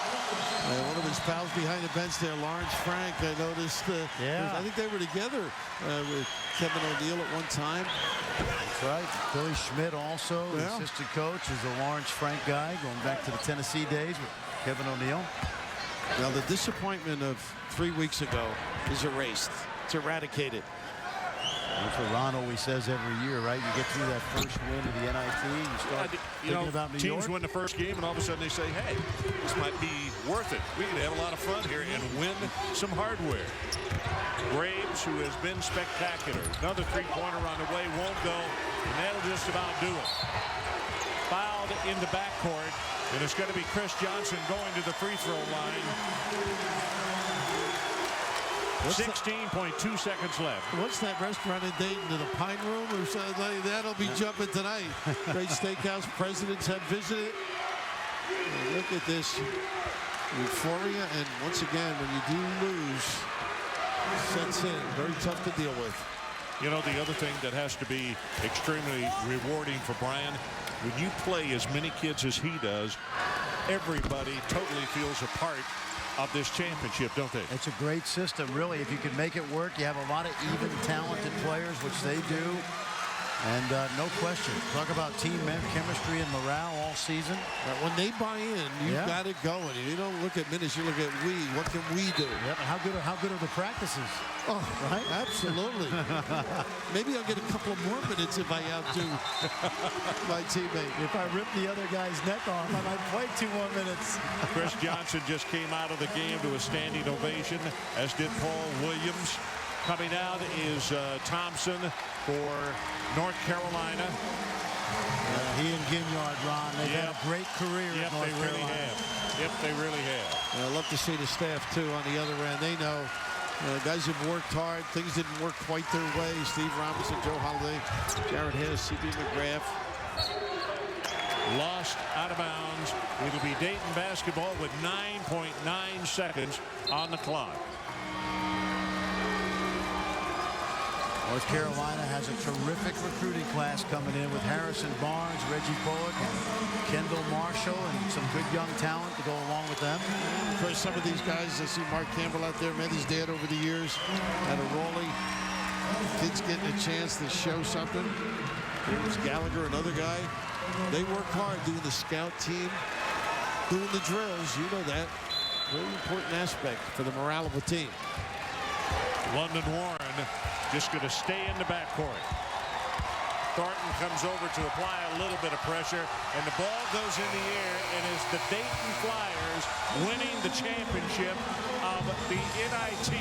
One of his pals behind the bench there, Lawrence Frank, I noticed. I think they were together with Kevin O'Neill at one time. That's right. Billy Schmidt also, the assistant coach, is a Lawrence Frank guy, going back to the Tennessee days with Kevin O'Neill. Now, the disappointment of 3 weeks ago is erased. It's eradicated. That's what Ron always says every year, right? You get through that first win of the NIT, you start thinking about New York. Teams win the first game, and all of a sudden they say, hey, this might be worth it. We can have a lot of fun here and win some hardware. Graves, who has been spectacular. Another three-pointer on the way, won't go, and that'll just about do it. Fouled in the backcourt, and it's going to be Chris Johnson going to the free throw line. 16.2 seconds left. What's that restaurant in Dayton? The Pine Room or something? That'll be jumping tonight. Great steakhouse. Presidents have visited. Look at this euphoria, and once again, when you do lose, it sets in. Very tough to deal with. You know, the other thing that has to be extremely rewarding for Brian, when you play as many kids as he does, everybody totally feels a part of this championship, don't they? It's a great system, really. If you can make it work, you have a lot of even talented players, which they do. And no question, talk about team chemistry and morale all season. When they buy in, you've got it going. You don't look at minutes, you look at we. What can we do? Yep. And how good are the practices? Oh, right? Absolutely. Maybe I'll get a couple more minutes if I outdo my teammate. If I rip the other guy's neck off, I might play 2 more minutes. Chris Johnson just came out of the game to a standing ovation, as did Paul Williams. Coming out is Thompson for North Carolina. He and Ginyard, Ron, they've had a great career at North Carolina. Really have. Yep, they really have. I love to see the staff, too, on the other end. They know guys have worked hard. Things didn't work quite their way. Steve Robinson, Joe Holiday, Jared Hess, C.B. McGrath. Lost out of bounds. It'll be Dayton basketball with 9.9 seconds on the clock. North Carolina has a terrific recruiting class coming in with Harrison Barnes, Reggie Bullock, and Kendall Marshall, and some good young talent to go along with them. Of course, some of these guys, I see Mark Campbell out there, met his dad over the years at a Raleigh. Kids getting a chance to show something. Here's Gallagher, another guy. They work hard doing the scout team, doing the drills. You know that. Very important aspect for the morale of a team. London Warren just going to stay in the backcourt. Thornton comes over to apply a little bit of pressure, and the ball goes in the air, and it's the Dayton Flyers winning the championship of the NIT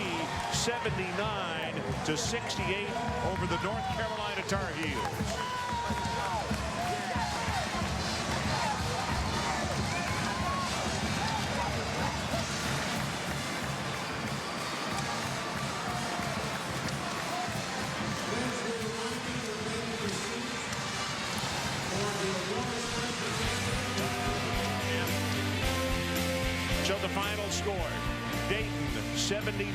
79-68 over the North Carolina Tar Heels. So the final score, Dayton 79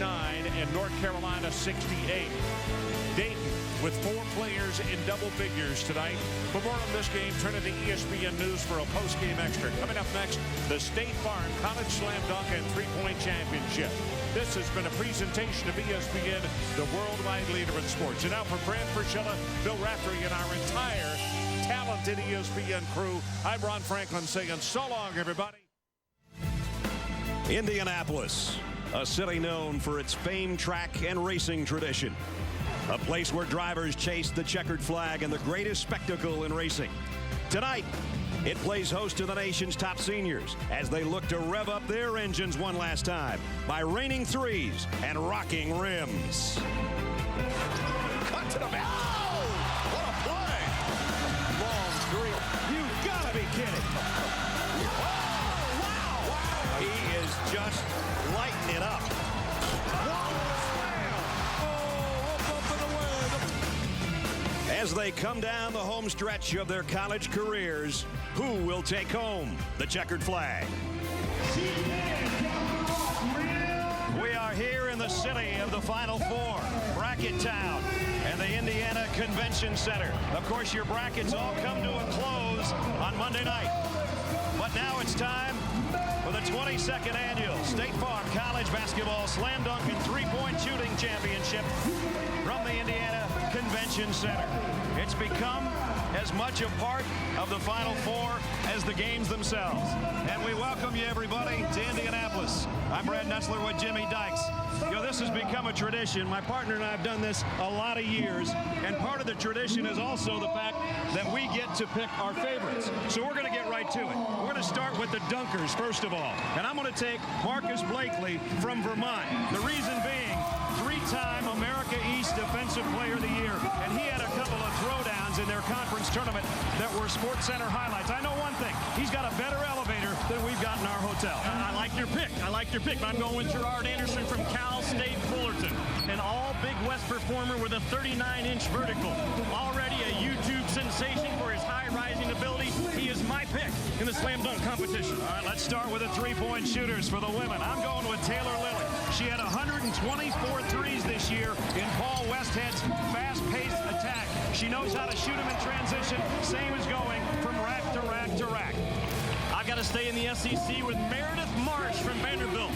and North Carolina 68. Dayton with 4 players in double figures tonight. For more on this game, turn to the ESPN News for a post-game extra. Coming up next, the State Farm College Slam Dunk and Three-Point Championship. This has been a presentation of ESPN, the worldwide leader in sports. And now for Fran Fraschilla, Bill Raftery, and our entire talented ESPN crew, I'm Ron Franklin saying so long, everybody. Indianapolis, a city known for its famed track and racing tradition. A place where drivers chase the checkered flag and the greatest spectacle in racing. Tonight, It plays host to the nation's top seniors as they look to rev up their engines one last time by raining threes and rocking rims. Cut to the back. Oh, what a play. Long three. You've got to be kidding. Oh, wow. He is just lighting it up. As they come down the home stretch of their college careers, who will take home the checkered flag? We are here in the city of the Final Four, Bracket Town, and the Indiana Convention Center. Of course, your brackets all come to a close on Monday night. But now it's time for the 22nd annual State Farm College Basketball Slam Dunk and Three-Point Shooting Championship from the Indiana Convention Center. It's become as much a part of the Final Four as the games themselves. And we welcome you, everybody, to Indianapolis. I'm Brad Nutzler with Jimmy Dykes. You know, this has become a tradition. My partner and I have done this a lot of years, and part of the tradition is also the fact that we get to pick our favorites. So we're going to get right to it. We're going to start with the dunkers, first of all. And I'm going to take Marcus Blakely from Vermont. The reason being, three-time America East Defensive Player of the Year, and he had a couple of throwdowns in their conference tournament that were Sports Center highlights. I know one thing. He's got a better elevator than we've got in our hotel. I like your pick. But I'm going with Gerard Anderson from Cal State Fullerton, an all-Big West performer with a 39-inch vertical. Already a YouTube sensation for his high-rising ability. He is my pick in the slam dunk competition. All right, let's start with the three-point shooters for the women. I'm going with Taylor Lilly. She had 124 threes this year in Paul Westhead's fast-paced attack. She knows how to shoot them in transition, same as going from rack to rack to rack. I've got to stay in the SEC with Meredith Marsh from Vanderbilt.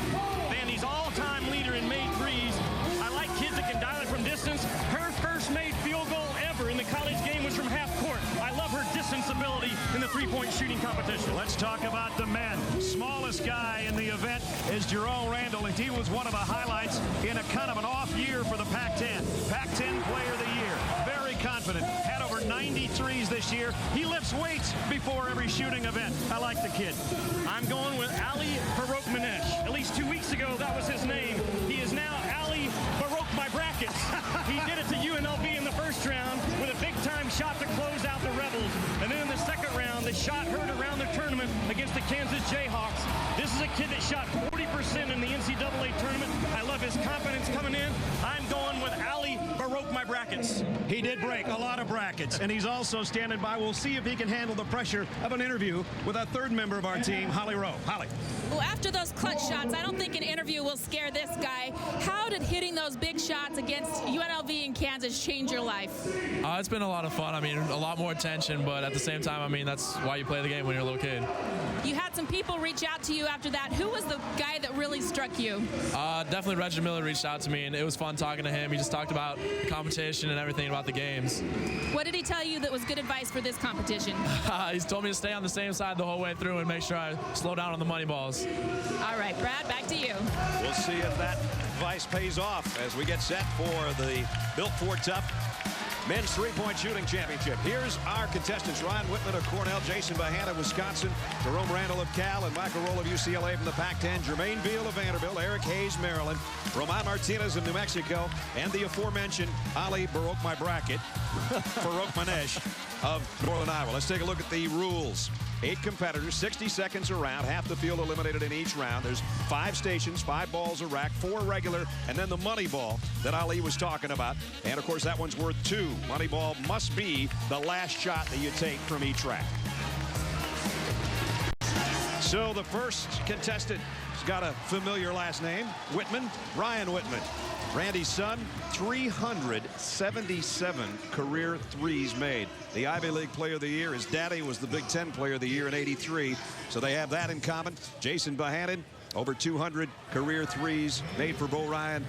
Vandy's all-time leader in made threes. I like kids that can dial it from distance. Her first made field goal ever in the college game was from half court. I love her distance ability in the three-point shooting competition. Let's talk about the men. Smallest guy in the event is Jerome Randall, and he was one of the highlights in a kind of an off year for the Pac-10. Pac-10 Player of the Year. Very confident. Had over 93s this year. He lifts weights before every shooting event. I like the kid. I'm going with Ali Baruch-Manesh. At least 2 weeks ago, that was his name. He is now Ali Baruch my brackets. He did it to UNLV in the first round with a big-time shot to close out the Rebels. And then in the second round, the shot heard around the tournament against the Kansas Jayhawks. This is a kid that shot 40% in the NCAA tournament. I love his confidence coming in. I'm going with Ali Baruch my brackets. He did break a lot of brackets, and he's also standing by. We'll see if he can handle the pressure of an interview with a third member of our team, Holly Rowe. Holly. Well, after those clutch shots, I don't think an interview will scare this guy. How did hitting those big shots against UNLV and Kansas change your life? It's been a lot of fun. I mean, a lot more attention, but at the same time, I mean, that's why you play the game when you're a little kid. You had some people reach out to you after that. Who was the guy that really struck you? Definitely Reggie Miller reached out to me, and it was fun talking to him. He just talked about competition and everything about the games. What did he tell you that was good advice for this competition? He's told me to stay on the same side the whole way through and make sure I slow down on the money balls. All right, Brad, back to you. We'll see if that advice pays off as we get set for the Built Ford Tough Men's Three-Point Shooting Championship. Here's our contestants: Ryan Whitman of Cornell, Jason Bahana of Wisconsin, Jerome Randall of Cal, and Michael Roll of UCLA from the Pac-10, Jermaine Beal of Vanderbilt, Eric Hayes, Maryland, Roman Martinez of New Mexico, and the aforementioned Ali Baruch my bracket, Baruch-Manesh of Northern Iowa. Let's take a look at the rules. 8 competitors, 60 seconds a round, half the field eliminated in each round. There's 5 stations, 5 balls a rack, 4 regular, and then the money ball that Ali was talking about. And of course, that one's worth 2. Money ball must be the last shot that you take from each rack. So the first contestant has got a familiar last name, Whitman, Ryan Whitman. Randy's son, 377 career threes made. The Ivy League Player of the Year. His daddy was the Big Ten Player of the Year in '83. So they have that in common. Jason Bohannon, over 200 career threes made for Bo Ryan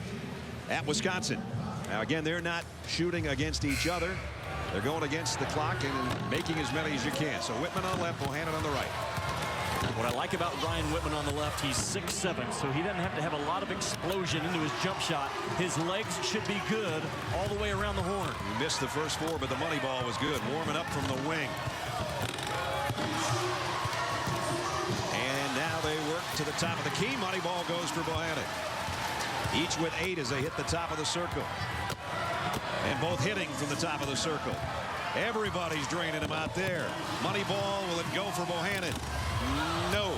at Wisconsin. Now, again, they're not shooting against each other. They're going against the clock and making as many as you can. So Whitman on the left, Bohannon on the right. What I like about Ryan Whitman on the left, he's 6'7", so he doesn't have to have a lot of explosion into his jump shot. His legs should be good all the way around the horn. He missed the first 4, but the money ball was good. Warming up from the wing. And now they work to the top of the key. Money ball goes for Bohannon. Each with 8 as they hit the top of the circle. And both hitting from the top of the circle. Everybody's draining him out there. Money ball, will it go for Bohannon? No.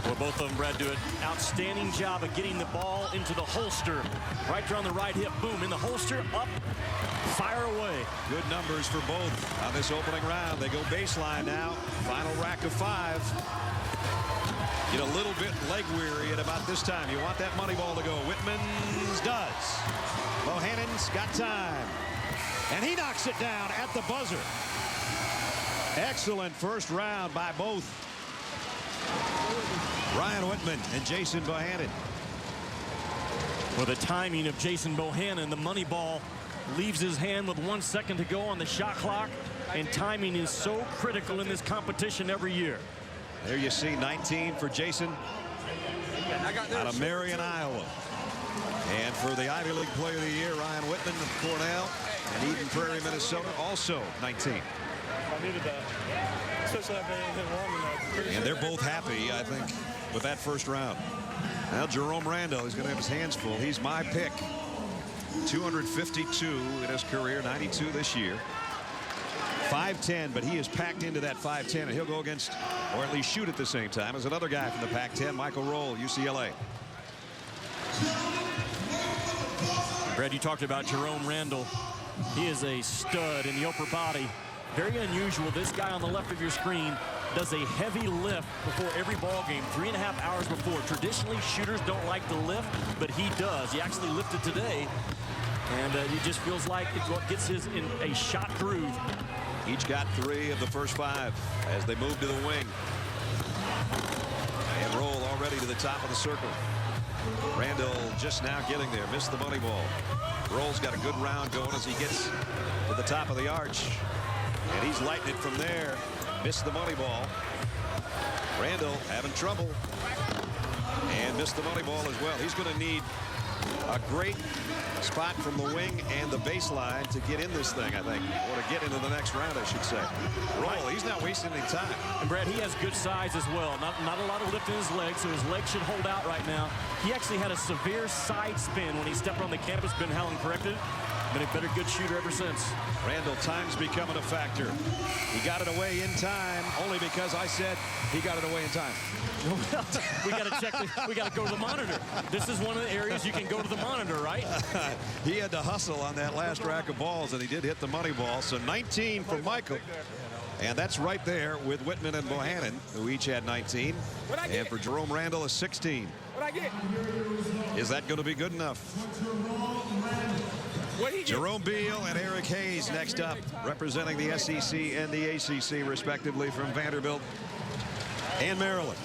Well, both of them, Brad, do an outstanding job of getting the ball into the holster. Right there on the right hip, boom, in the holster, up, fire away. Good numbers for both on this opening round. They go baseline now. Final rack of 5. Get a little bit leg weary at about this time. You want that money ball to go. Whitman's does. Bohannon's got time. And he knocks it down at the buzzer. Excellent first round by both Ryan Whitman and Jason Bohannon. For the timing of Jason Bohannon, the money ball leaves his hand with 1 second to go on the shot clock, and timing is so critical in this competition every year. There you see 19 for Jason out of Marion, Iowa. And for the Ivy League Player of the Year, Ryan Whitman of Cornell and Eden Prairie, Minnesota, also 19. I needed that. Especially after anything long enough. And they're both happy, I think, with that first round. Now Jerome Randall is going to have his hands full. He's my pick. 252 in his career, 92 this year. 5'10", but he is packed into that 5'10", and he'll go against, or at least shoot at the same time, as another guy from the Pac-10, Michael Roll, UCLA. Brad, you talked about Jerome Randall. He is a stud in the upper body. Very unusual. This guy on the left of your screen does a heavy lift before every ball game, 3.5 hours before. Traditionally, shooters don't like to lift, but he does. He actually lifted today, and it just feels like it's what gets his in a shot groove. Each got 3 of the first 5 as they move to the wing. And Roll already to the top of the circle. Randall just now getting there. Missed the money ball. Roll's got a good round going as he gets to the top of the arch. And he's lighting it from there. Missed the money ball. Randall having trouble. And missed the money ball as well. He's going to need a great spot from the wing and the baseline to get in this thing, I think, or to get into the next round, I should say. Roll, he's not wasting any time. And Brad, he has good size as well. Not a lot of lift in his legs, so his legs should hold out right now. He actually had a severe side spin when he stepped on the campus. Ben Howland corrected. Been a better good shooter ever since. Randall, time's becoming a factor. He got it away in time only because I said he got it away in time. We got to check. We got to go to the monitor. This is one of the areas you can go to the monitor, right? He had to hustle on that last rack of balls, and he did hit the money ball. So 19 for Michael. And that's right there with Whitman and Bohannon, who each had 19. And for Jerome Randall, a 16. What'd I get? Is that going to be good enough? Jerome Beal and Eric Hayes next up, representing the SEC and the ACC, respectively, from Vanderbilt and Maryland.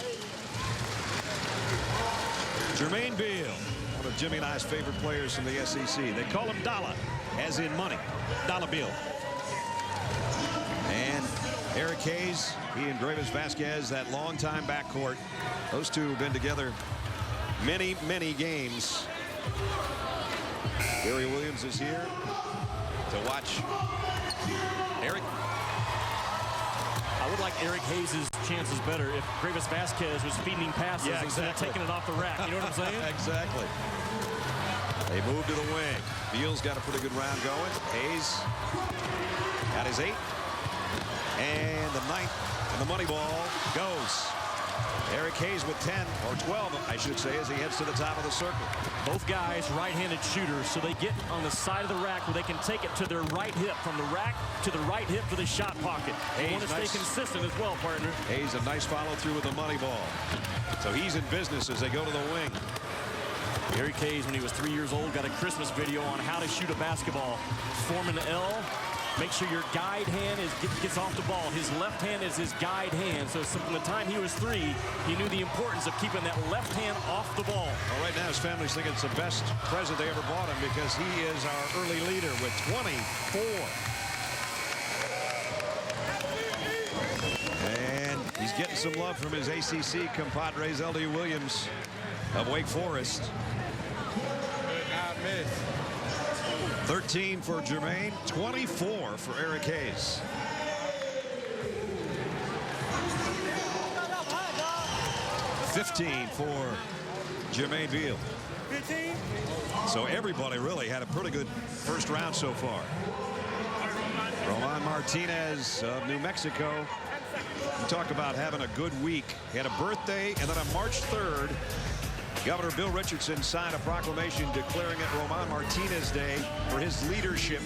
Jermaine Beal, one of Jimmy and I's favorite players from the SEC. They call him Dollar, as in money. Dollar Bill. And Eric Hayes, he and Gravis Vasquez, that longtime backcourt. Those two have been together many, many games. Gary Williams is here to watch Eric. I would like Eric Hayes' chances better if Gravis Vasquez was feeding passes instead of taking it off the rack. You know what I'm saying? Exactly. They move to the wing. Beal's got a pretty good round going. Hayes got his 8. And the 9th, and the money ball goes. Eric Hayes with 10, or 12, I should say, as he heads to the top of the circle. Both guys right-handed shooters, so they get on the side of the rack where they can take it to their right hip, from the rack to the right hip to the shot pocket. They want to stay consistent as well, partner. Hayes, a nice follow-through with the money ball. So he's in business as they go to the wing. Eric Hayes, when he was 3 years old, got a Christmas video on how to shoot a basketball. Form an L. Make sure your guide hand gets off the ball. His left hand is his guide hand. So from the time he was 3, he knew the importance of keeping that left hand off the ball. Well, right now his family's thinking it's the best present they ever bought him because he is our early leader with 24. And he's getting some love from his ACC compadres, L.D. Williams of Wake Forest. 13 for Jermaine, 24 for Eric Hayes. 15 for Jermaine Beal. 15. So everybody really had a pretty good first round so far. Roman Martinez of New Mexico. You talk about having a good week. He had a birthday, and then on March 3rd, Governor Bill Richardson signed a proclamation declaring it Roman Martinez Day for his leadership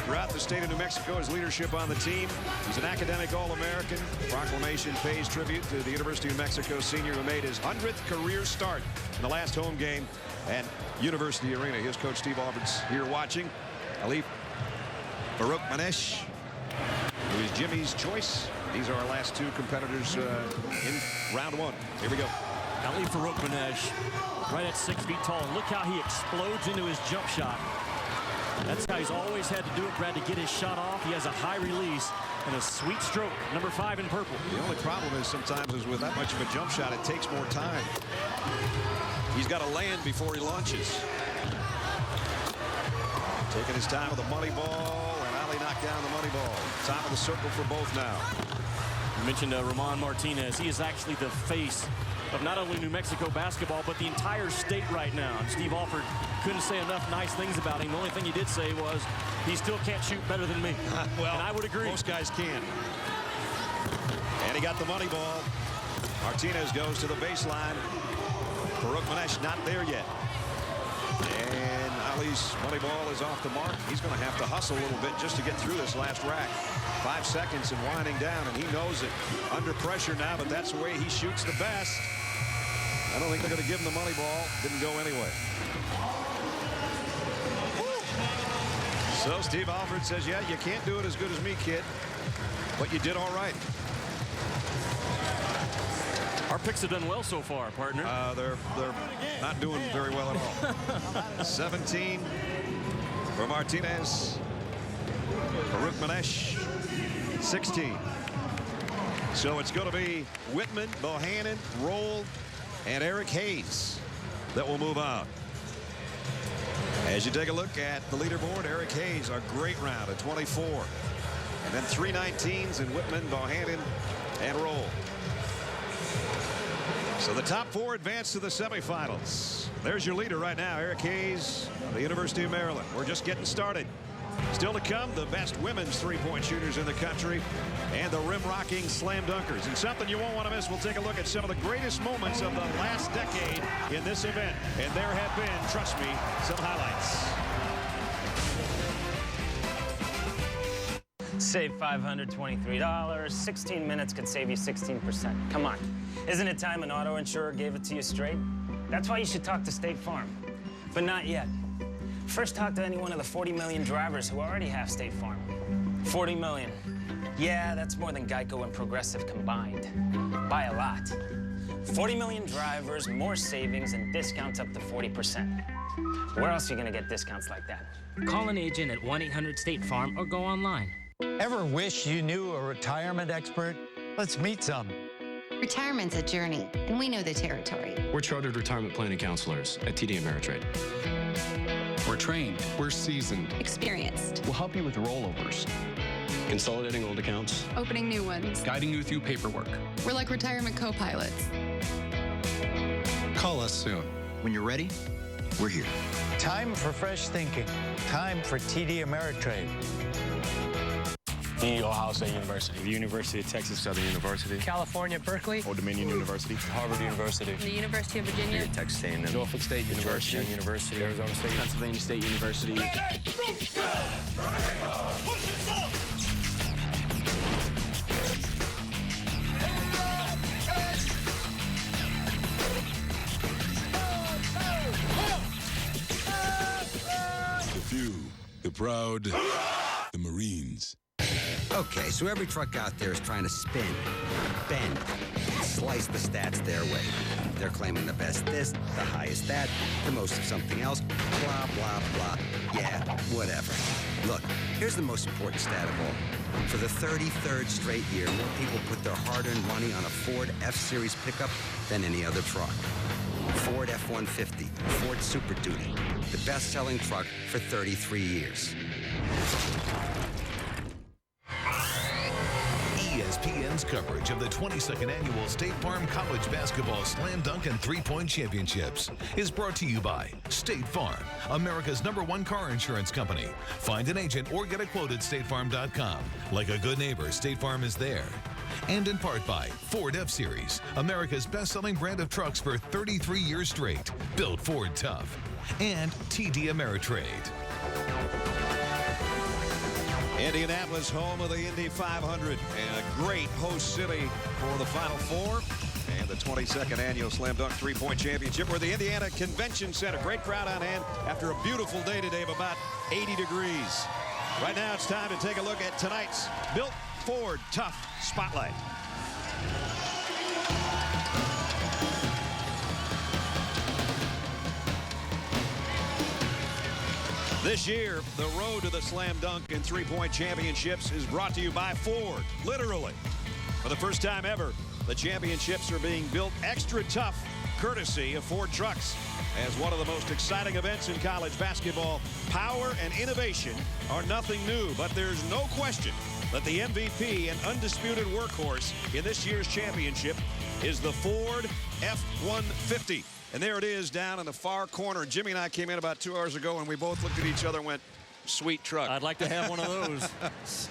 throughout the state of New Mexico, his leadership on the team. He's an academic All-American. Proclamation pays tribute to the University of New Mexico senior who made his 100th career start in the last home game at University Arena. Here's Coach Steve Alford's here watching. Ali Farouk-Manesh, who is Jimmy's choice. These are our last two competitors in round one. Here we go. Ali Farouk-Manesh, right at 6 feet tall. And look how he explodes into his jump shot. That's how he's always had to do it, Brad, to get his shot off. He has a high release and a sweet stroke. Number 5 in purple. The only problem is sometimes is with that much of a jump shot, it takes more time. He's got to land before he launches. Taking his time with the money ball, and Ali knocked down the money ball. Top of the circle for both now. You mentioned Roman Martinez. He is actually the face of not only New Mexico basketball, but the entire state right now. And Steve Alford couldn't say enough nice things about him. The only thing he did say was, he still can't shoot better than me. Well, and I would agree. Most guys can. And he got the money ball. Martinez goes to the baseline. Farouk-Manesh not there yet. And Ali's money ball is off the mark. He's going to have to hustle a little bit just to get through this last rack. 5 seconds and winding down, and he knows it. Under pressure now, but that's the way he shoots the best. I don't think they're going to give him the money ball. Didn't go anyway. So Steve Alford says, yeah, you can't do it as good as me, kid, but you did all right. Our picks have done well so far, partner. They're not doing very well at all. 17 for Martinez. Farouk-Manesh, 16. So it's going to be Whitman, Bohannon, Roll, and Eric Hayes that will move on. As you take a look at the leaderboard, Eric Hayes, a great round at 24. And then 3 19s in Whitman, Bohannon, and Roll. So the top 4 advance to the semifinals. There's your leader right now, Eric Hayes of the University of Maryland. We're just getting started. Still to come, the best women's three-point shooters in the country and the rim-rocking slam dunkers. And something you won't want to miss, we'll take a look at some of the greatest moments of the last decade in this event. And there have been, trust me, some highlights. Save $523. 16 minutes could save you 16%. Come on. Isn't it time an auto insurer gave it to you straight? That's why you should talk to State Farm. But not yet. First, talk to any one of the 40 million drivers who already have State Farm. 40 million. Yeah, that's more than Geico and Progressive combined. By a lot. 40 million drivers, more savings, and discounts up to 40%. Where else are you going to get discounts like that? Call an agent at 1-800-STATE-FARM or go online. Ever wish you knew a retirement expert? Let's meet some. Retirement's a journey, and we know the territory. We're chartered retirement planning counselors at TD Ameritrade. We're trained. We're seasoned. Experienced. We'll help you with rollovers, consolidating old accounts, opening new ones, guiding you through paperwork. We're like retirement co-pilots. Call us soon. When you're ready, we're here. Time for fresh thinking. Time for TD Ameritrade. The Ohio State University. The University of Texas Southern University. California, Berkeley. Old Dominion University. Harvard University. The University of Virginia. Texas A&M. Norfolk State University. University. Arizona State. Pennsylvania State University. The few, the proud, the Marines. Okay, so every truck out there is trying to spin, bend, slice the stats their way. They're claiming the best this, the highest that, the most of something else, blah, blah, blah. Yeah, whatever. Look, here's the most important stat of all. For the 33rd straight year, more people put their hard-earned money on a Ford F-Series pickup than any other truck. Ford F-150, Ford Super Duty, the best-selling truck for 33 years. ESPN Advanced coverage of the 22nd Annual State Farm College Basketball Slam Dunk and Three-Point Championships is brought to you by State Farm, America's #1 car insurance company. Find an agent or get a quote at statefarm.com. Like a good neighbor, State Farm is there. And in part by Ford F-Series, America's best-selling brand of trucks for 33 years straight. Built Ford tough. And TD Ameritrade. Indianapolis, home of the Indy 500, and a great host city for the Final Four and the 22nd Annual Slam Dunk Three-Point Championship. We're at the Indiana Convention Center. Great crowd on hand after a beautiful day today of about 80 degrees. Right now it's time to take a look at tonight's Built Ford Tough Spotlight. This year, the road to the Slam Dunk and Three-Point Championships is brought to you by Ford. Literally. For the first time ever, the championships are being built extra tough, courtesy of Ford trucks. As one of the most exciting events in college basketball, power and innovation are nothing new, but there's no question that the MVP and undisputed workhorse in this year's championship is the Ford F-150. And there it is down in the far corner. Jimmy and I came in about 2 hours ago, and we both looked at each other and went, sweet truck. I'd like to have one of those.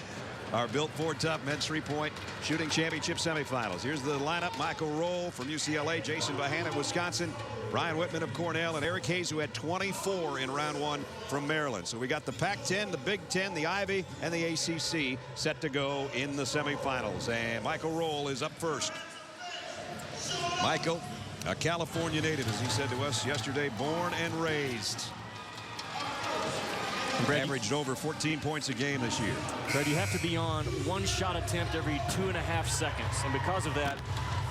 Our Built Ford Tough men's three-point shooting championship semifinals. Here's the lineup. Michael Roll from UCLA, Jason Bohannon, Wisconsin, Ryan Whitman of Cornell, and Eric Hayes, who had 24 in round one from Maryland. So we got the Pac-10, the Big Ten, the Ivy, and the ACC set to go in the semifinals. And Michael Roll is up first. Michael, a California native, as he said to us yesterday, born and raised. Averaged over 14 points a game this year. Brad, you have to be on one shot attempt every 2.5 seconds. And because of that,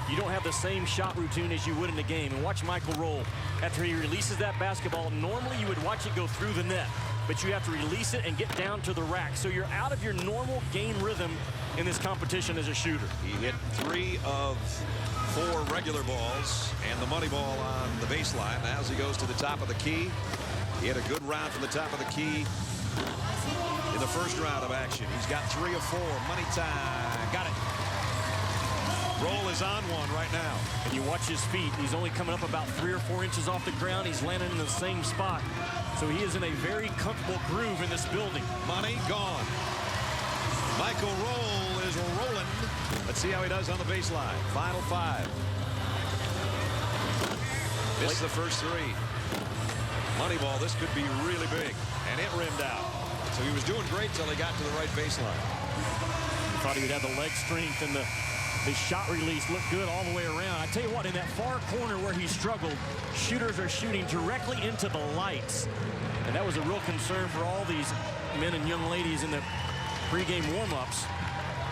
you don't have the same shot routine as you would in a game. And watch Michael Roll. After he releases that basketball, normally you would watch it go through the net. But you have to release it and get down to the rack. So you're out of your normal game rhythm in this competition as a shooter. He hit 3 of 4 regular balls and the money ball on the baseline. Now as he goes to the top of the key, he had a good round from the top of the key in the first round of action. He's got 3 of 4. Money time. Got it. Roll is on one right now. And you watch his feet. He's only coming up about 3 or 4 inches off the ground. He's landing in the same spot. So he is in a very comfortable groove in this building. Money gone. Michael Roll is rolling. Let's see how he does on the baseline. Final 5. Missed the first 3. Money ball, this could be really big. And it rimmed out. So he was doing great till he got to the right baseline. He thought he would have the leg strength, and the shot release looked good all the way around. I tell you what, in that far corner where he struggled, shooters are shooting directly into the lights. And that was a real concern for all these men and young ladies in the pregame warm-ups.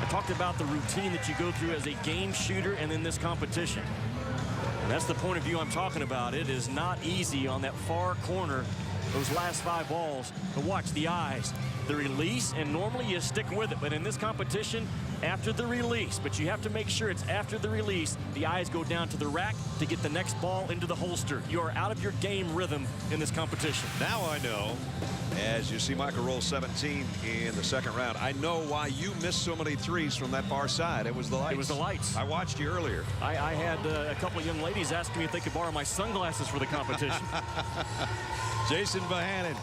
I talked about the routine that you go through as a game shooter and in this competition. And that's the point of view I'm talking about. It is not easy on that far corner, those last 5 balls. But watch the eyes, the release, and normally you stick with it. But in this competition, after the release, but you have to make sure it's after the release, the eyes go down to the rack to get the next ball into the holster. You are out of your game rhythm in this competition. Now I know, as you see Michael Roll 17 in the second round, I know why you missed so many threes from that far side. It was the lights. It was the lights. I watched you earlier. I had a couple of young ladies asking me if they could borrow my sunglasses for the competition. Jason Bohannon,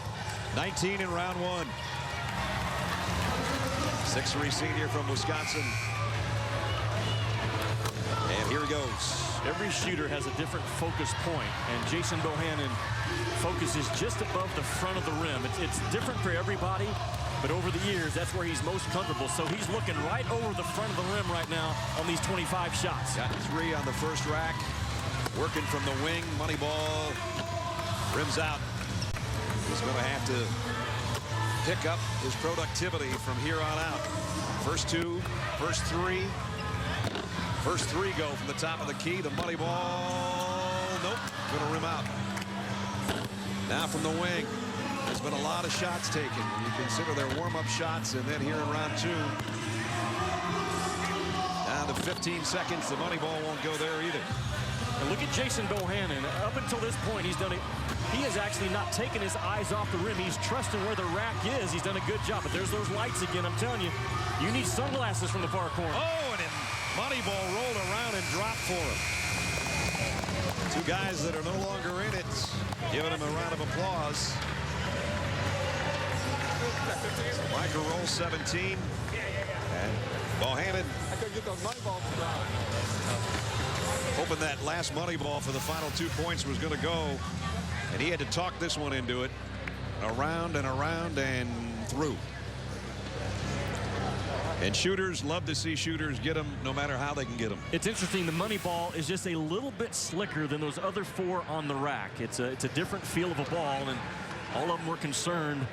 19 in round 1. 6'3" senior from Wisconsin. And here he goes. Every shooter has a different focus point, and Jason Bohannon focuses just above the front of the rim. It's different for everybody, but over the years, that's where he's most comfortable. So he's looking right over the front of the rim right now on these 25 shots. Got 3 on the first rack. Working from the wing. Money ball. Rims out. He's going to have to pick up his productivity from here on out. First 2, first 3. First 3 go from the top of the key. The money ball, nope, going to rim out. Now from the wing. There's been a lot of shots taken. When you consider their warm-up shots, and then here in round 2. Down to 15 seconds. The money ball won't go there either. And look at Jason Bohannon. Up until this point, he's done it. He has actually not taken his eyes off the rim. He's trusting where the rack is. He's done a good job. But there's those lights again. I'm telling you, you need sunglasses from the far corner. Oh, and Money ball rolled around and dropped for him. Two guys that are no longer in it, giving him a round of applause. Michael rolls 17. And Bohannon hoping that last money ball for the final 2 points was going to go. And he had to talk this one into it. Around and around and through. And shooters love to see shooters get them no matter how they can get them. It's interesting. The money ball is just a little bit slicker than those other 4 on the rack. It's a different feel of a ball, and all of them were concerned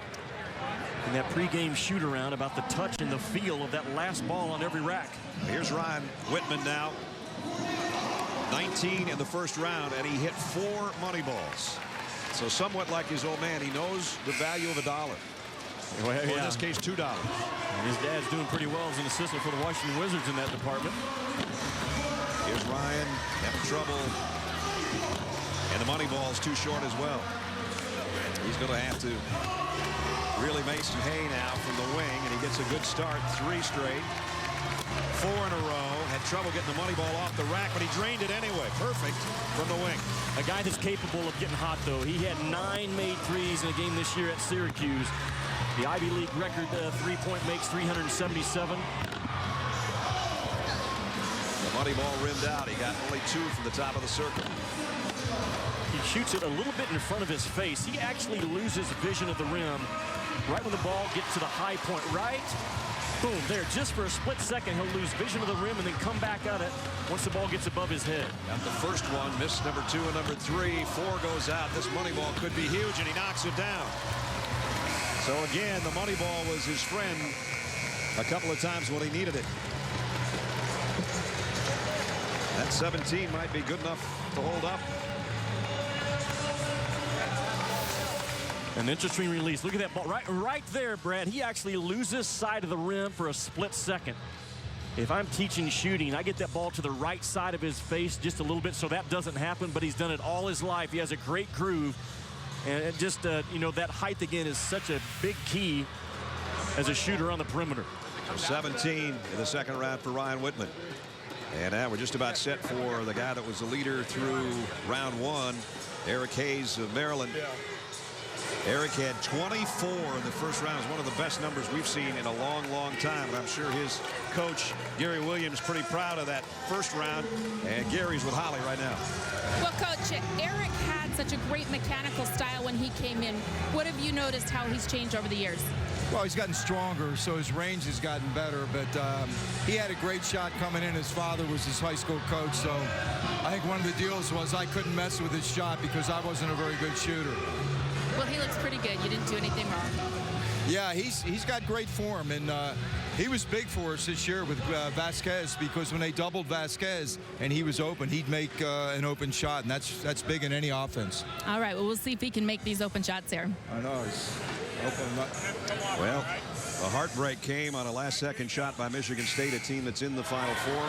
in that pregame shoot around about the touch and the feel of that last ball on every rack. Here's Ryan Whitman now. 19 in the first round, and he hit 4 money balls. So somewhat like his old man, he knows the value of $1. Well, or in this case, $2. And his dad's doing pretty well as an assistant for the Washington Wizards in that department. Here's Ryan having trouble. And the money ball's too short as well. He's going to have to really make some hay now from the wing, and he gets a good start. 3 straight. 4 in a row. Had trouble getting the money ball off the rack, but he drained it anyway. Perfect from the wing. A guy that's capable of getting hot, though. He had 9 made threes in a game this year at Syracuse. The Ivy League record three-point makes 377. The money ball rimmed out. He got only 2 from the top of the circle. He shoots it a little bit in front of his face. He actually loses vision of the rim right when the ball gets to the high point. Right? Boom, there, just for a split second, he'll lose vision of the rim and then come back at it once the ball gets above his head. Got the first one, missed number 2 and number 3. 4 goes out. This money ball could be huge, and he knocks it down. So again, the money ball was his friend a couple of times when he needed it. That 17 might be good enough to hold up. An interesting release. Look at that ball right there, Brad. He actually loses sight of the rim for a split second. If I'm teaching shooting, I get that ball to the right side of his face just a little bit so that doesn't happen, but he's done it all his life. He has a great groove, and it just you know, that height again is such a big key as a shooter on the perimeter. 17 in the second round for Ryan Whitman. And now we're just about set for the guy that was the leader through round 1, Eric Hayes of Maryland. Eric had 24 in the first round. It's one of the best numbers we've seen in a long, long time. And I'm sure his coach, Gary Williams, pretty proud of that first round. And Gary's with Holly right now. Well, Coach, Eric had such a great mechanical style when he came in. What have you noticed how he's changed over the years? Well, he's gotten stronger, so his range has gotten better. But he had a great shot coming in. His father was his high school coach. So I think one of the deals was I couldn't mess with his shot because I wasn't a very good shooter. Well, he looks pretty good. You didn't do anything wrong. Yeah, he's got great form, and he was big for us this year with Vasquez, because when they doubled Vasquez and he was open, he'd make an open shot, and that's big in any offense. All right, well, we'll see if he can make these open shots here. I know. He's opening up. Well, a heartbreak came on a last-second shot by Michigan State, a team that's in the Final Four.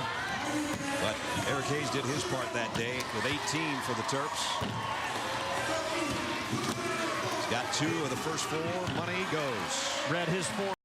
But Eric Hayes did his part that day with 18 for the Terps. Got 2 of the first 4. Money goes. Read his 4.